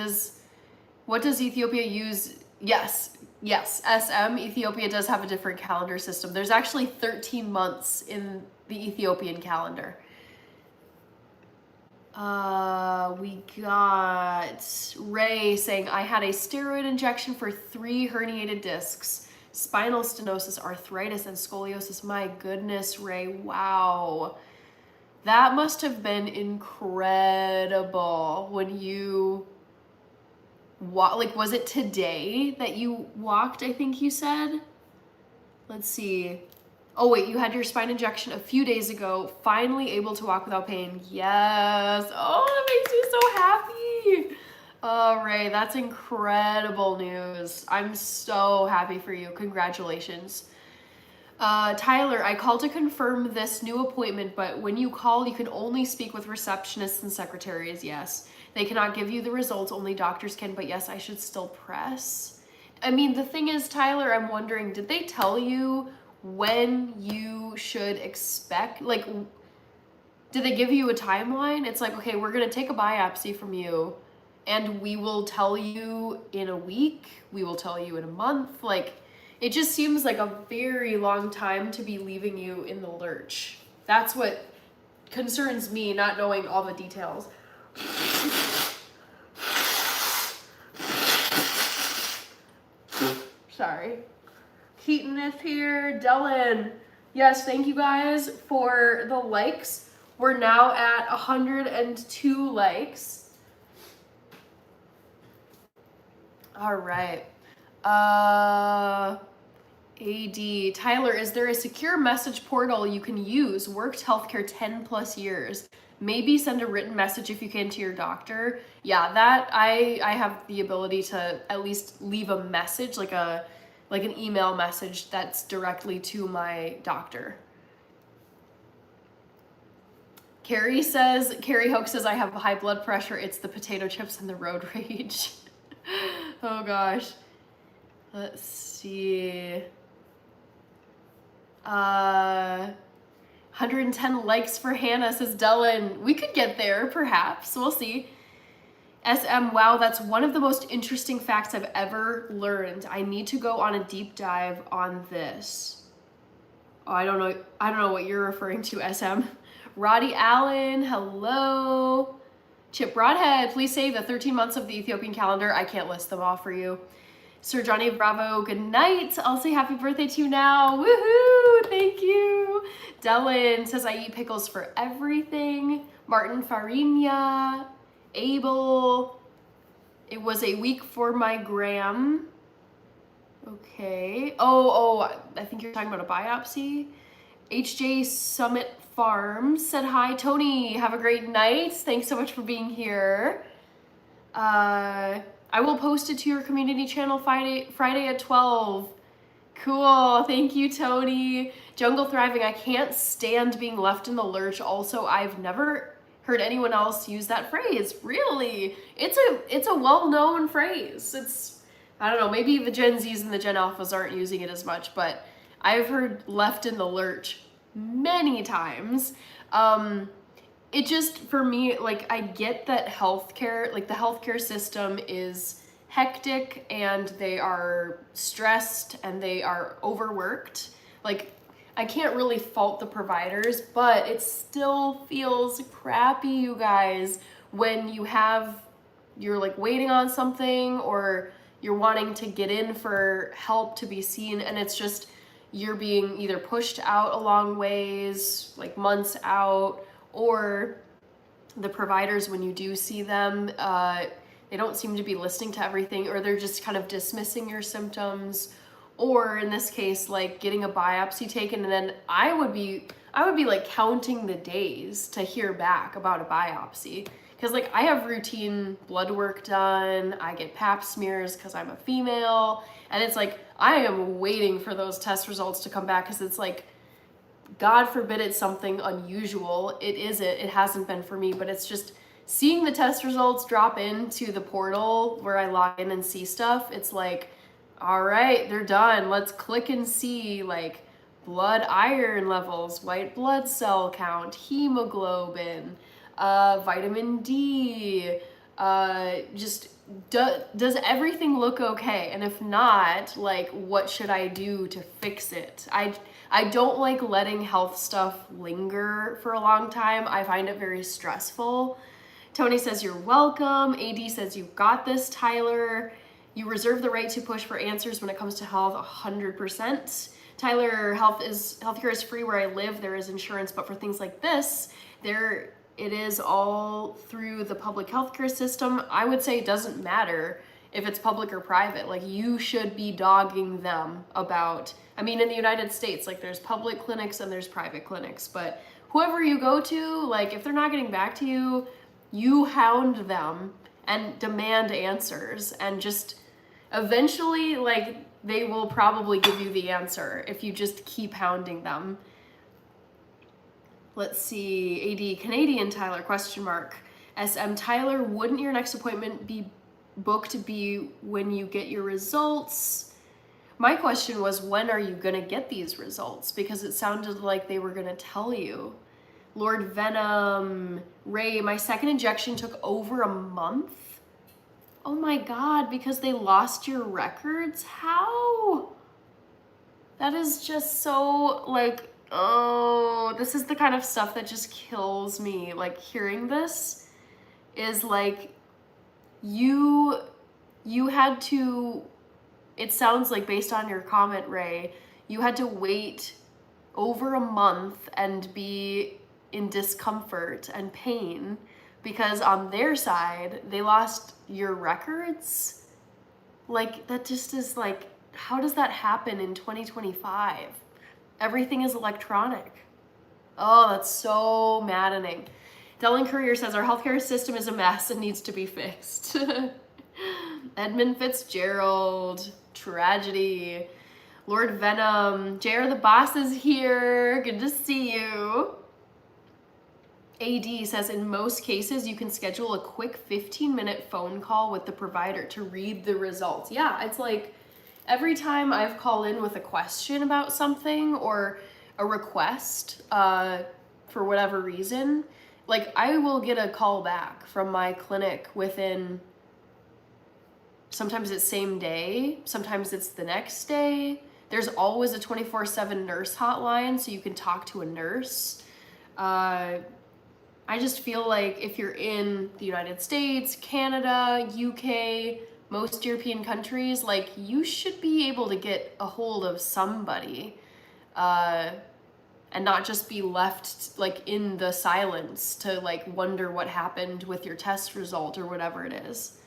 what does Ethiopia use? Yes, SM, Ethiopia does have a different calendar system. There's actually 13 months in the Ethiopian calendar. We got Ray saying, I had a steroid injection for 3 herniated discs, spinal stenosis, arthritis, and scoliosis. My goodness, Ray, wow. That must have been incredible when you like, was it today that you walked, I think you said? Let's see. Oh wait, you had your spine injection a few days ago, finally able to walk without pain. Yes. Oh, that makes me so happy. Oh, Ray, that's incredible news. I'm so happy for you. Congratulations. Tyler, I called to confirm this new appointment, but when you call, you can only speak with receptionists and secretaries. Yes. They cannot give you the results, only doctors can, but yes, I should still press. I mean, the thing is, Tyler, I'm wondering, did they tell you when you should expect, like, did they give you a timeline? It's like, okay, we're gonna take a biopsy from you and we will tell you in a week, we will tell you in a month. Like, it just seems like a very long time to be leaving you in the lurch. That's what concerns me, not knowing all the details. Sorry. Keaton is here. Dylan. Yes, thank you guys for the likes. We're now at 102 likes. All right. AD. Tyler, is there a secure message portal you can use? Worked healthcare 10 plus years. Maybe send a written message if you can to your doctor. Yeah, that I have the ability to at least leave a message, like an email message that's directly to my doctor. Carrie Hoke says, I have high blood pressure. It's the potato chips and the road rage. Oh gosh. Let's see. 110 likes for Hannah, says Dylan. We could get there, perhaps. We'll see. SM, wow, that's one of the most interesting facts I've ever learned. I need to go on a deep dive on this. Oh, I don't know what you're referring to, SM. Roddy Allen, hello. Chip Broadhead, please say the 13 months of the Ethiopian calendar. I can't list them all for you. Sir Johnny Bravo, good night. I'll say happy birthday to you now. Woohoo, thank you. Dylan says, I eat pickles for everything. Martin Farinia. Abel, it was a week for my gram. Okay. Oh, I think you're talking about a biopsy. HJ Summit Farms said hi. Tony, have a great night. Thanks so much for being here. I will post it to your community channel Friday at 12. Cool. Thank you, Tony. Jungle Thriving. I can't stand being left in the lurch. Also, I've never heard anyone else use that phrase. Really? It's a well-known phrase. I don't know, maybe the Gen Zs and the Gen Alphas aren't using it as much, but I've heard left in the lurch many times. It just, for me, like, I get that healthcare, like the healthcare system is hectic and they are stressed and they are overworked. Like, I can't really fault the providers, but it still feels crappy, you guys, when you're like waiting on something or you're wanting to get in for help to be seen, and it's just, you're being either pushed out a long ways, like months out, or the providers, when you do see them, they don't seem to be listening to everything, or they're just kind of dismissing your symptoms, or in this case, like getting a biopsy taken, and then I would be like counting the days to hear back about a biopsy. Because like I have routine blood work done, I get pap smears because I'm a female, and it's like I am waiting for those test results to come back, because it's like, God forbid it's something unusual. It hasn't been for me, but it's just seeing the test results drop into the portal where I log in and see stuff. It's like, all right, they're done. Let's click and see like blood iron levels, white blood cell count, hemoglobin, vitamin D, does everything look okay? And if not, like, what should I do to fix it? I don't like letting health stuff linger for a long time. I find it very stressful. Tony says you're welcome. AD says you got this, Tyler. You reserve the right to push for answers when it comes to health, 100%. Tyler, healthcare is free where I live. There is insurance, but for things like this, it is all through the public healthcare system. I would say it doesn't matter if it's public or private. Like, you should be dogging them about, I mean, in the United States, like, there's public clinics and there's private clinics, but whoever you go to, like, if they're not getting back to you, you hound them and demand answers, and just eventually, like, they will probably give you the answer if you just keep hounding them. Let's see, AD Canadian Tyler, question mark. SM Tyler, wouldn't your next appointment be booked when you get your results? My question was, when are you gonna get these results? Because it sounded like they were gonna tell you. Lord Venom, Ray, my second injection took over a month. Oh my God, because they lost your records? How? That is just so, like, oh, this is the kind of stuff that just kills me. Like, hearing this is like, you had to, it sounds like, based on your comment, Ray, you had to wait over a month and be in discomfort and pain because on their side, they lost your records. Like, that just is like, how does that happen in 2025? Everything is electronic. Oh, that's so maddening. Dylan Courier says our healthcare system is a mess and needs to be fixed. Edmund Fitzgerald, tragedy. Lord Venom, JR the boss is here. Good to see you. AD says in most cases you can schedule a quick 15-minute phone call with the provider to read the results. Yeah, it's like every time I've called in with a question about something or a request for whatever reason, like, I will get a call back from my clinic within, sometimes it's same day, sometimes it's the next day. There's always a 24/7 nurse hotline, so you can talk to a nurse. I just feel like if you're in the United States, Canada, UK, most European countries, like, you should be able to get a hold of somebody. and not just be left like in the silence to like wonder what happened with your test result or whatever it is.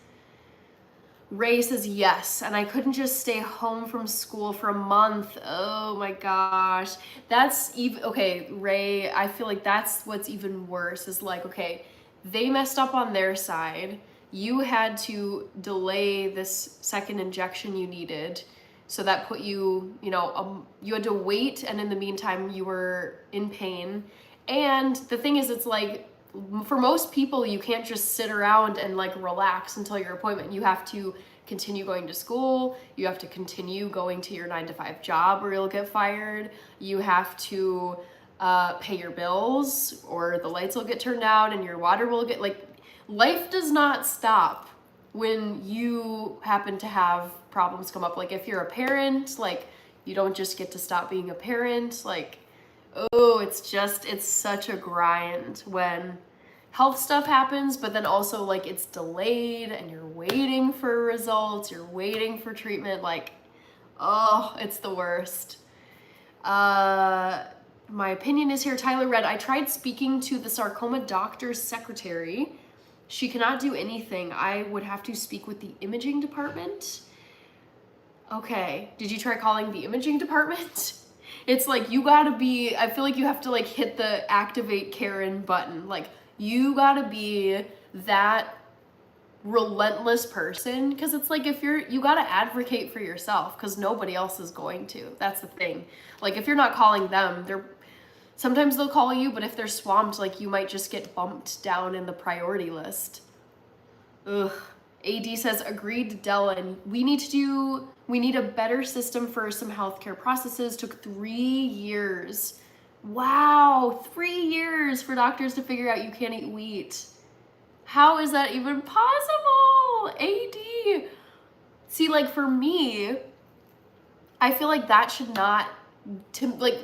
Ray says yes, and I couldn't just stay home from school for a month. Oh my gosh. That's even, okay, Ray, I feel like that's what's even worse is like, okay, they messed up on their side. You had to delay this second injection you needed. So that put you, you know, you had to wait, and in the meantime, you were in pain. And the thing is, it's like, for most people, you can't just sit around and like relax until your appointment. You have to continue going to school. You have to continue going to your 9-to-5 job or you'll get fired. You have to pay your bills or the lights will get turned out and your water will get, like, life does not stop when you happen to have problems come up. Like if you're a parent, like you don't just get to stop being a parent. Like, oh, it's such a grind when health stuff happens, but then also like it's delayed and you're waiting for results, you're waiting for treatment. Like, oh, it's the worst. My opinion is here. Tyler Red, I tried speaking to the sarcoma doctor's secretary. She cannot do anything. I would have to speak with the imaging department. Okay, did you try calling the imaging department? It's like, you gotta be, I feel like you have to like hit the activate Karen button. Like, you gotta be that relentless person, because it's like, if you gotta advocate for yourself, because nobody else is going to. That's the thing. Like, if you're not calling them, sometimes they'll call you, but if they're swamped, like, you might just get bumped down in the priority list. Ugh. AD says, agreed, Dylan. We need a better system for some healthcare processes. Took 3 years. Wow, 3 years for doctors to figure out you can't eat wheat. How is that even possible? AD. See, like, for me, I feel like that should not,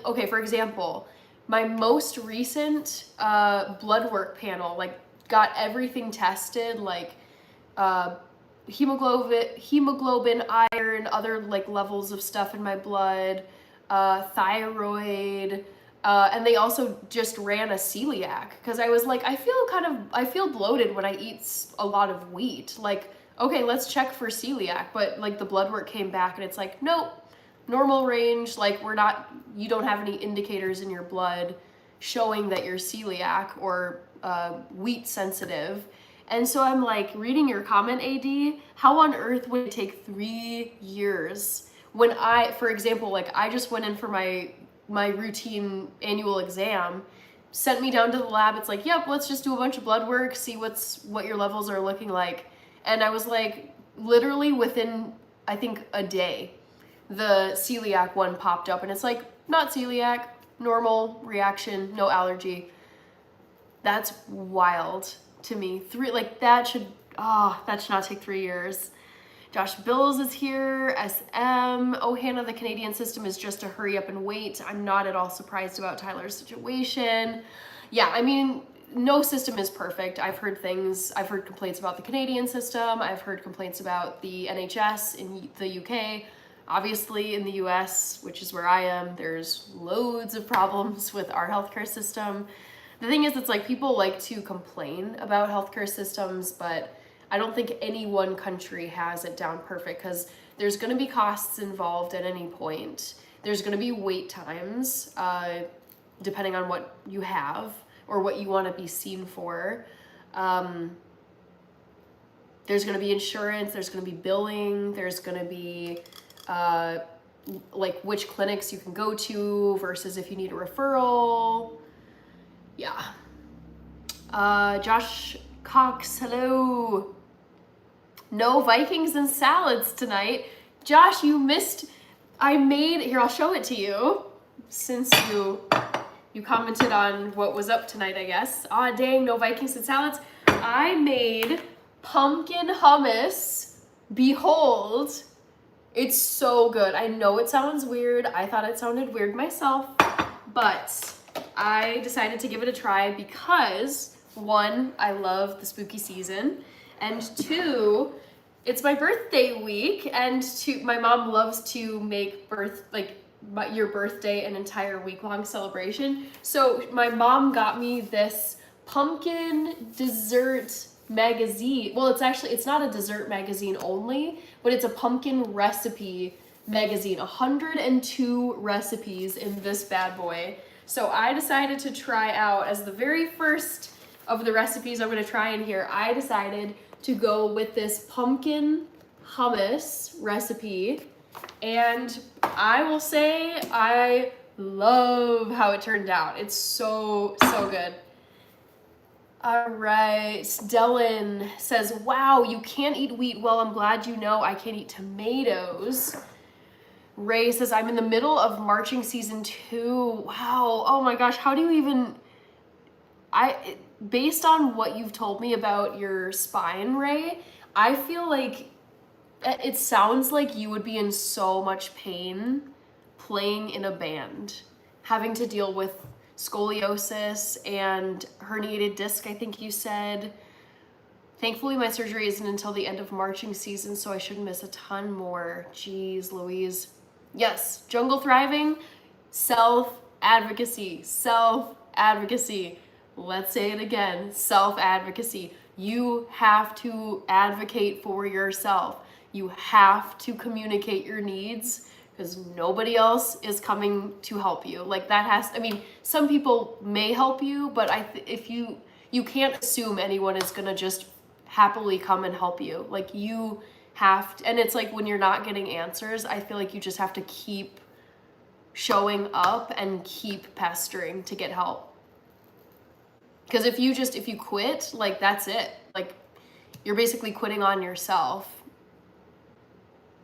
okay, for example, my most recent blood work panel, like, got everything tested, like, hemoglobin, iron, other like levels of stuff in my blood, thyroid, and they also just ran a celiac, because I was like, I feel bloated when I eat a lot of wheat. Like, okay, let's check for celiac, but like the blood work came back and it's like, nope, normal range. Like, you don't have any indicators in your blood showing that you're celiac or wheat sensitive. And so I'm like, reading your comment, AD, how on earth would it take 3 years when for example, like, I just went in for my routine annual exam, sent me down to the lab. It's like, yep, let's just do a bunch of blood work, see what your levels are looking like. And I was like, literally within, I think, a day, the celiac one popped up, and it's like, not celiac, normal reaction, no allergy. That's wild to me. That should not take 3 years. Josh Bills is here. SM. Oh, Hannah, the Canadian system is just to hurry up and wait. I'm not at all surprised about Tyler's situation. Yeah, I mean, no system is perfect. I've heard complaints about the Canadian system. I've heard complaints about the NHS in the UK. Obviously, in the US, which is where I am, there's loads of problems with our healthcare system. The thing is, it's like, people like to complain about healthcare systems, but I don't think any one country has it down perfect, because there's going to be costs involved at any point. There's going to be wait times, depending on what you have or what you want to be seen for. There's going to be insurance, there's going to be billing, there's going to be like which clinics you can go to versus if you need a referral. Yeah. Josh Cox, hello. No Vikings and salads tonight. Josh, you missed, here, I'll show it to you, since you commented on what was up tonight, I guess. Aw, dang, no Vikings and salads. I made pumpkin hummus. Behold, it's so good. I know it sounds weird. I thought it sounded weird myself, but I decided to give it a try because, 1, I love the spooky season, and 2, it's my birthday week, and my mom loves to make your birthday an entire week-long celebration. So my mom got me this pumpkin dessert magazine. Well, it's not a dessert magazine only, but it's a pumpkin recipe magazine. 102 recipes in this bad boy. So I decided to try out, as the very first of the recipes I'm gonna try in here, I decided to go with this pumpkin hummus recipe. And I will say I love how it turned out. It's so good. All right, Dylan says, wow, you can't eat wheat. Well, I'm glad you know I can't eat tomatoes. Ray says, I'm in the middle of marching season 2. Wow, oh my gosh, how do you even, based on what you've told me about your spine, Ray, I feel like it sounds like you would be in so much pain playing in a band, having to deal with scoliosis and herniated disc, I think you said. Thankfully, my surgery isn't until the end of marching season, so I shouldn't miss a ton more. Jeez Louise. Yes, Jungle Thriving, self-advocacy, self-advocacy. Let's say it again, self-advocacy. You have to advocate for yourself. You have to communicate your needs, because nobody else is coming to help you. Like that I mean, some people may help you, but if you can't assume anyone is gonna just happily come and help you. Like you have to, and it's like when you're not getting answers, I feel like you just have to keep showing up and keep pestering to get help. Because if you quit, like that's it. Like you're basically quitting on yourself.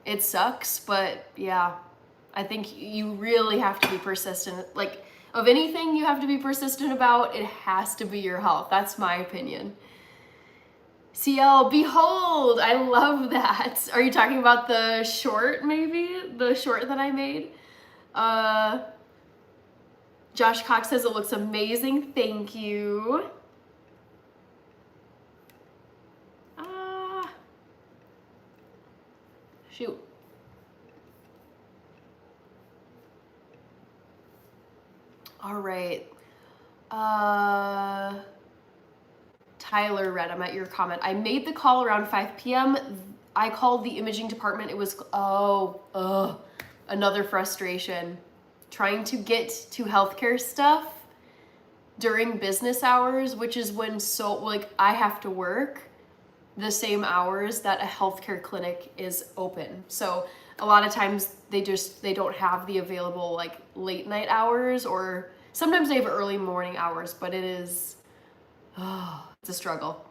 It sucks, but yeah, I think you really have to be persistent. Like of anything you have to be persistent about, it has to be your health. That's my opinion. CL, behold, I love that. Are you talking about the short, maybe? The short that I made? Josh Cox says it looks amazing. Thank you. Shoot. All right. Tyler read, I'm at your comment. I made the call around 5 p.m. I called the imaging department. It was, another frustration. Trying to get to healthcare stuff during business hours, which is when I have to work the same hours that a healthcare clinic is open. So a lot of times they don't have the available like late night hours, or sometimes they have early morning hours, but it's a struggle.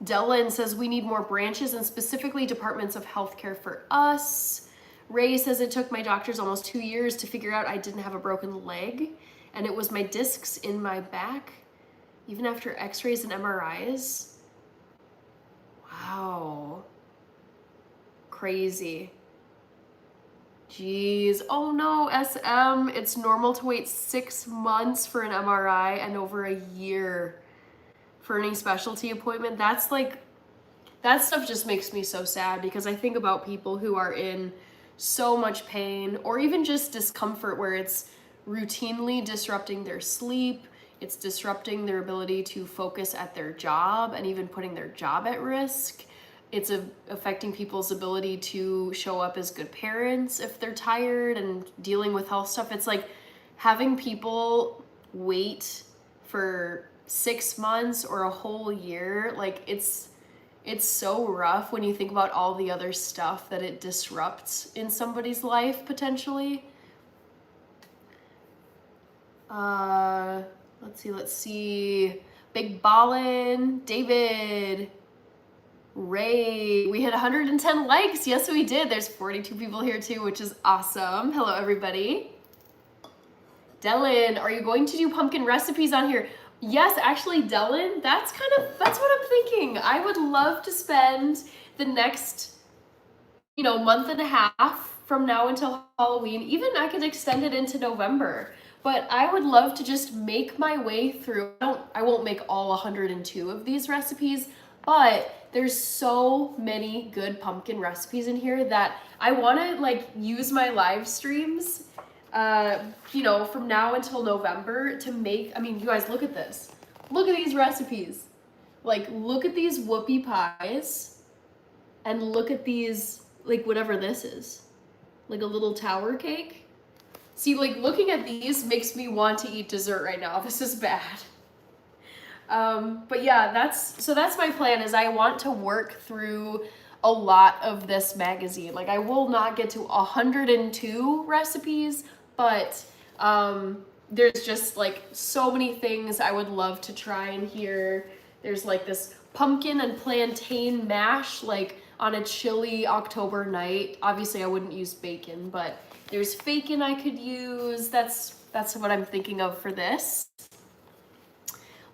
Dylan says we need more branches and specifically departments of healthcare for us. Ray says it took my doctors almost 2 years to figure out I didn't have a broken leg, and it was my discs in my back, even after x-rays and MRIs. Wow. Crazy. Jeez. Oh no, SM. It's normal to wait 6 months for an MRI and over a year for any specialty appointment. That stuff just makes me so sad, because I think about people who are in so much pain or even just discomfort where it's routinely disrupting their sleep, it's disrupting their ability to focus at their job and even putting their job at risk. It's affecting people's ability to show up as good parents if they're tired and dealing with health stuff. It's like having people wait for 6 months or a whole year. Like it's so rough when you think about all the other stuff that it disrupts in somebody's life potentially. Let's see. Big Ballin, David, Ray. We hit 110 likes. Yes, we did. There's 42 people here too, which is awesome. Hello, everybody. Dylan, are you going to do pumpkin recipes on here? Yes, actually, Dylan, that's what I'm thinking. I would love to spend the next, month and a half from now until Halloween. Even I could extend it into November. But I would love to just make my way through. I won't make all 102 of these recipes, but there's so many good pumpkin recipes in here that I want to like use my live streams, you know, from now until November to make, I mean, you guys look at this. Look at these recipes. Like, look at these whoopie pies and look at these, like whatever this is, like a little tower cake. See, like looking at these makes me want to eat dessert right now. This is bad. But yeah, that's my plan is I want to work through a lot of this magazine. Like I will not get to 102 recipes, but there's just like so many things I would love to try in here. There's like this pumpkin and plantain mash, like on a chilly October night. Obviously I wouldn't use bacon, but there's bacon I could use. That's what I'm thinking of for this.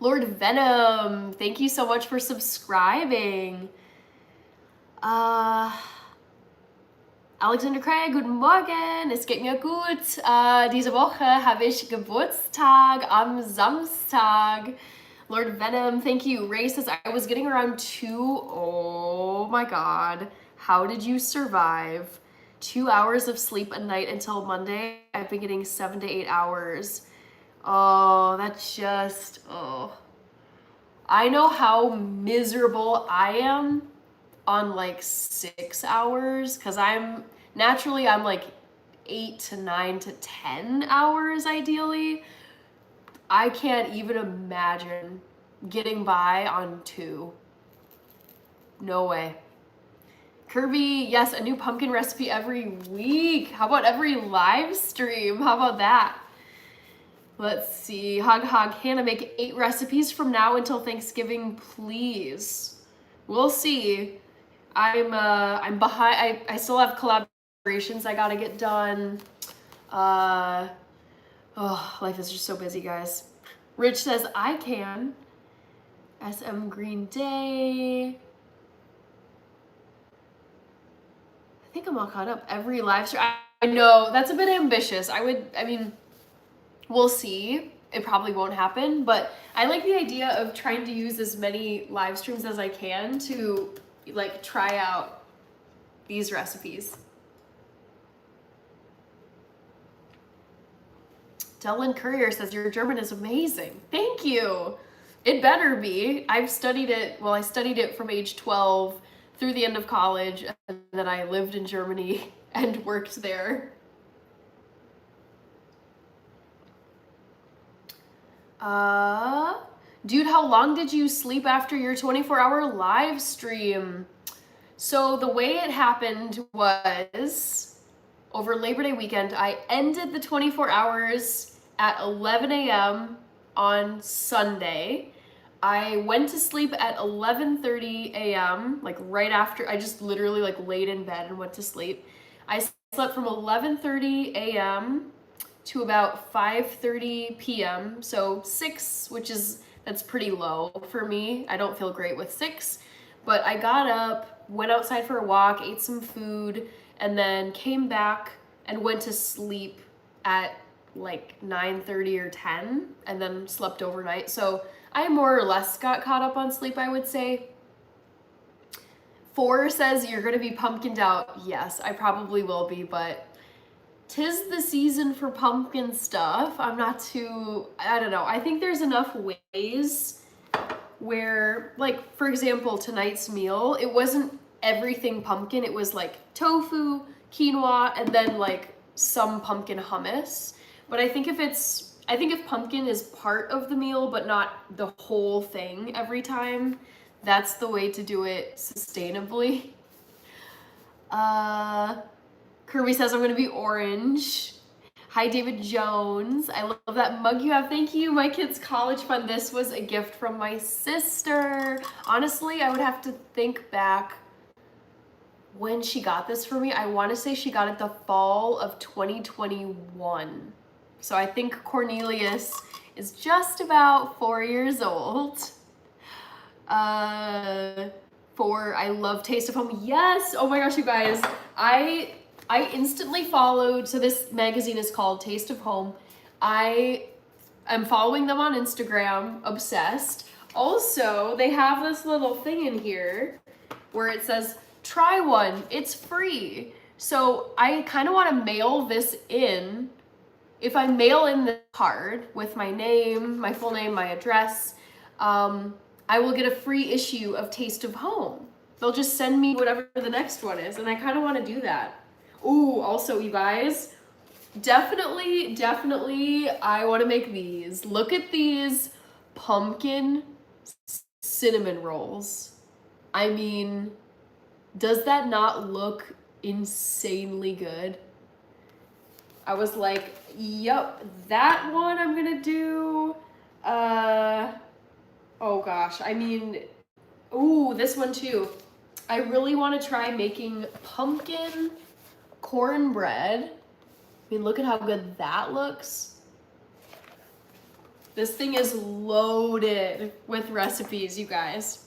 Lord Venom, thank you so much for subscribing. Alexander Craig, guten Morgen, es geht mir gut. Diese Woche habe ich Geburtstag am Samstag. Lord Venom, thank you. Ray says, I was getting around 2, oh my God. How did you survive? 2 hours of sleep a night until Monday. I've been getting 7 to 8 hours. Oh, that's just, oh. I know how miserable I am on like 6 hours because I'm like 8 to 9 to 10 hours ideally. I can't even imagine getting by on 2. No way. Kirby, yes, a new pumpkin recipe every week. How about every live stream? How about that? Let's see. Hog Hannah, make 8 recipes from now until Thanksgiving, please. We'll see. I'm behind. I still have collaborations I gotta get done. Oh, life is just so busy, guys. Rich says I can. SM Green Day. I think I'm all caught up. Every live stream. I know that's a bit ambitious. I mean, we'll see. It probably won't happen, but I like the idea of trying to use as many live streams as I can to like try out these recipes. Dylan Courier says your German is amazing. Thank you. It better be. I've studied it. Well, I studied it from age 12 through the end of college, and then I lived in Germany and worked there. Dude, how long did you sleep after your 24-hour live stream? So the way it happened was over Labor Day weekend, I ended the 24 hours at 11 a.m. on Sunday. I went to sleep at 11:30 a.m., like right after, I just literally like laid in bed and went to sleep. I slept from 11:30 a.m. to about 5:30 p.m. So 6, that's pretty low for me. I don't feel great with 6, but I got up, went outside for a walk, ate some food, and then came back and went to sleep at like 9:30 or 10, and then slept overnight. So I more or less got caught up on sleep, I would say. 4 says you're gonna be pumpkined out. Yes, I probably will be, but 'tis the season for pumpkin stuff. I don't know. I think there's enough ways where, like, for example, tonight's meal, it wasn't everything pumpkin. It was like tofu, quinoa, and then like some pumpkin hummus. But I think if pumpkin is part of the meal, but not the whole thing every time, that's the way to do it sustainably. Kirby says I'm gonna be orange. Hi, David Jones. I love that mug you have. Thank you. My kid's college fund. This was a gift from my sister. Honestly, I would have to think back when she got this for me. I want to say she got it the fall of 2021. So I think Cornelius is just about 4 years old. 4, I love Taste of Home. Yes! Oh my gosh, you guys. I instantly followed, so this magazine is called Taste of Home. I am following them on Instagram, obsessed. Also, they have this little thing in here where it says, try one, it's free. So I kind of want to mail this in. If I mail in the card with my name, my full name, my address, I will get a free issue of Taste of Home. They'll just send me whatever the next one is, and I kind of want to do that. Ooh, also, you guys, definitely, I want to make these. Look at these pumpkin cinnamon rolls. I mean, does that not look insanely good? I was like, yup, that one I'm gonna do. Oh gosh, I mean, ooh, this one too. I really want to try making pumpkin cornbread. I mean, look at how good that looks. This thing is loaded with recipes, you guys.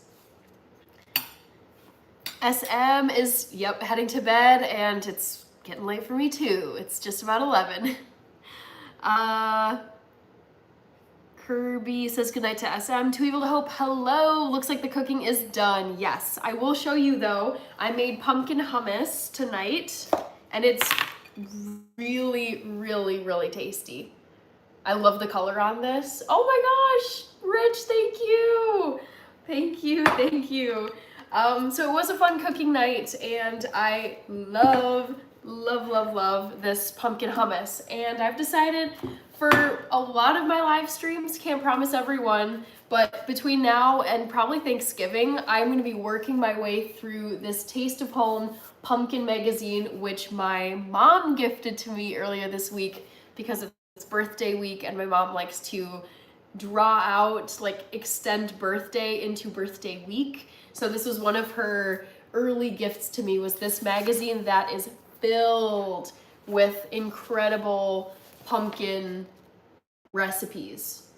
SM is, yep, heading to bed, and it's getting late for me too. It's just about 11. Kirby says goodnight to SM. Too Evil to Hope, hello. Looks like the cooking is done. Yes, I will show you though. I made pumpkin hummus tonight, and it's really tasty. I love the color on this. Oh my gosh, Rich, thank you. Thank you. So it was a fun cooking night, and I love this pumpkin hummus. And I've decided for a lot of my live streams, can't promise everyone, but between now and probably Thanksgiving, I'm gonna be working my way through this Taste of Home pumpkin magazine, which my mom gifted to me earlier this week because it's birthday week, and my mom likes to draw out, like, extend birthday into birthday week. So this was one of her early gifts to me, was this magazine that is filled with incredible pumpkin recipes.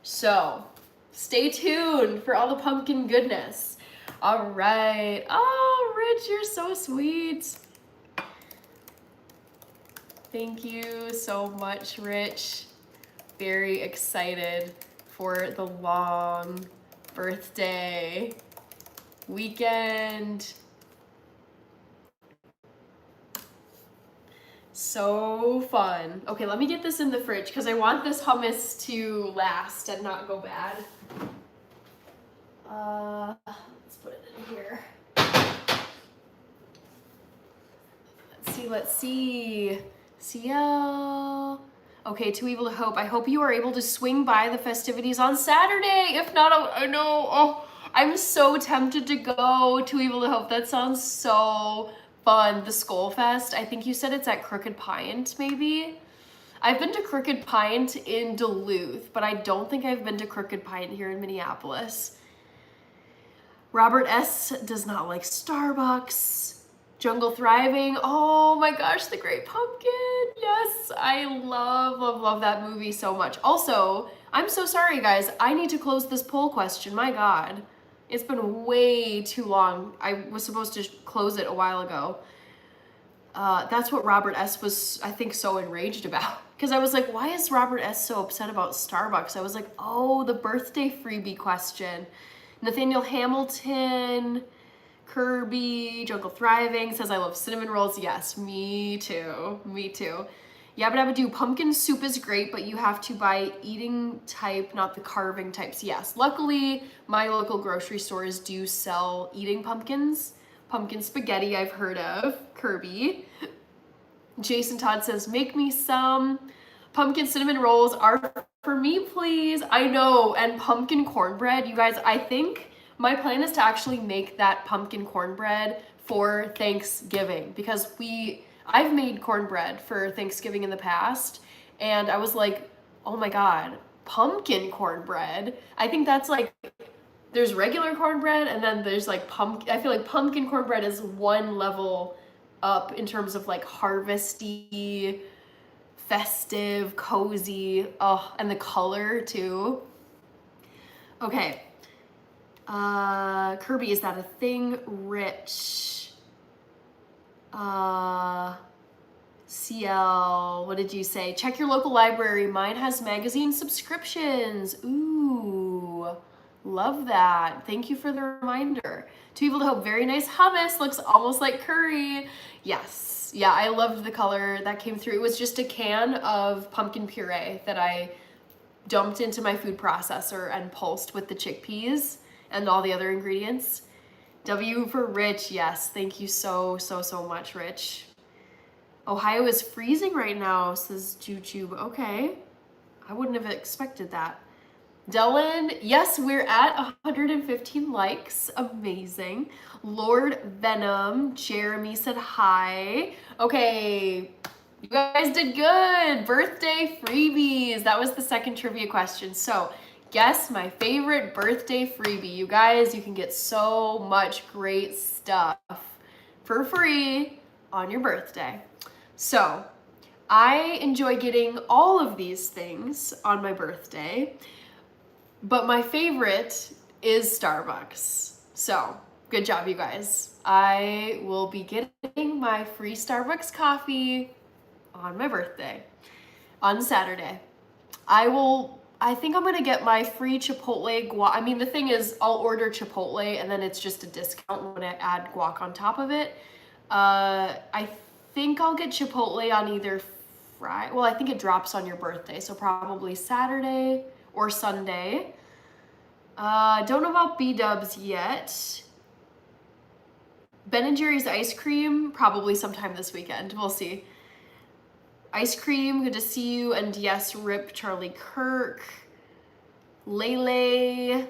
So stay tuned for all the pumpkin goodness. All right. Oh, Rich, you're so sweet. Thank you so much, Rich. Very excited for the long birthday weekend. So fun. Okay, let me get this in the fridge because I want this hummus to last and not go bad. Let's put it in here. Let's see. CL. Okay, Too Evil to Hope. I hope you are able to swing by the festivities on Saturday. If not, I know. Oh, I'm so tempted to go. Too Evil to Hope. That sounds so fun. The Skull Fest. I think you said it's at Crooked Pint, maybe? I've been to Crooked Pint in Duluth, but I don't think I've been to Crooked Pint here in Minneapolis. Robert S. does not like Starbucks. Jungle Thriving. Oh my gosh, The Great Pumpkin. Yes, I love that movie so much. Also, I'm so sorry, guys. I need to close this poll question. My God. It's been way too long. I was supposed to close it a while ago. That's what Robert S. was, I think, so enraged about. Because I was like, why is Robert S. so upset about Starbucks? I was like, oh, the birthday freebie question. Nathaniel Hamilton, Kirby, Jungle Thriving says, I love cinnamon rolls. Yes, me too. Yabba Dabba Doo, pumpkin soup is great, but you have to buy eating type, not the carving types. Yes, luckily my local grocery stores do sell eating pumpkins. Pumpkin spaghetti I've heard of. Kirby. Jason Todd says, make me some. Pumpkin cinnamon rolls are for me, please. I know, and pumpkin cornbread. You guys, I think my plan is to actually make that pumpkin cornbread for Thanksgiving, because I've made cornbread for Thanksgiving in the past, and I was like, oh my God, pumpkin cornbread. I think that's like, there's regular cornbread and then there's like pumpkin. I feel like pumpkin cornbread is one level up in terms of like harvesty, festive, cozy. Oh, and the color too. Okay. Kirby, is that a thing? Rich. CL, what did you say? Check your local library. Mine has magazine subscriptions. Ooh, Love that. Thank you for the reminder. Too Evil to Hope, very nice hummus. Looks almost like curry. Yes. Yeah, I loved the color that came through. It was just a can of pumpkin puree that I dumped into my food processor and pulsed with the chickpeas and all the other ingredients. W for Rich. Yes. Thank you so much, Rich. Ohio is freezing right now, says Jujube. Okay. I wouldn't have expected that. Dylan, yes, we're at 115 likes. Amazing. Lord Venom, Jeremy said hi. Okay, you guys did good. Birthday freebies. That was the second trivia question. So, guess my favorite birthday freebie. You guys, you can get so much great stuff for free on your birthday. So, I enjoy getting all of these things on my birthday. But my favorite is Starbucks. So, good job, you guys. I will be getting my free Starbucks coffee on my birthday on Saturday. I think I'm gonna get my free Chipotle guac. I mean, the thing is, I'll order Chipotle and then it's just a discount when I add guac on top of it. I think I'll get Chipotle on either Friday. Well, I think it drops on your birthday, so probably Saturday or Sunday. Don't know about B-dubs yet. Ben & Jerry's ice cream, probably sometime this weekend. We'll see. Ice cream, good to see you. And yes, rip Charlie Kirk. Lele.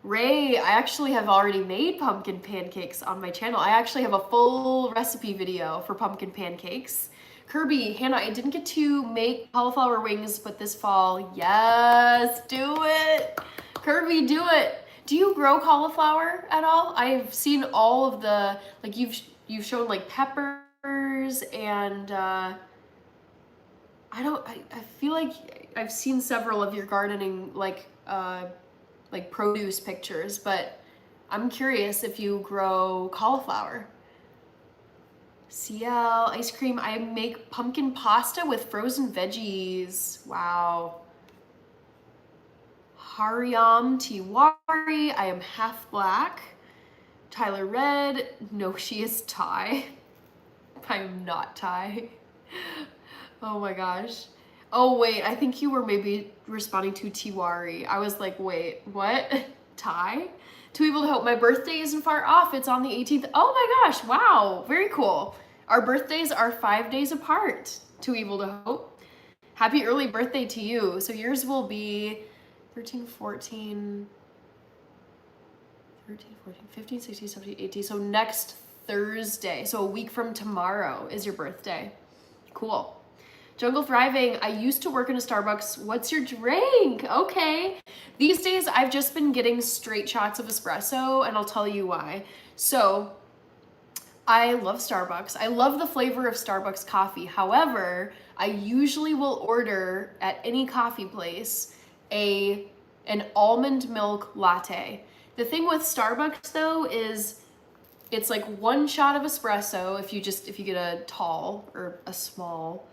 Ray, I actually have already made pumpkin pancakes on my channel. I actually have a full recipe video for pumpkin pancakes. Kirby, Hannah, I didn't get to make cauliflower wings, but this fall, yes, do it. Kirby, do it. Do you grow cauliflower at all? I've seen all of the, like you've shown like peppers and I feel like I've seen several of your gardening like produce pictures, but I'm curious if you grow cauliflower. CL, ice cream, I make pumpkin pasta with frozen veggies. Wow. Hariam Tiwari, I am half black. Tyler Red, no, she is Thai. I am not Thai. Oh my gosh. Oh wait, I think you were maybe responding to Tiwari. I was like, wait, what? Thai? Too Evil to Hope, my birthday isn't far off. It's on the 18th. Oh my gosh, wow, very cool. Our birthdays are 5 days apart. Too Evil to Hope. Happy early birthday to you. So yours will be 13, 14, 15, 16, 17, 18. So next Thursday. So a week from tomorrow is your birthday. Cool. Jungle Thriving, I used to work in a Starbucks. What's your drink? Okay. These days I've just been getting straight shots of espresso and I'll tell you why. So I love Starbucks. I love the flavor of Starbucks coffee. However, I usually will order at any coffee place an almond milk latte. The thing with Starbucks though is it's like one shot of espresso if you get a tall or a small.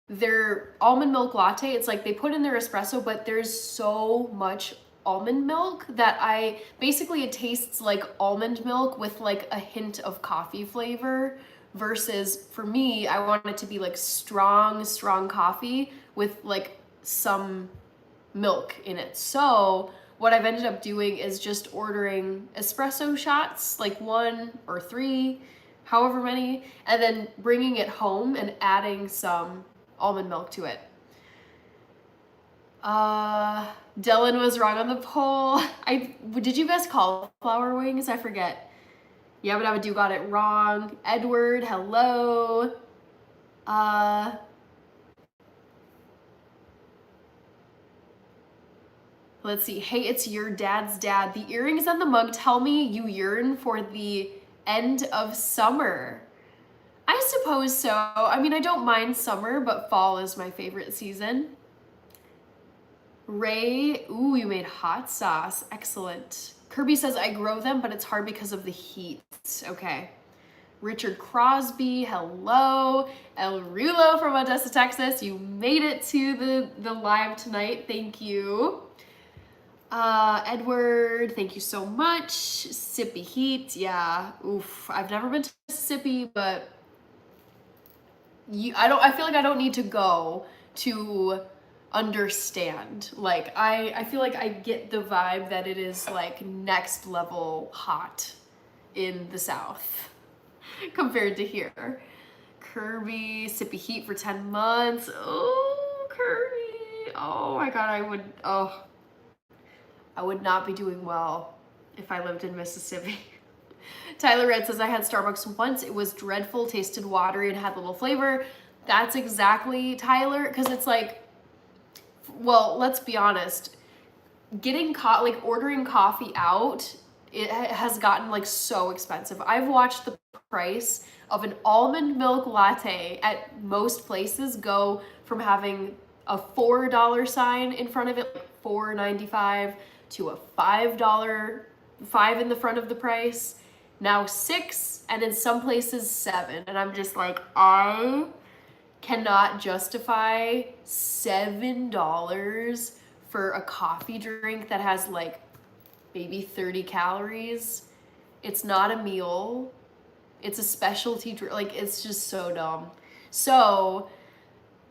Their almond milk latte, it's like they put in their espresso, but there's so much almond milk that it tastes like almond milk with like a hint of coffee flavor versus for me, I want it to be like strong coffee with like some milk in it. So what I've ended up doing is just ordering espresso shots, like 1 or 3, however many, and then bringing it home and adding some almond milk to it. Dylan was wrong on the poll. Did you guess cauliflower wings? I forget. Yeah, but you got it wrong. Edward, hello. Let's see. Hey, it's your dad's dad. The earrings and the mug tell me you yearn for the end of summer. I suppose so. I mean, I don't mind summer, but fall is my favorite season. Ray, ooh, you made hot sauce. Excellent. Kirby says, I grow them, but it's hard because of the heat. Okay. Richard Crosby, hello. El Rulo from Odessa, Texas. You made it to the live tonight. Thank you. Edward, thank you so much. Sippy Heat, yeah. Oof, I've never been to Mississippi, but I feel like I don't need to go to understand. Like I feel like I get the vibe that it is like next level hot in the South compared to here. Kirby, Sippy Heat for 10 months. Oh, Kirby. Oh my god, I would not be doing well if I lived in Mississippi. Tyler Red says, I had Starbucks once. It was dreadful, tasted watery, and had little flavor. That's exactly, Tyler, because it's like, well, let's be honest. Ordering coffee out, it has gotten like so expensive. I've watched the price of an almond milk latte at most places go from having a $4 sign in front of it, like $4.95, to a $5 in the front of the price. Now $6, and in some places $7. And I'm just like, I cannot justify $7 for a coffee drink that has like maybe 30 calories. It's not a meal. It's a specialty drink. Like, it's just so dumb. So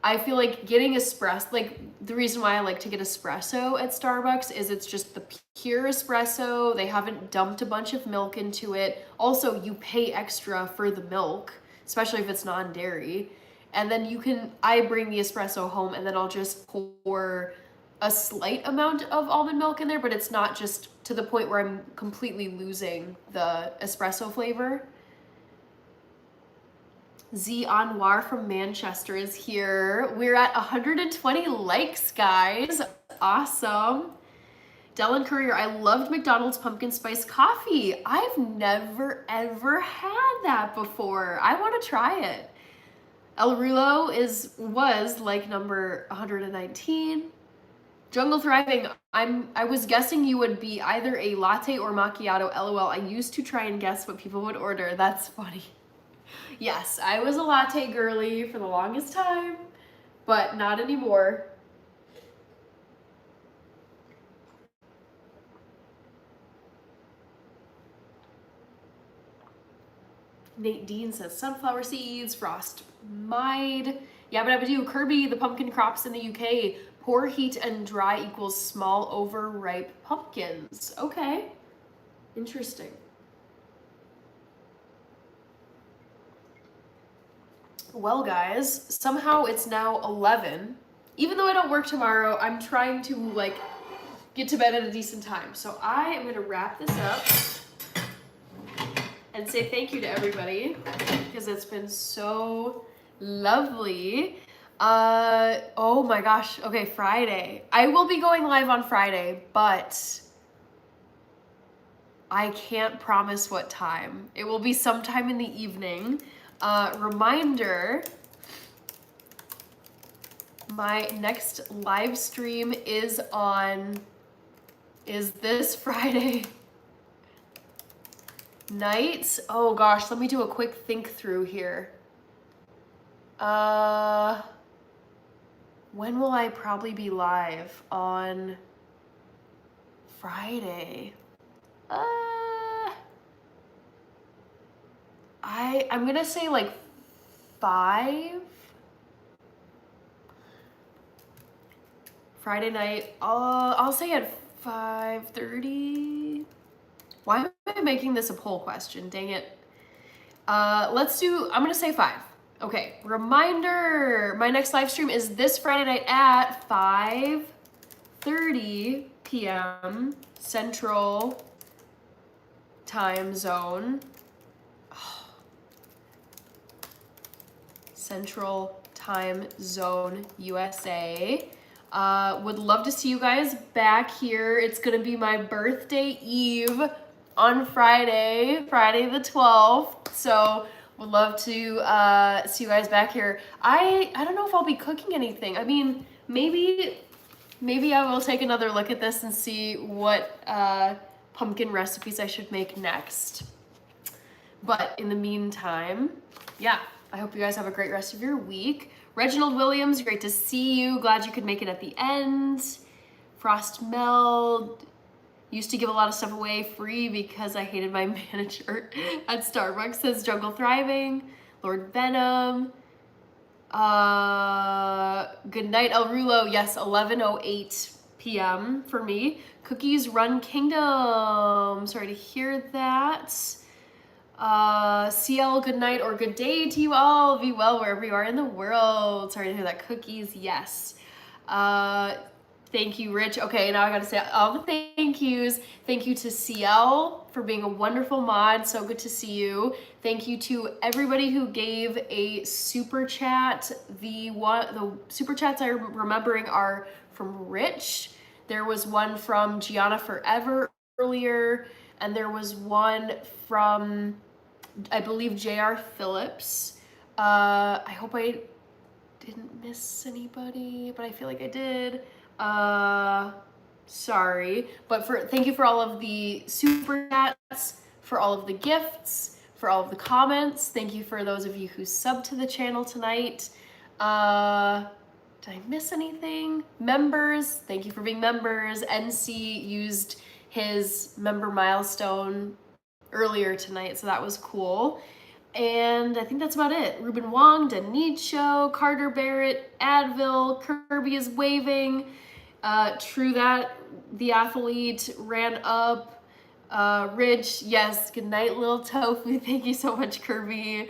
I feel like getting espresso, like the reason why I like to get espresso at Starbucks is it's just the pure espresso. They haven't dumped a bunch of milk into it. Also, you pay extra for the milk, especially if it's non-dairy. And then I bring the espresso home and then I'll just pour a slight amount of almond milk in there, but it's not just to the point where I'm completely losing the espresso flavor. Z Anwar from Manchester is here. We're at 120 likes, guys. Awesome. Dylan Courier, I loved McDonald's pumpkin spice coffee. I've never ever had that before. I want to try it. El Rulo was like number 119. Jungle Thriving, I was guessing you would be either a latte or macchiato. LOL. I used to try and guess what people would order. That's funny. Yes, I was a latte girly for the longest time, but not anymore. Nate Dean says sunflower seeds, frost mide. Yabba dabba do. Kirby, the pumpkin crops in the UK. Poor heat and dry equals small overripe pumpkins. Okay, interesting. Well, guys, somehow it's now 11. Even though I don't work tomorrow, I'm trying to like get to bed at a decent time. So I am gonna wrap this up and say thank you to everybody because it's been so lovely. Oh my gosh. Okay, Friday. I will be going live on Friday, but I can't promise what time. It will be sometime in the evening. Reminder, my next live stream is this Friday night. Oh gosh, let me do a quick think through here. When will I probably be live on Friday? I'm gonna say like 5. Friday night. I'll say at 5:30. Why am I making this a poll question? Dang it. I'm gonna say 5. Okay, reminder, my next live stream is this Friday night at 5:30 p.m. Central Time Zone. Central Time Zone, USA. Would love to see you guys back here. It's gonna be my birthday eve on Friday the 12th. So would love to see you guys back here. I don't know if I'll be cooking anything. I mean, maybe I will take another look at this and see what pumpkin recipes I should make next. But in the meantime, yeah, I hope you guys have a great rest of your week. Reginald Williams, great to see you. Glad you could make it at the end. Frost Meld. Used to give a lot of stuff away free because I hated my manager at Starbucks, says Jungle Thriving. Lord Venom. Good night, El Rulo. Yes, 11:08 p.m. for me. Cookies Run Kingdom. Sorry to hear that. CL, good night or good day to you all. Be well wherever you are in the world. Sorry to hear that. Cookies, yes. Thank you, Rich. Okay, now I gotta say all the thank yous. Thank you to CL for being a wonderful mod. So good to see you. Thank you to everybody who gave a super chat. The super chats I'm remembering are from Rich. There was one from Gianna Forever earlier, and there was one from, I believe, J.R. Phillips. I hope I didn't miss anybody, but I feel like I did. Sorry, but thank you for all of the super chats, for all of the gifts, for all of the comments. Thank you for those of you who subbed to the channel tonight. Did I miss anything? Members, thank you for being members. NC used his member milestone earlier tonight, so that was cool. And I think that's about it. Ruben Wong, Denicho, Carter Barrett, Advil, Kirby is waving. True that, the athlete ran up. Rich, yes, good night, little tofu. Thank you so much, Kirby.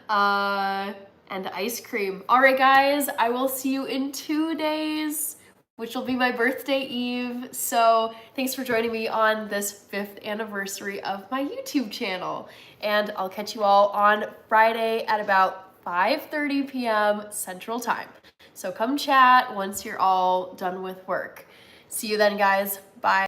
And ice cream. All right, guys, I will see you in 2 days, which will be my birthday eve. So thanks for joining me on this 5th anniversary of my YouTube channel. And I'll catch you all on Friday at about 5:30 p.m. Central Time. So come chat once you're all done with work. See you then, guys. Bye.